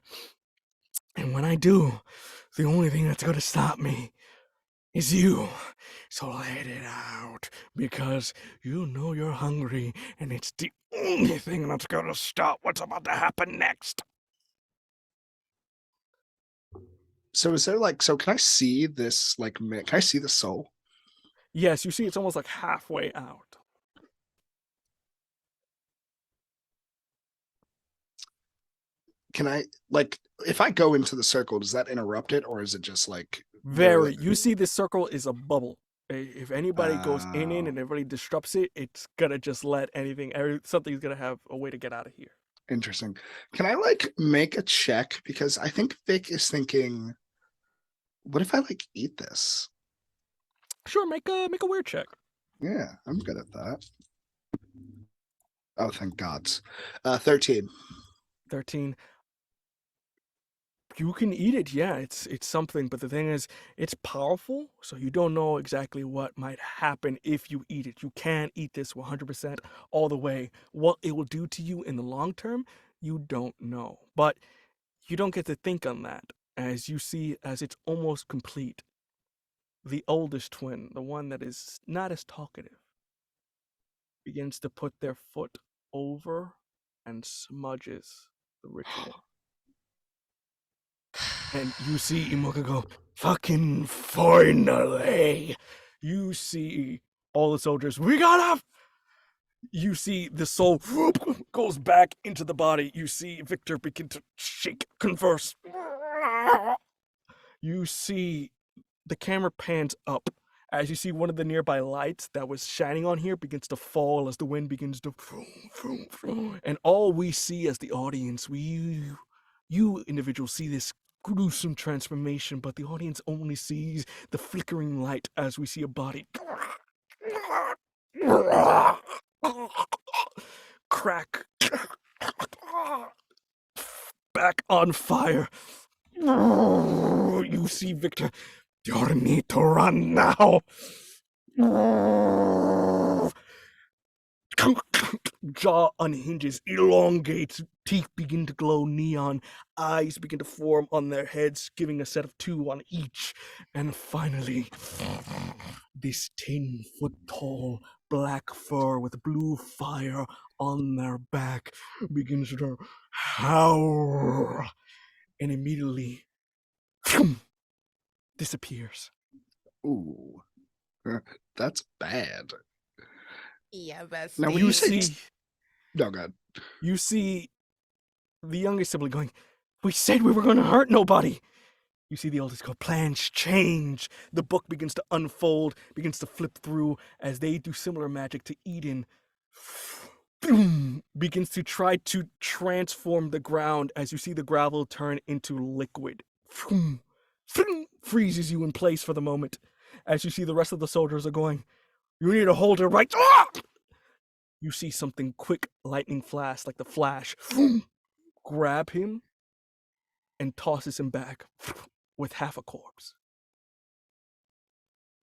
And when I do, the only thing that's gonna stop me is you. So let it out, because you know you're hungry, and it's the only thing that's gonna stop what's about to happen next. So is there like, so can I see this, like, can I see the soul? Yes, you see it's almost like halfway out. Can I, like, if I go into the circle, does that interrupt it, or is it just like Very. You see this circle is a bubble. If anybody goes in Oh. and everybody disrupts it, it's gonna just let something's gonna have a way to get out of here. Interesting. Can I like make a check? Because I think Vic is thinking, what if I like eat this? Sure, make a weird check. Yeah, I'm good at that. Oh, thank gods. 13. 13. You can eat it, yeah, it's something, but the thing is, it's powerful, so you don't know exactly what might happen if you eat it. You can't eat this 100% all the way. What it will do to you in the long term, you don't know. But you don't get to think on that, as you see as it's almost complete. The oldest twin, the one that is not as talkative, begins to put their foot over and smudges the ritual. And you see Imoka go, fucking finally! You see all the soldiers, we got up! You see the soul goes back into the body. You see Victor begin to shake, converse. You see the camera pans up as you see one of the nearby lights that was shining on here begins to fall as the wind begins to and all we see as the audience, you individuals see this gruesome transformation, but the audience only sees the flickering light as we see a body crack back on fire. You see Victor, you need to run now. jaw unhinges, elongates, teeth begin to glow neon, eyes begin to form on their heads, giving a set of 2 on each. And finally, this 10-foot tall black fur with blue fire on their back begins to howl and immediately disappears. Ooh, that's bad. Yeah, bestie. Now, when You you say see, no, God, you see the youngest sibling going, "We said we were going to hurt nobody." You see the oldest go, "Plans change." The book begins to unfold, begins to flip through as they do similar magic to Eden. Begins to try to transform the ground as you see the gravel turn into liquid. Freezes you in place for the moment as you see the rest of the soldiers are going, "You need to hold her right." You see something quick, lightning flash like the Flash. Grab him and tosses him back with half a corpse.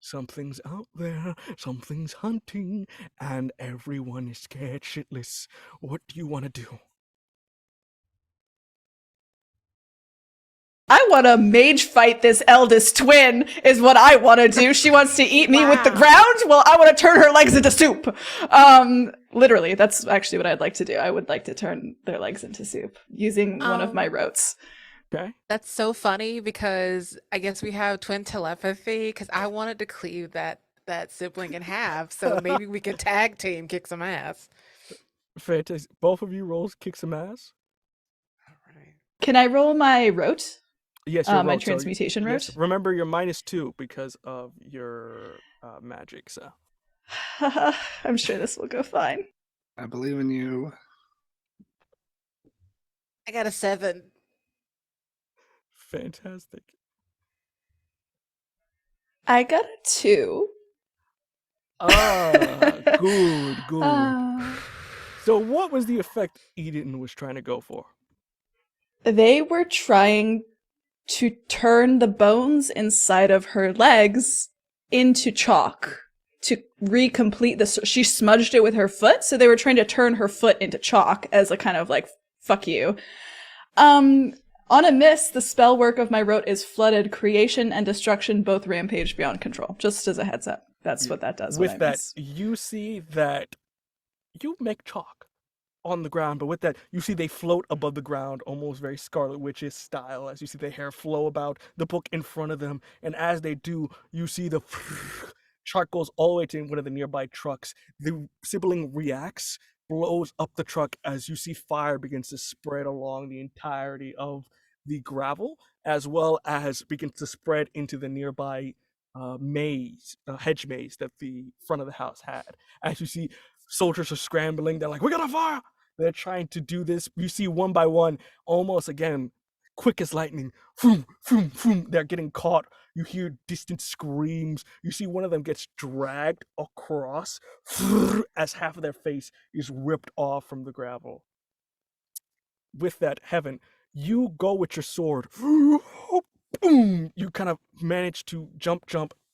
Something's out there, something's hunting, and everyone is scared shitless. What do you want to do? I want to mage fight this eldest twin, is what I want to do. She wants to eat me with the Wow. ground. Well, I want to turn her legs into soup. Literally, that's actually what I'd like to do. I would like to turn their legs into soup using one of my rotes. Okay. That's so funny because I guess we have twin telepathy because I wanted to cleave that sibling in half, so maybe we could tag team kick some ass. Fantastic. Both of you rolls kick some ass. All right. Can I roll my rote? Yes, your My rote, so transmutation rote? yes, remember you're -2 because of your magic, so. I'm sure this will go fine. I believe in you. I got a 7. Fantastic. I got a 2. Good. Ah. So what was the effect Eden was trying to go for? They were trying to turn the bones inside of her legs into chalk to recomplete this. She smudged it with her foot, so they were trying to turn her foot into chalk as a kind of like, fuck you. On a miss, the spell work of my rote is flooded. Creation and destruction both rampage beyond control. Just as a heads up. That's what that does. With that, you see that you make chalk on the ground, but with that, you see they float above the ground, almost very Scarlet Witch's style, as you see the hair flow about the book in front of them, and as they do, you see the chalk goes all the way to one of the nearby trucks. The sibling reacts, blows up the truck as you see fire begins to spread along the entirety of the gravel, as well as begins to spread into the nearby hedge maze that the front of the house had. As you see, soldiers are scrambling. They're like, "We got a fire!" They're trying to do this. You see one by one, almost again, quick as lightning. Vroom, vroom, vroom. They're getting caught. You hear distant screams. You see one of them gets dragged across as half of their face is ripped off from the gravel. With that, Heaven, you go with your sword. Boom! You kind of manage to jump,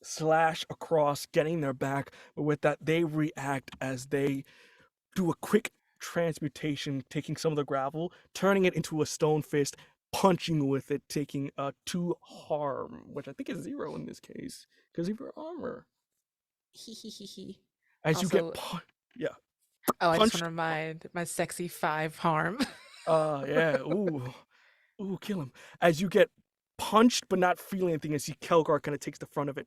slash across, getting their back. But with that, they react as they do a quick transmutation, taking some of the gravel, turning it into a stone fist, punching with it, taking 2 harm, which I think is 0 in this case, because of your armor. As you get yeah. Oh, I just punched. want to remind my sexy 5 harm. Yeah. Ooh, kill him. As you get punched but not feeling anything, as you Kelgar kind of takes the front of it.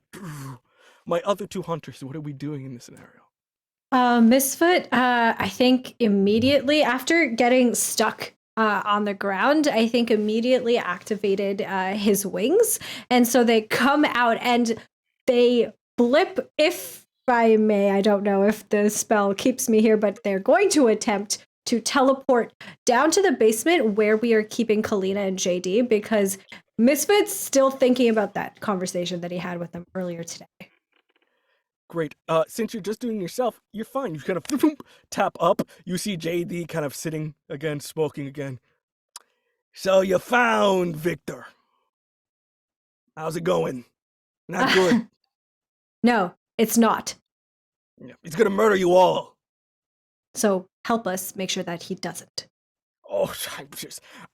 My other 2 hunters, what are we doing in this scenario? Misfoot, I think immediately after getting stuck on the ground, I think immediately activated his wings. And so they come out and they blip, if I may, I don't know if the spell keeps me here, but they're going to attempt to teleport down to the basement where we are keeping Kalina and JD, because Misfit's still thinking about that conversation that he had with them earlier today. Great. Since you're just doing yourself, you're fine. You kind of tap up. You see JD kind of sitting again, smoking again. So you found Victor. How's it going? Not good. No, it's not. Yeah, he's gonna murder you all. So help us make sure that he doesn't. Oh,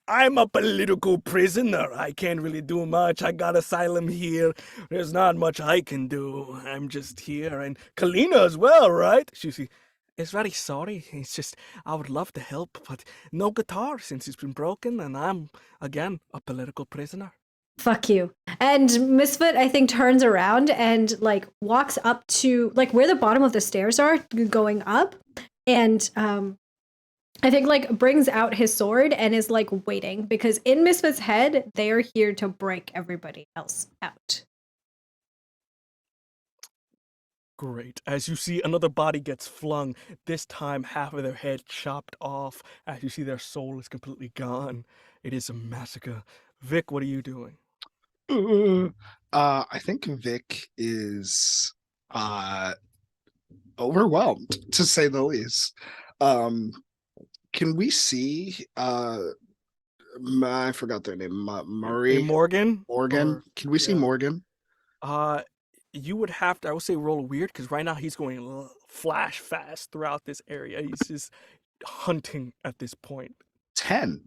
I'm a political prisoner. I can't really do much. I got asylum here. There's not much I can do. I'm just here. And Kalina as well, right? She is very sorry. It's just, I would love to help, but no guitar since it's been broken, and I'm, again, a political prisoner. Fuck you. And Misfit, I think, turns around and like walks up to like where the bottom of the stairs are going up, and I think like brings out his sword and is like waiting, because in Misfit's head, they are here to break everybody else out. Great. As you see, another body gets flung, this time half of their head chopped off. As you see, their soul is completely gone. It is a massacre. Vic, what are you doing? I think Vic is overwhelmed, to say the least. Can we see I forgot their name, Murray? Morgan? Morgan? Can we see Morgan? You would have to, I would say, roll weird, because right now he's going flash fast throughout this area. He's just hunting at this point. 10.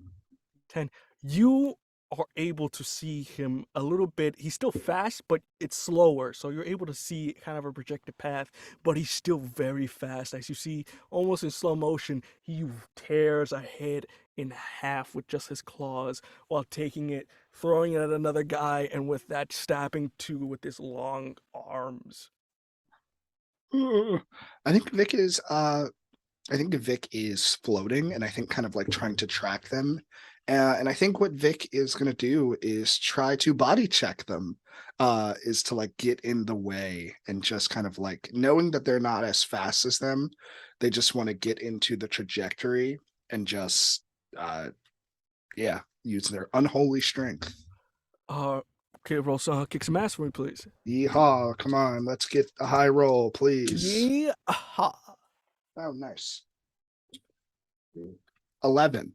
You are able to see him a little bit. He's still fast, but it's slower. So you're able to see kind of a projected path, but he's still very fast. As you see, almost in slow motion, he tears a head in half with just his claws while taking it, throwing it at another guy, and with that stabbing two with his long arms. I think Vic is floating, and I think kind of like trying to track them. And I think what Vic is going to do is try to body check them, is to like get in the way and just kind of like knowing that they're not as fast as them. They just want to get into the trajectory and just, use their unholy strength. Okay, roll kick some ass for me, please. Yeehaw, come on, let's get a high roll, please. Yeehaw. Oh, nice. 11.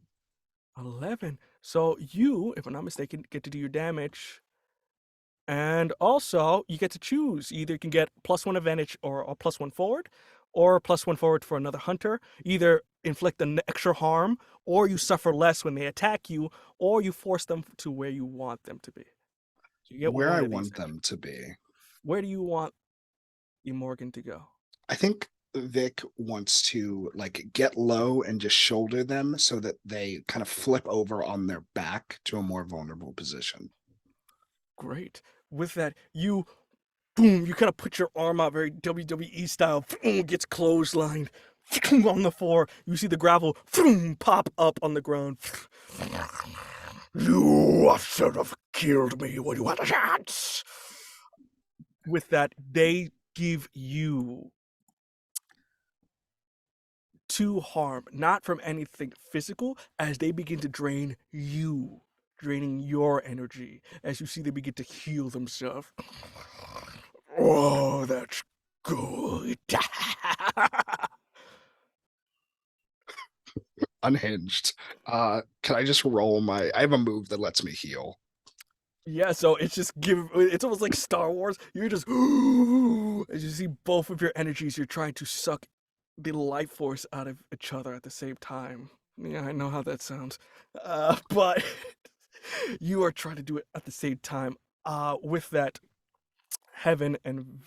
11. So you, if I'm not mistaken, get to do your damage. And also, you get to choose. Either you can get +1 advantage or a +1 forward, or +1 forward for another hunter. Either inflict an extra harm, or you suffer less when they attack you, or you force them to where you want them to be. So you get Where one I of these want extra. them to be. Where do you want Morgan to go? I think Vic wants to like get low and just shoulder them so that they kind of flip over on their back to a more vulnerable position. Great. With that, you kind of put your arm out very WWE style, gets clotheslined on the floor. You see the gravel pop up on the ground. You should have killed me when you had a chance. With that, they give you 2 harm, not from anything physical, as they begin to drain you, draining your energy, as you see they begin to heal themselves. Oh, that's good. Unhinged. Can I just roll I have a move that lets me heal. Yeah, so it's almost like Star Wars. You're just, as you see both of your energies, you're trying to suck the life force out of each other at the same time. Yeah, I know how that sounds. But you are trying to do it at the same time. With that, Heaven and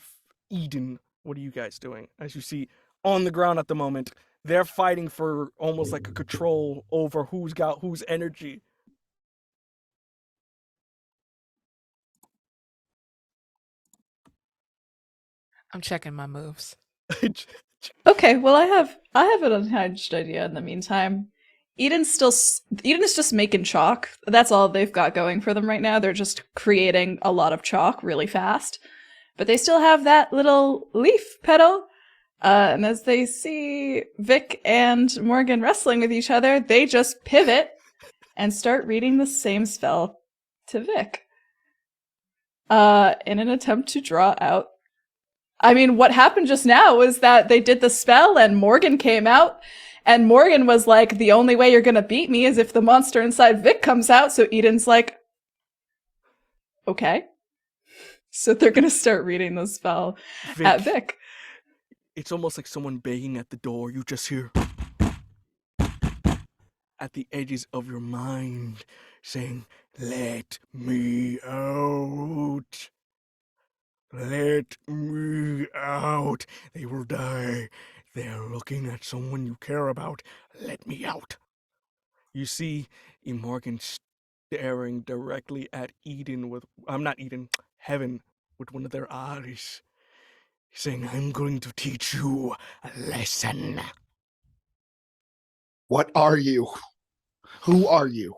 Eden, what are you guys doing? As you see on the ground at the moment, they're fighting for almost like a control over who's got whose energy. I'm checking my moves. Okay, well I have an unhinged idea in the meantime. Eden is just making chalk. That's all they've got going for them right now. They're just creating a lot of chalk really fast. But they still have that little leaf petal. And as they see Vic and Morgan wrestling with each other, they just pivot and start reading the same spell to Vic. In an attempt to draw out. I mean, what happened just now was that they did the spell and Morgan came out. And Morgan was like, the only way you're gonna beat me is if the monster inside Vic comes out. So Eden's like, okay. So they're gonna start reading the spell at Vic. It's almost like someone banging at the door. You just hear at the edges of your mind, saying, "Let me out. Let me out. They will die. They are looking at someone you care about. Let me out." You see Morgan staring directly at Eden with, I'm not Eden, Heaven with one of their eyes, saying, "I'm going to teach you a lesson." What are you? Who are you?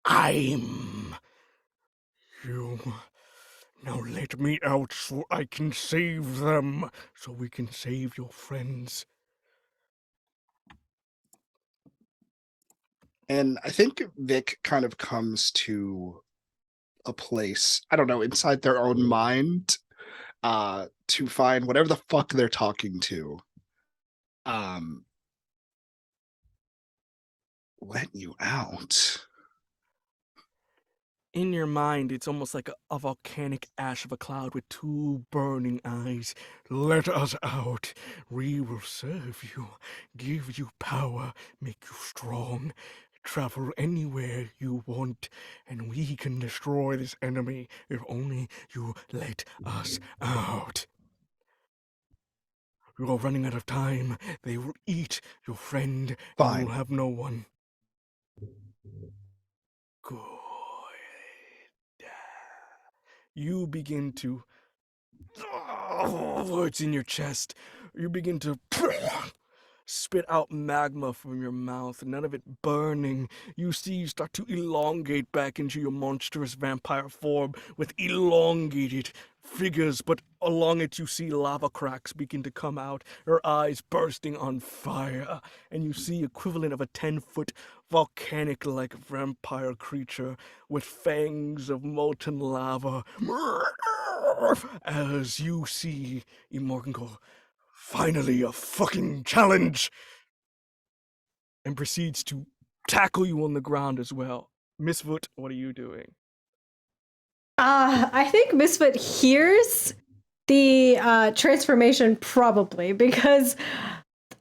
I'm you. Now let me out so I can save them, so we can save your friends. And I think Vic kind of comes to a place, I don't know, inside their own mind, to find whatever the fuck they're talking to. Let you out. In your mind, it's almost like a volcanic ash of a cloud with two burning eyes. Let us out. We will serve you, give you power, make you strong, travel anywhere you want, and we can destroy this enemy if only you let us out. You are running out of time. They will eat your friend, and you Fine. will have no one. Good. You begin to, it's in your chest. You begin to spit out magma from your mouth, none of it burning. You see you start to elongate back into your monstrous vampire form with elongated figures, but along it you see lava cracks begin to come out, her eyes bursting on fire, and you see equivalent of a 10-foot volcanic-like vampire creature with fangs of molten lava. As you see Imorgan go, "Finally, a fucking challenge!" and proceeds to tackle you on the ground as well. Misfoot, what are you doing? I think Misfit hears the transformation probably because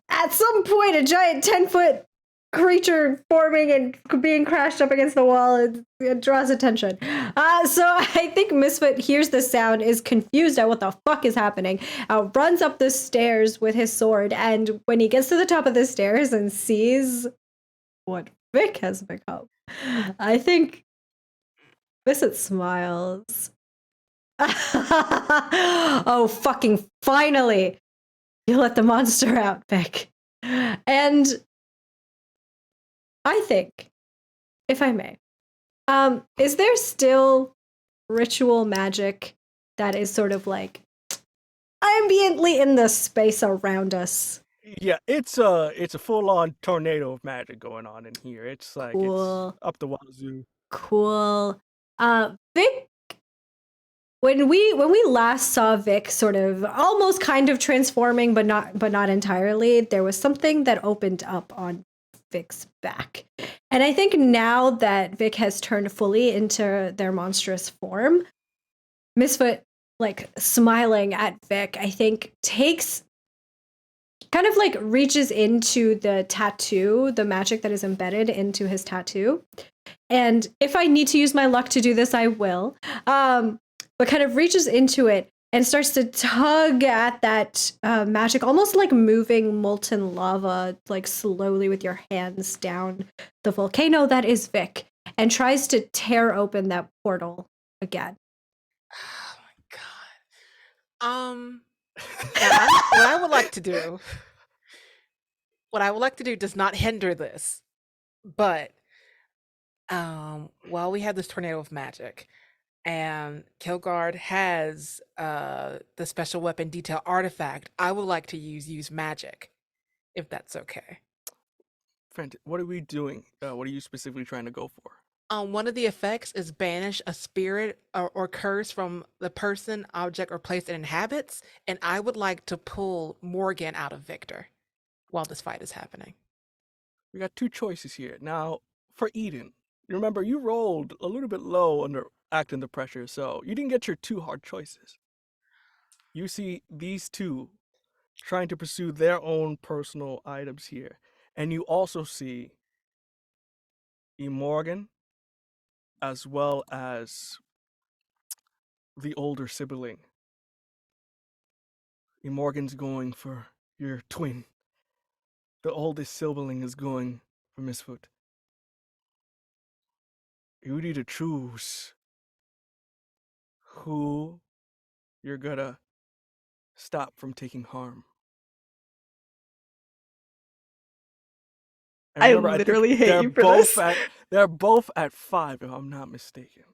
at some point a giant 10-foot creature forming and being crashed up against the wall, it draws attention. So I think Misfit hears the sound, is confused at what the fuck is happening, runs up the stairs with his sword, and when he gets to the top of the stairs and sees what Vic has become, I think Misfit smiles. Oh, fucking finally! You let the monster out, Vic. And I think, if I may, is there still ritual magic that is sort of like ambiently in the space around us? Yeah, it's a full-on tornado of magic going on in here. It's like Cool. it's up the wazoo. Cool. Vic, when we last saw Vic sort of almost kind of transforming, but not entirely, there was something that opened up on Vic's back. And I think now that Vic has turned fully into their monstrous form, Misfit, like smiling at Vic, I think takes kind of like reaches into the tattoo, the magic that is embedded into his tattoo. And if I need to use my luck to do this, I will. But kind of reaches into it and starts to tug at that magic, almost like moving molten lava, like slowly with your hands down the volcano that is Vic, and tries to tear open that portal again. Oh my god. Now what I would like to do, does not hinder this, but while we have this tornado of magic, and Kilgard has the special weapon detail artifact, I would like to use magic, if that's okay. What are we doing? What are you specifically trying to go for? One of the effects is banish a spirit or curse from the person, object, or place it inhabits, and I would like to pull Morgan out of Victor while this fight is happening. We got two choices here. Now, for Eden, remember you rolled a little bit low under acting the pressure, so you didn't get your two hard choices. You see these two trying to pursue their own personal items here, and you also see Morgan, as well as the older sibling. Morgan's going for your twin. The oldest sibling is going for Misfoot. You need to choose who you're gonna stop from taking harm. And I remember, I think literally hate you for this. they're both at 5, if I'm not mistaken.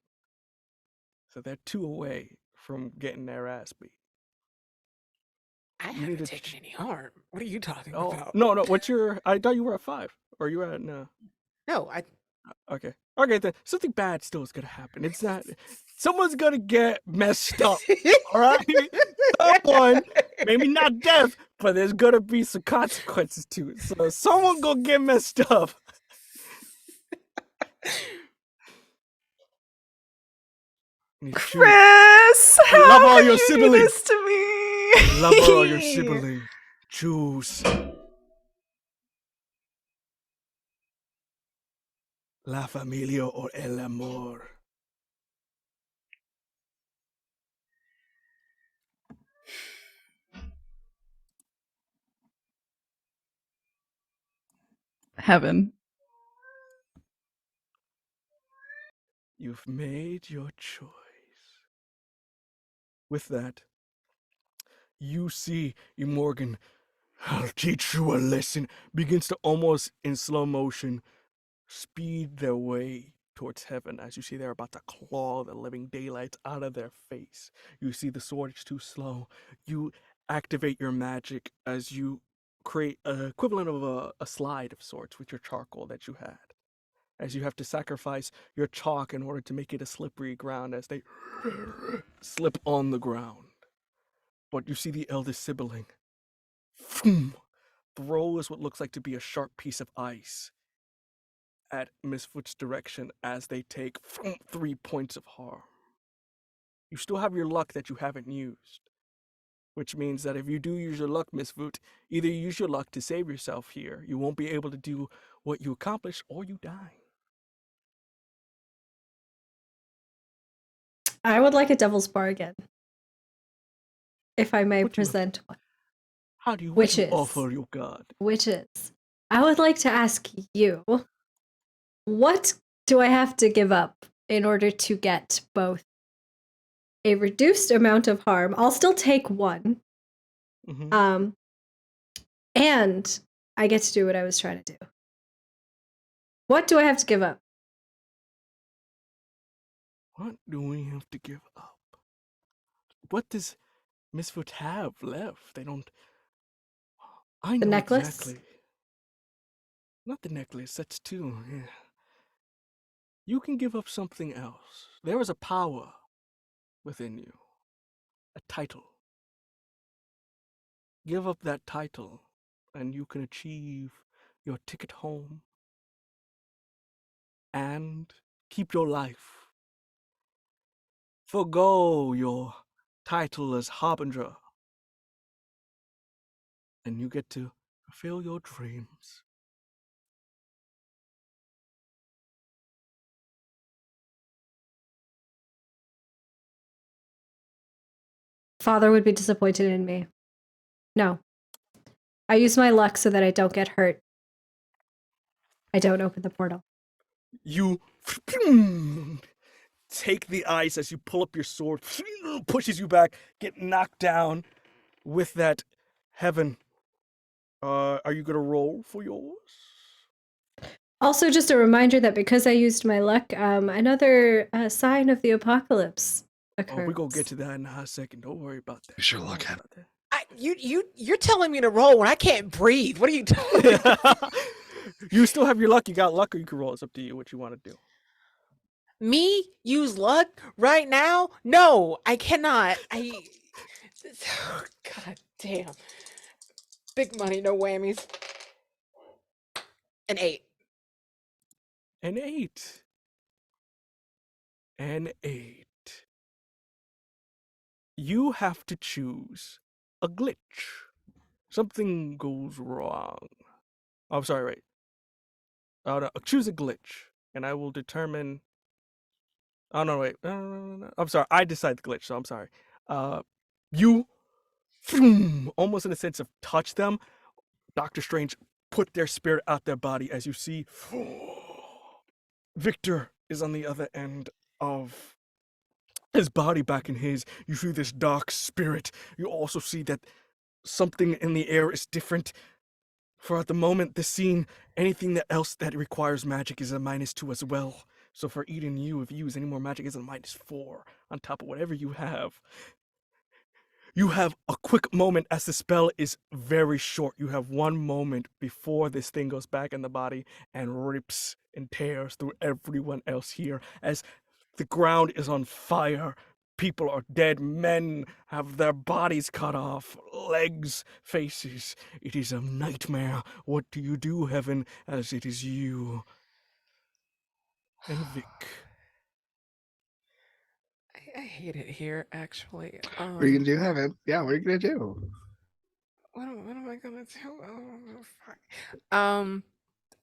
So they're 2 away from getting their ass beat. I You need haven't to taken any harm. What are you talking Oh about? no, what's your? I thought you were at 5. Or you were at no? No, I. Okay, then something bad still is gonna happen. It's not. Someone's gonna get messed up. All right, someone, maybe not death, but there's gonna be some consequences to it. So someone gonna get messed up. You choose. Chris, how Lover or could your you do sibling? this to me? Lover or your sibling? Choose. La familia or el amor? Heaven. You've made your choice. With that, you see Morgan, I'll teach you a lesson, begins to almost in slow motion speed their way towards heaven as you see they're about to claw the living daylight out of their face. You see the sword is too slow. You activate your magic as you create an equivalent of a slide of sorts with your charcoal that you had. As you have to sacrifice your chalk in order to make it a slippery ground as they slip on the ground. But you see the eldest sibling throws what looks like to be a sharp piece of ice at Misfoot's direction as they take 3 points of harm. You still have your luck that you haven't used, which means that if you do use your luck, Misfoot, either you use your luck to save yourself here, you won't be able to do what you accomplish, or you die. I would like a devil's bargain, if I may What do you have to- present one. How do you Wishes. offer your god? Which is, I would like to ask you, what do I have to give up in order to get both a reduced amount of harm? I'll still take one. Mhm. And I get to do what I was trying to do. What do I have to give up? What do we have to give up? What does Misfoot have left? They don't. I know The necklace? exactly. Not the necklace, that's 2. Yeah. You can give up something else. There is a power within you, a title. Give up that title, and you can achieve your ticket home and keep your life. Forgo your title as Harbinger, and you get to fulfill your dreams. Father would be disappointed in me. No. I use my luck so that I don't get hurt. I don't open the portal. You take the ice as you pull up your sword, pushes you back, get knocked down with that heaven. Are you gonna roll for yours? Also, just a reminder that because I used my luck, another sign of the apocalypse occurs. Oh, we're gonna get to that in a hot second. Don't worry about that. Use your Don't luck, worry Heaven. about that. You're telling me to roll when I can't breathe. What are you doing? You still have your luck. You got luck, or you can roll. It's up to you what you want to do. Me use luck right now? No, I cannot. God damn. Big money, no whammies. An 8. An 8. An 8. You have to choose a glitch. Something goes wrong. Oh, I'm sorry, wait. Oh, no. Choose a glitch. and I will determine. Oh no, wait. No. I'm sorry. I decide the glitch, so I'm sorry. You almost in a sense of touch them. Doctor Strange put their spirit out their body as you see Victor is on the other end of his body back in his. You see this dark spirit. You also see that something in the air is different. For at the moment, the scene, anything else that requires magic is a -2 as well. So for Eden, you, if you use any more magic, is a -4 on top of whatever you have. You have a quick moment as the spell is very short. You have one moment before this thing goes back in the body and rips and tears through everyone else here as the ground is on fire. People are dead. Men have their bodies cut off, legs, faces. It is a nightmare. What do you do, Heaven, as it is you and Vic? I hate it here, actually. What are you gonna do, Heaven? Yeah, what are you gonna do? What am I gonna do? Oh, fuck.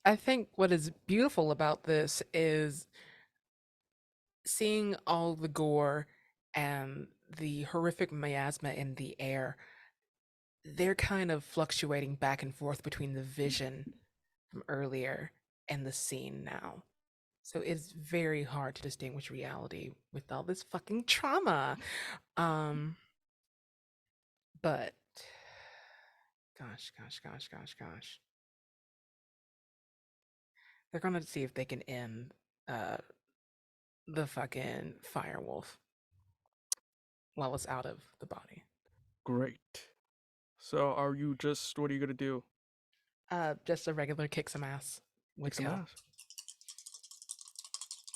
I think what is beautiful about this is seeing all the gore and the horrific miasma in the air. They're kind of fluctuating back and forth between the vision from earlier and the scene now. So it's very hard to distinguish reality with all this fucking trauma. But gosh. They're gonna see if they can end the fucking firewolf while it's out of the body. Great. So what are you gonna do? Just a regular kick some ass with Kick some Kel. ass?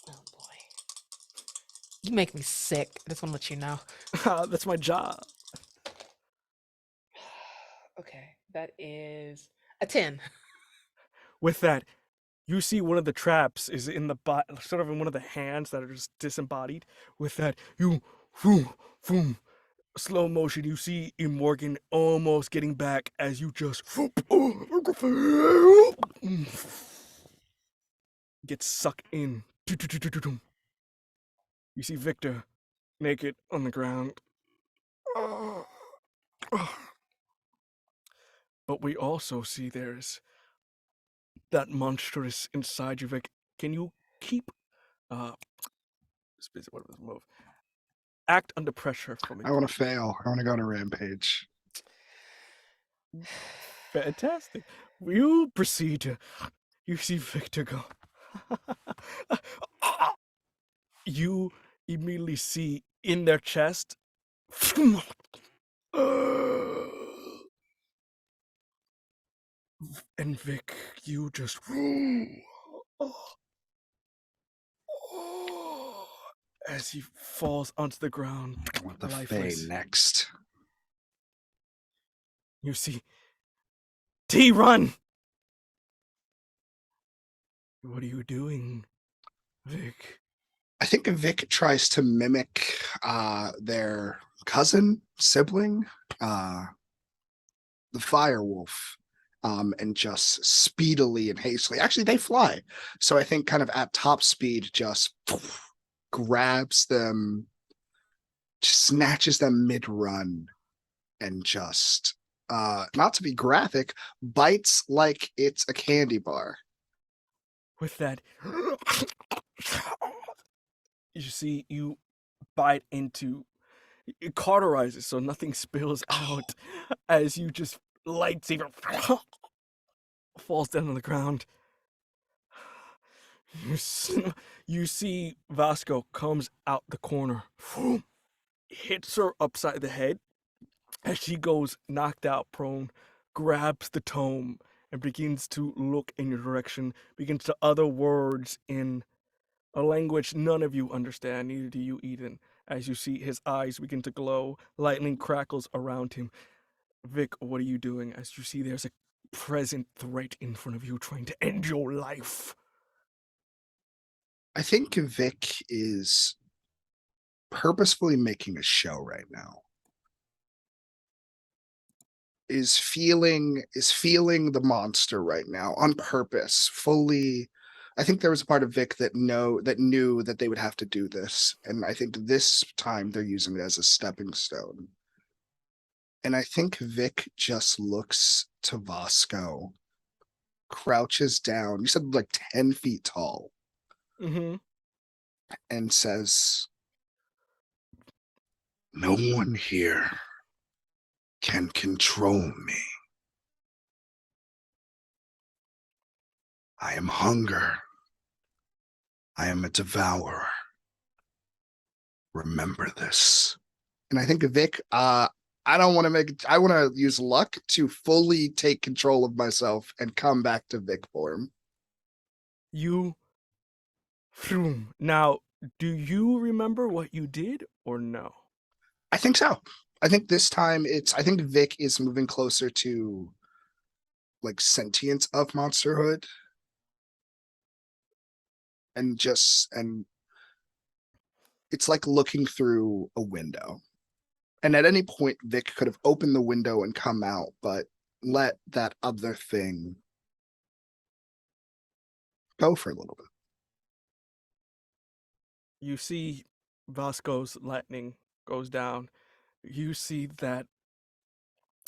Oh boy. You make me sick. I just wanna let you know. That's my job. Okay, that is a 10. With that, you see one of the traps is in the sort of in one of the hands that are just disembodied. With that, you boom, slow motion. You see Morgan almost getting back as you just get sucked in. You see Victor naked on the ground. But we also see there's that monstrous inside you, Vic. Can you keep what was the move? Act under pressure for me. I want to fail. I want to go on a rampage. Fantastic. You proceed to. You see Victor go. You immediately see in their chest. And Vic, you just. As he falls onto the ground, I want the lifeless. Fae next. You see T, run! What are you doing, Vic? I think Vic tries to mimic their cousin, sibling, the Firewolf, and just speedily and hastily. Actually, they fly. So I think kind of at top speed, just grabs them, snatches them mid-run, and just, not to be graphic, bites like it's a candy bar. With that, you see, you bite into. It cauterizes so nothing spills out as you just lightsaber falls down on the ground. You see Vasco comes out the corner, hits her upside the head as she goes knocked out prone, grabs the tome and begins to look in your direction, begins to utter words in a language none of you understand, neither do you, Eden, as you see his eyes begin to glow, lightning crackles around him. Vic, what are you doing as you see there's a present threat in front of you trying to end your life? I think Vic is purposefully making a show right now. Is feeling the monster right now on purpose, fully I think there was a part of Vic that knew that they would have to do this, and I think this time they're using it as a stepping stone. And I think Vic just looks to Vasco, crouches down. You said like 10 feet tall, Mm-hmm. and says, "No one here can control me. I am hunger. I am a devourer. Remember this." And I think Vic, I want to use luck to fully take control of myself and come back to Vic form. You. Now, do you remember what you did or no? I think so. I think this time I think Vic is moving closer to like sentience of monsterhood. And it's like looking through a window. And at any point, Vic could have opened the window and come out, but let that other thing go for a little bit. You see Vasco's lightning goes down. You see that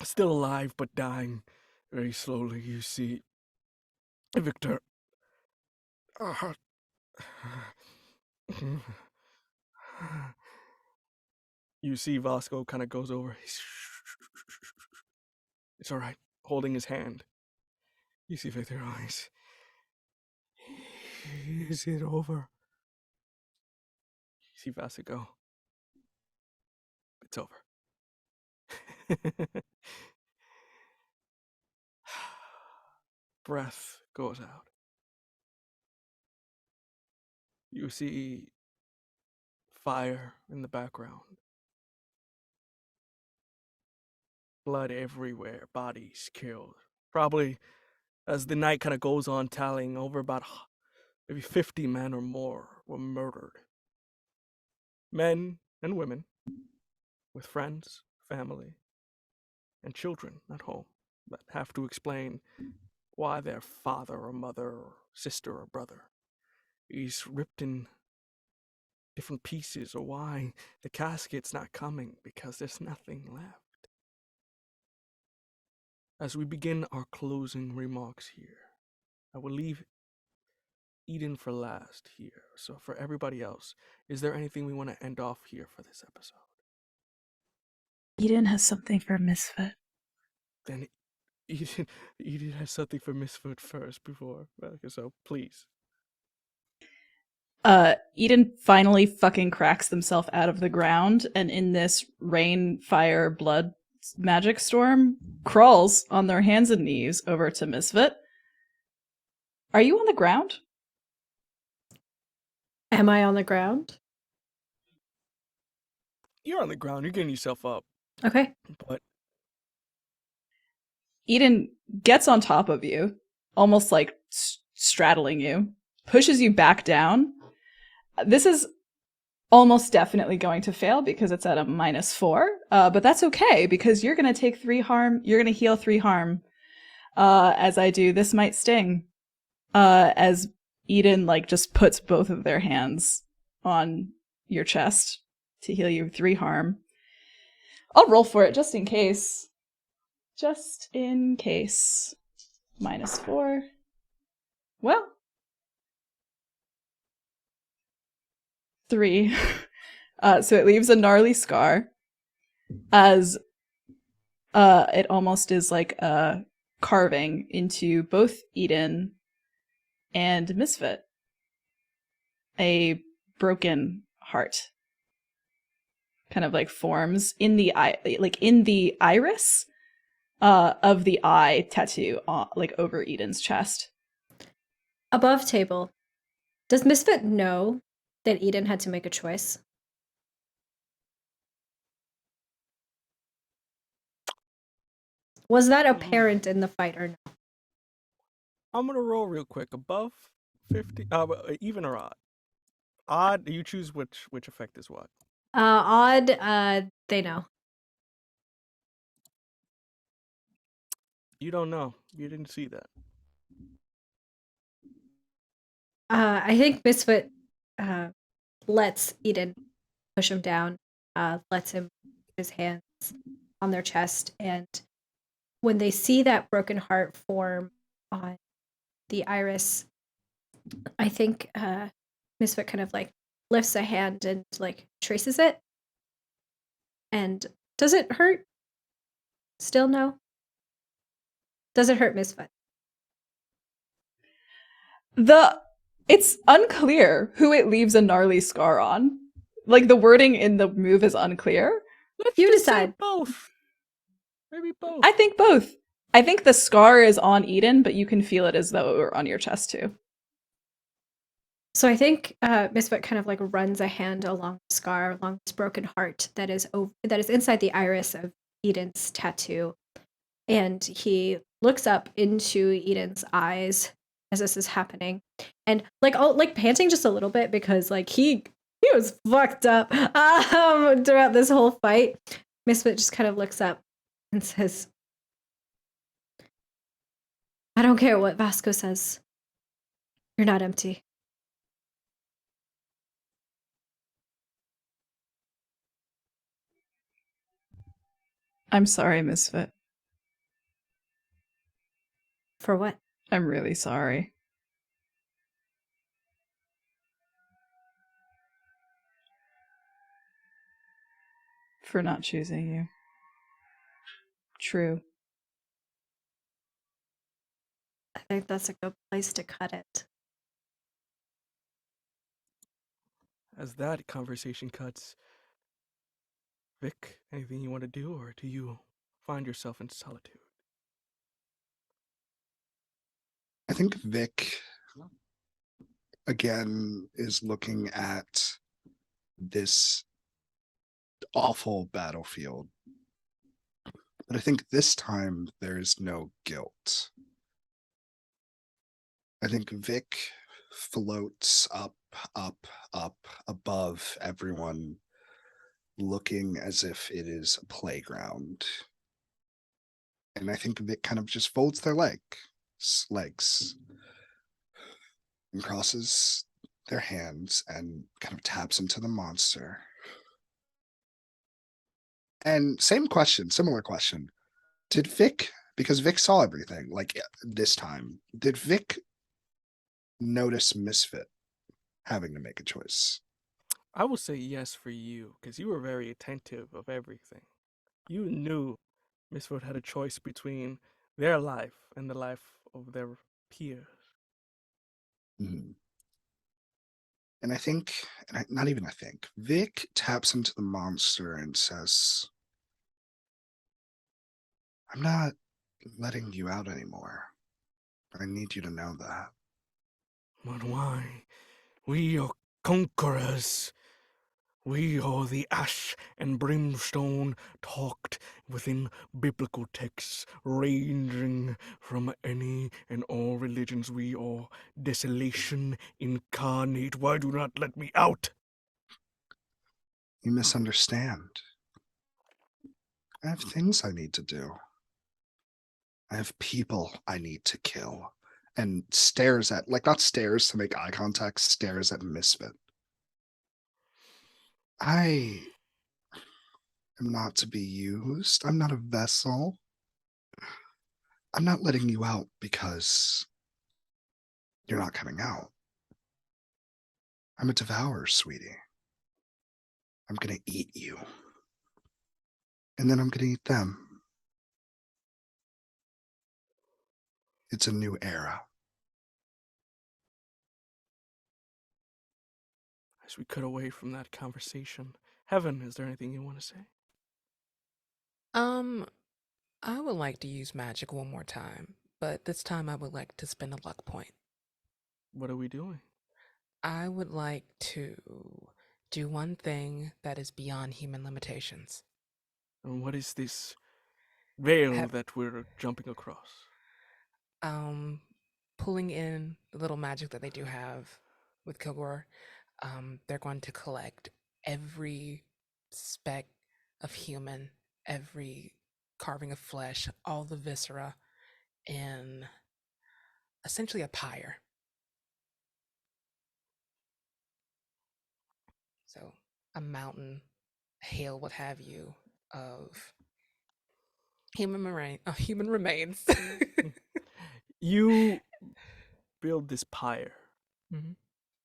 still alive but dying very slowly. You see Victor. You see Vasco kind of goes over. It's all right. Holding his hand. You see Victor's eyes. Is it over? You see Vasco go. It's over. Breath goes out. You see fire in the background. Blood everywhere, bodies killed. Probably as the night kind of goes on, tallying over about maybe 50 men or more were murdered. Men and women with friends, family, and children at home that have to explain why their father or mother or sister or brother is ripped in different pieces, or why the casket's not coming because there's nothing left. As we begin our closing remarks here, I will leave Eden for last here. So for everybody else, is there anything we want to end off here for this episode? Eden has something for Misfit. Then Eden has something for Misfit first before. Okay, so please. Eden finally fucking cracks themselves out of the ground, and in this rain, fire, blood magic storm, crawls on their hands and knees over to Misfit. Are you on the ground? Am I on the ground? You're on the ground. You're getting yourself up. Okay. But Eden gets on top of you, almost like straddling you, pushes you back down. This is almost definitely going to fail because it's at a -4, but that's okay because you're going to take 3 harm. You're going to heal 3 harm. As I do, this might sting. As Eden like just puts both of their hands on your chest to heal you 3 harm. I'll roll for it just in case. Just in case. -4. Well. 3. So it leaves a gnarly scar. As it almost is like a carving into both Eden and Misfit. A broken heart. Kind of like forms in the eye, like in the iris of the eye tattoo, like over Eden's chest. Above table, does Misfit know that Eden had to make a choice? Was that apparent in the fight or no? I'm gonna roll real quick. Above 50, even or odd. Odd. You choose which effect is what. Odd, they know. You don't know. You didn't see that. I think Misfit lets Eden push him down, lets him put his hands on their chest, and when they see that broken heart form on the iris, I think Misfit kind of like lifts a hand and like traces it. And does it hurt? Still no? Does it hurt, Misfit? It's unclear who it leaves a gnarly scar on. Like the wording in the move is unclear. Let's You just say decide. both. Maybe both. I think both. I think the scar is on Eden, but you can feel it as though it were on your chest too. So I think Misfit kind of like runs a hand along the scar, along this broken heart that is inside the iris of Eden's tattoo, and he looks up into Eden's eyes as this is happening, and like panting just a little bit because like he was fucked up throughout this whole fight. Misfit just kind of looks up and says, "I don't care what Vasco says. You're not empty." I'm sorry, Misfit. For what? I'm really sorry. For not choosing you. True. I think that's a good place to cut it. As that conversation cuts, Vic, anything you want to do, or do you find yourself in solitude? I think Vic, again, is looking at this awful battlefield. But I think this time there's no guilt. I think Vic floats up above everyone, looking as if it is a playground. And I think Vic kind of just folds their legs and crosses their hands and kind of taps into the monster. And similar question. Did Vic, because Vic saw everything, like this time, did Vic notice Misfit having to make a choice? I will say yes for you, because you were very attentive of everything. You knew Misfit had a choice between their life and the life of their peers. Mm-hmm. And I think, not even I think, Vic taps into the monster and says, I'm not letting you out anymore. I need you to know that. But why? We are conquerors. We are the ash and brimstone talked within biblical texts, ranging from any and all religions. We are desolation incarnate. Why do not let me out? You misunderstand. I have things I need to do. I have people I need to kill. And stares at, like, not stares to make eye contact, stares at Misfit. I am not to be used. I'm not a vessel. I'm not letting you out because you're not coming out. I'm a devourer, sweetie. I'm going to eat you. And then I'm going to eat them. It's a new era. As we cut away from that conversation, Heaven, is there anything you want to say? I would like to use magic one more time, but this time I would like to spend a luck point. What are we doing? I would like to do one thing that is beyond human limitations. And what is this veil Have, that we're jumping across? pulling in the little magic that they do have with Kilgore. They're going to collect every speck of human, every carving of flesh, all the viscera in essentially a pyre. So a mountain, hail, what have you, of human remains. You build this pyre, Mhm.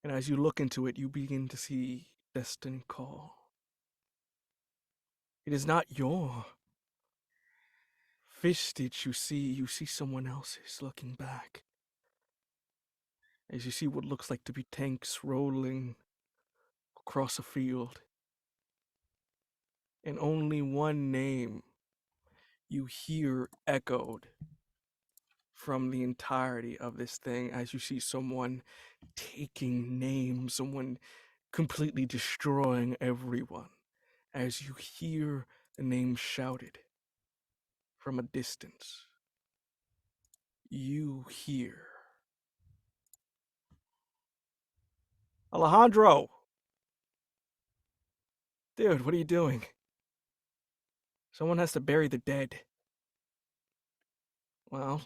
and as you look into it, you begin to see destiny call. It is not your vistage you see someone else's looking back. As you see what looks like to be tanks rolling across a field. And only one name you hear echoed from the entirety of this thing as you see someone taking names, someone completely destroying everyone. As you hear the name shouted from a distance, you hear Alejandro! Dude, what are you doing? Someone has to bury the dead. Well,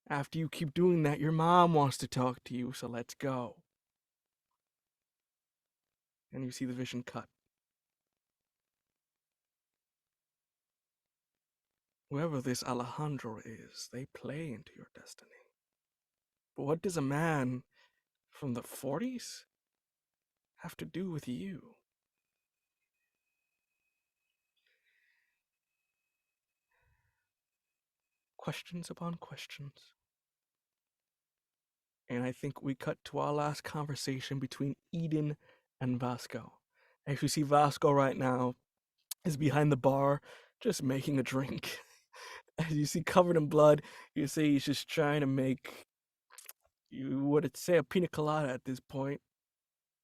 after you keep doing that, your mom wants to talk to you, so let's go. And you see the vision cut. Whoever this Alejandro is, they play into your destiny. But what does a man from the 40s have to do with you? Questions upon questions. And I think we cut to our last conversation between Eden and Vasco. As you see, Vasco right now is behind the bar, just making a drink. As you see, covered in blood, you see he's just trying to make, you would say, a pina colada at this point,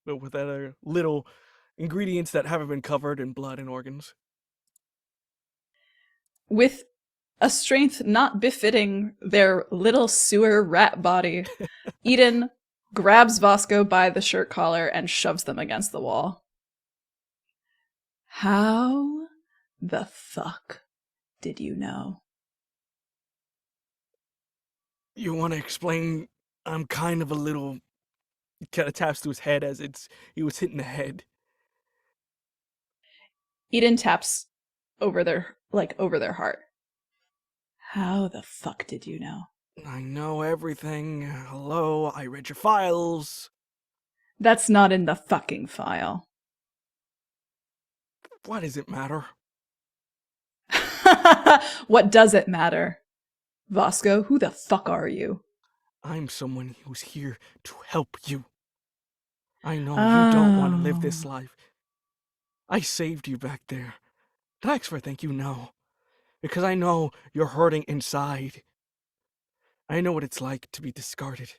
but with other little ingredients that haven't been covered in blood and organs. With a strength not befitting their little sewer rat body, Eden grabs Vasco by the shirt collar and shoves them against the wall. How the fuck did you know? You want to explain? I'm kind of a little. He kind of taps to his head as he was hitting the head. Eden taps over their heart. How the fuck did you know? I know everything. Hello, I read your files. That's not in the fucking file. Why does it matter? What does it matter? Vasco, who the fuck are you? I'm someone who's here to help you. I know you don't want to live this life. I saved you back there. Did I ask for a thank you? No. Because I know you're hurting inside. I know what it's like to be discarded.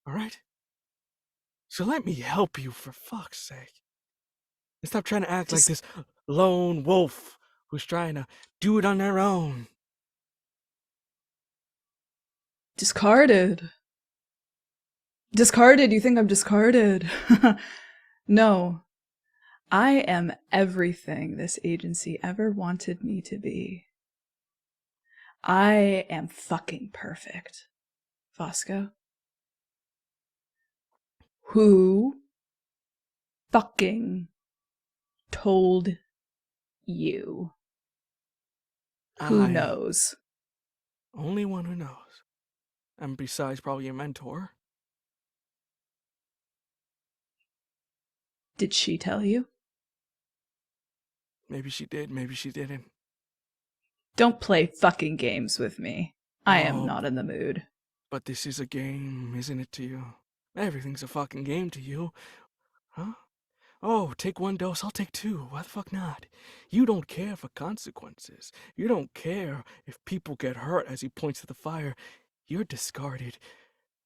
Alright? So let me help you, for fuck's sake. And stop trying to act like this lone wolf who's trying to do it on their own. Discarded. Discarded? You think I'm discarded? No. I am everything this agency ever wanted me to be. I am fucking perfect. Vasco? Who fucking told you? Who knows? Only one who knows. And besides probably your mentor. Did she tell you? Maybe she did, maybe she didn't. Don't play fucking games with me. I am Oh, not in the mood. But this is a game, isn't it to you? Everything's a fucking game to you. Huh? Oh, take one dose, I'll take two. Why the fuck not? You don't care for consequences. You don't care if people get hurt, as he points to the fire. You're discarded.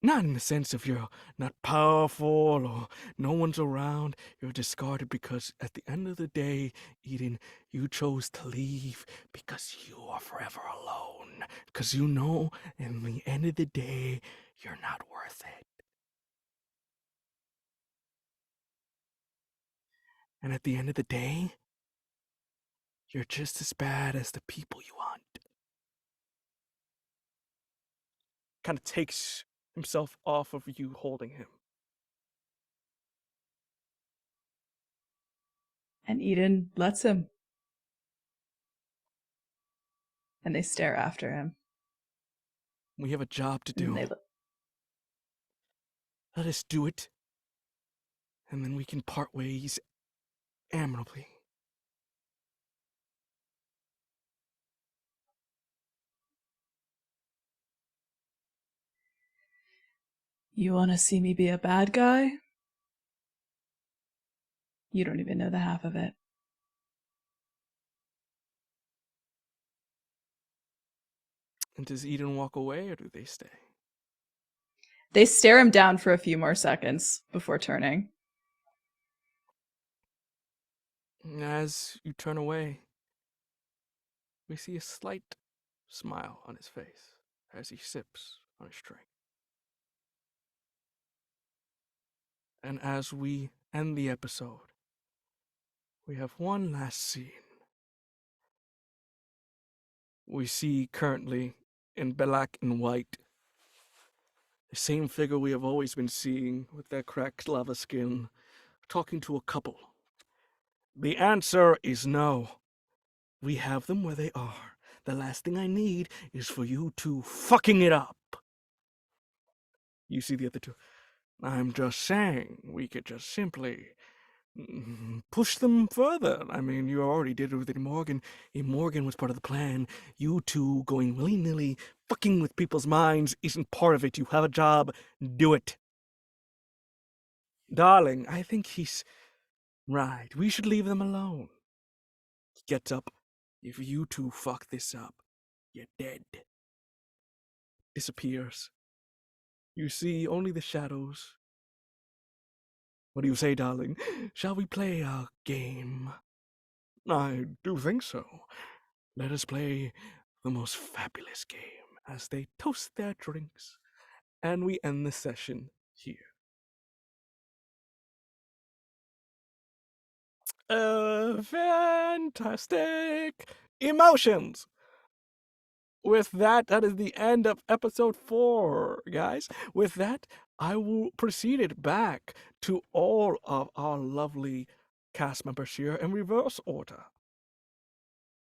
Not in the sense of you're not powerful or no one's around. You're discarded because at the end of the day, Eden, you chose to leave because you are forever alone. Because you know, in the end of the day, you're not worth it. And at the end of the day, you're just as bad as the people you hunt. Kind of takes himself off of you holding him. And Eden lets him. And they stare after him. We have a job to And do. they look. Let us do it, and then we can part ways amicably. You want to see me be a bad guy? You don't even know the half of it. And does Eden walk away, or do they stay? They stare him down for a few more seconds before turning. As you turn away, we see a slight smile on his face as he sips on his drink. And as we end the episode, we have one last scene. We see currently in black and white the same figure we have always been seeing with their cracked lava skin, talking to a couple. The answer is no. We have them where they are. The last thing I need is for you to fucking it up. You see the other two. I'm just saying, we could just simply push them further. I mean, you already did it with Morgan. Morgan was part of the plan. You two going willy-nilly, fucking with people's minds isn't part of it. You have a job. Do it. Darling, I think he's right. We should leave them alone. He gets up. If you two fuck this up, you're dead. Disappears. You see only the shadows. What do you say, darling? Shall we play a game? I do think so. Let us play the most fabulous game as they toast their drinks, and we end the session here. Fantastic emotions! With that, that is the end of episode 4, guys. With that, I will proceed it back to all of our lovely cast members here in reverse order.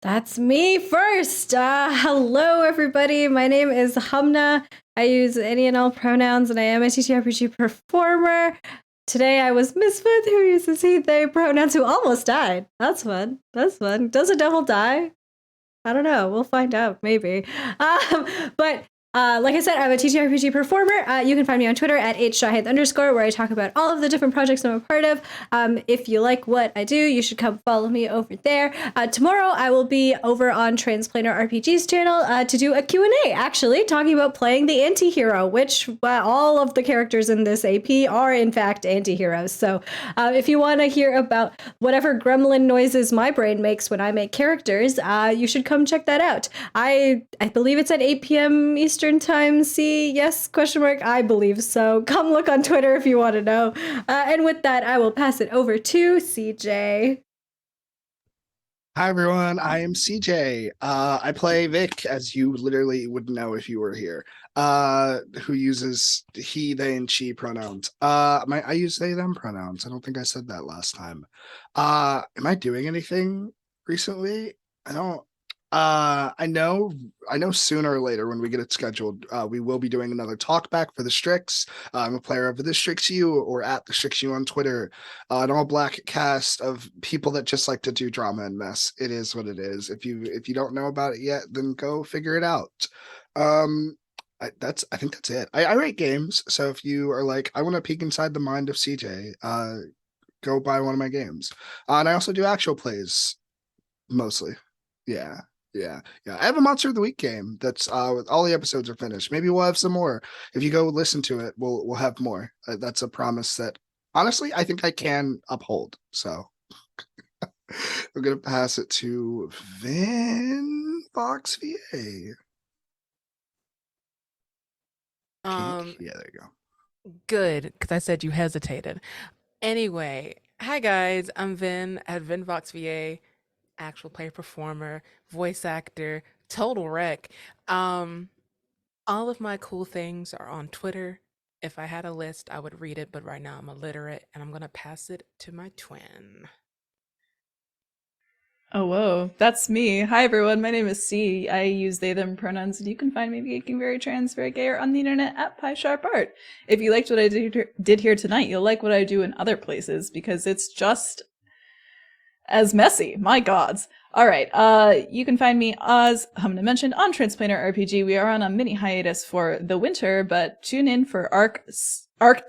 That's me first. Hello, everybody. My name is Hamna. I use any and all pronouns, and I am a TTRPG performer. Today, I was Misfit, who uses he, they pronouns, who almost died. That's fun. That's fun. Does a devil die? I don't know. We'll find out, maybe. But like I said, I'm a TTRPG performer. You can find me on Twitter at @shahid_, where I talk about all of the different projects I'm a part of. If you like what I do, you should come follow me over there. Tomorrow, I will be over on Transplanar RPG's channel to do a Q&A, actually, talking about playing the anti-hero, which all of the characters in this AP are, in fact, anti-heroes. So if you want to hear about whatever gremlin noises my brain makes when I make characters, you should come check that out. I believe it's at 8 p.m. Eastern time. See, yes, question mark. I believe so. Come look on Twitter if you want to know. And with that, I will pass it over to CJ. Hi everyone, I am CJ. I play Vic, as you literally would know if you were here. Who uses he, they, and she pronouns. I use they, them pronouns. I don't think I said that last time. Am I doing anything recently? I don't. I know sooner or later when we get it scheduled, we will be doing another talk back for the Strix. I'm a player of the Strix U or at the Strix U on Twitter. An all black cast of people that just like to do drama and mess. It is what it is. If you don't know about it yet, then go figure it out. I think that's it. I rate games, so if you are like, I want to peek inside the mind of CJ, go buy one of my games. And I also do actual plays mostly. Yeah. Yeah. I have a Monster of the Week game that's all the episodes are finished. Maybe we'll have some more. If you go listen to it, we'll have more. That's a promise that honestly I think I can uphold. So I'm gonna pass it to Vin Fox VA. Yeah, there you go. Good, because I said you hesitated. Anyway, hi guys, I'm Vin at VinVoxVA, actual player performer, voice actor, total wreck. All of my cool things are on Twitter. If I had a list, I would read it, but right now I'm illiterate and I'm gonna pass it to my twin. Oh, whoa. That's me. Hi, everyone. My name is C. I use they, them pronouns, and you can find me making very trans, very gay, or on the internet at PieSharpArt. If you liked what I did here tonight, you'll like what I do in other places because it's just as messy. My gods. All right. You can find me, as Humna mentioned, on Transplanar RPG. We are on a mini hiatus for the winter, but tune in for Arc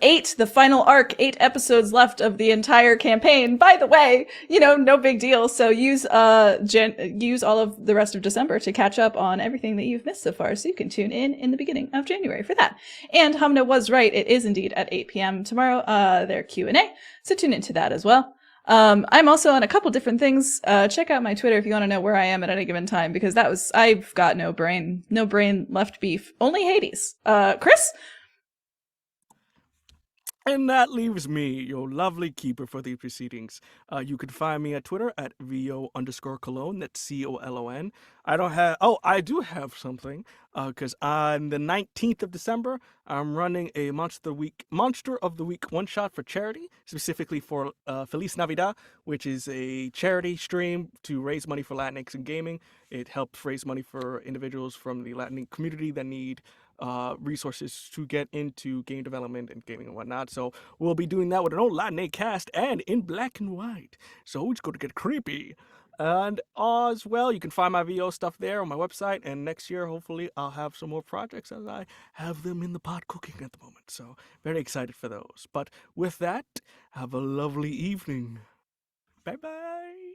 8, the final arc, 8 episodes left of the entire campaign. By the way, no big deal. So use all of the rest of December to catch up on everything that you've missed so far. So you can tune in the beginning of January for that. And Humna was right. It is indeed at 8 p.m. tomorrow, their Q&A. So tune into that as well. I'm also on a couple different things. Check out my Twitter if you want to know where I am at any given time, because I've got no brain left beef, only Hades. Chris? And that leaves me, your lovely keeper for the proceedings. You can find me at Twitter at VO_Cologne, that's COLON. I do have something, because on the 19th of December, I'm running a Monster of the Week one-shot for charity, specifically for Feliz Navidad, which is a charity stream to raise money for Latinx in gaming. It helps raise money for individuals from the Latin community that need resources to get into game development and gaming and whatnot. So we'll be doing that with an old Latin cast and in black and white. So it's going to get creepy. And as well, you can find my VO stuff there on my website. And next year, hopefully, I'll have some more projects as I have them in the pot cooking at the moment. So very excited for those. But with that, have a lovely evening. Bye-bye.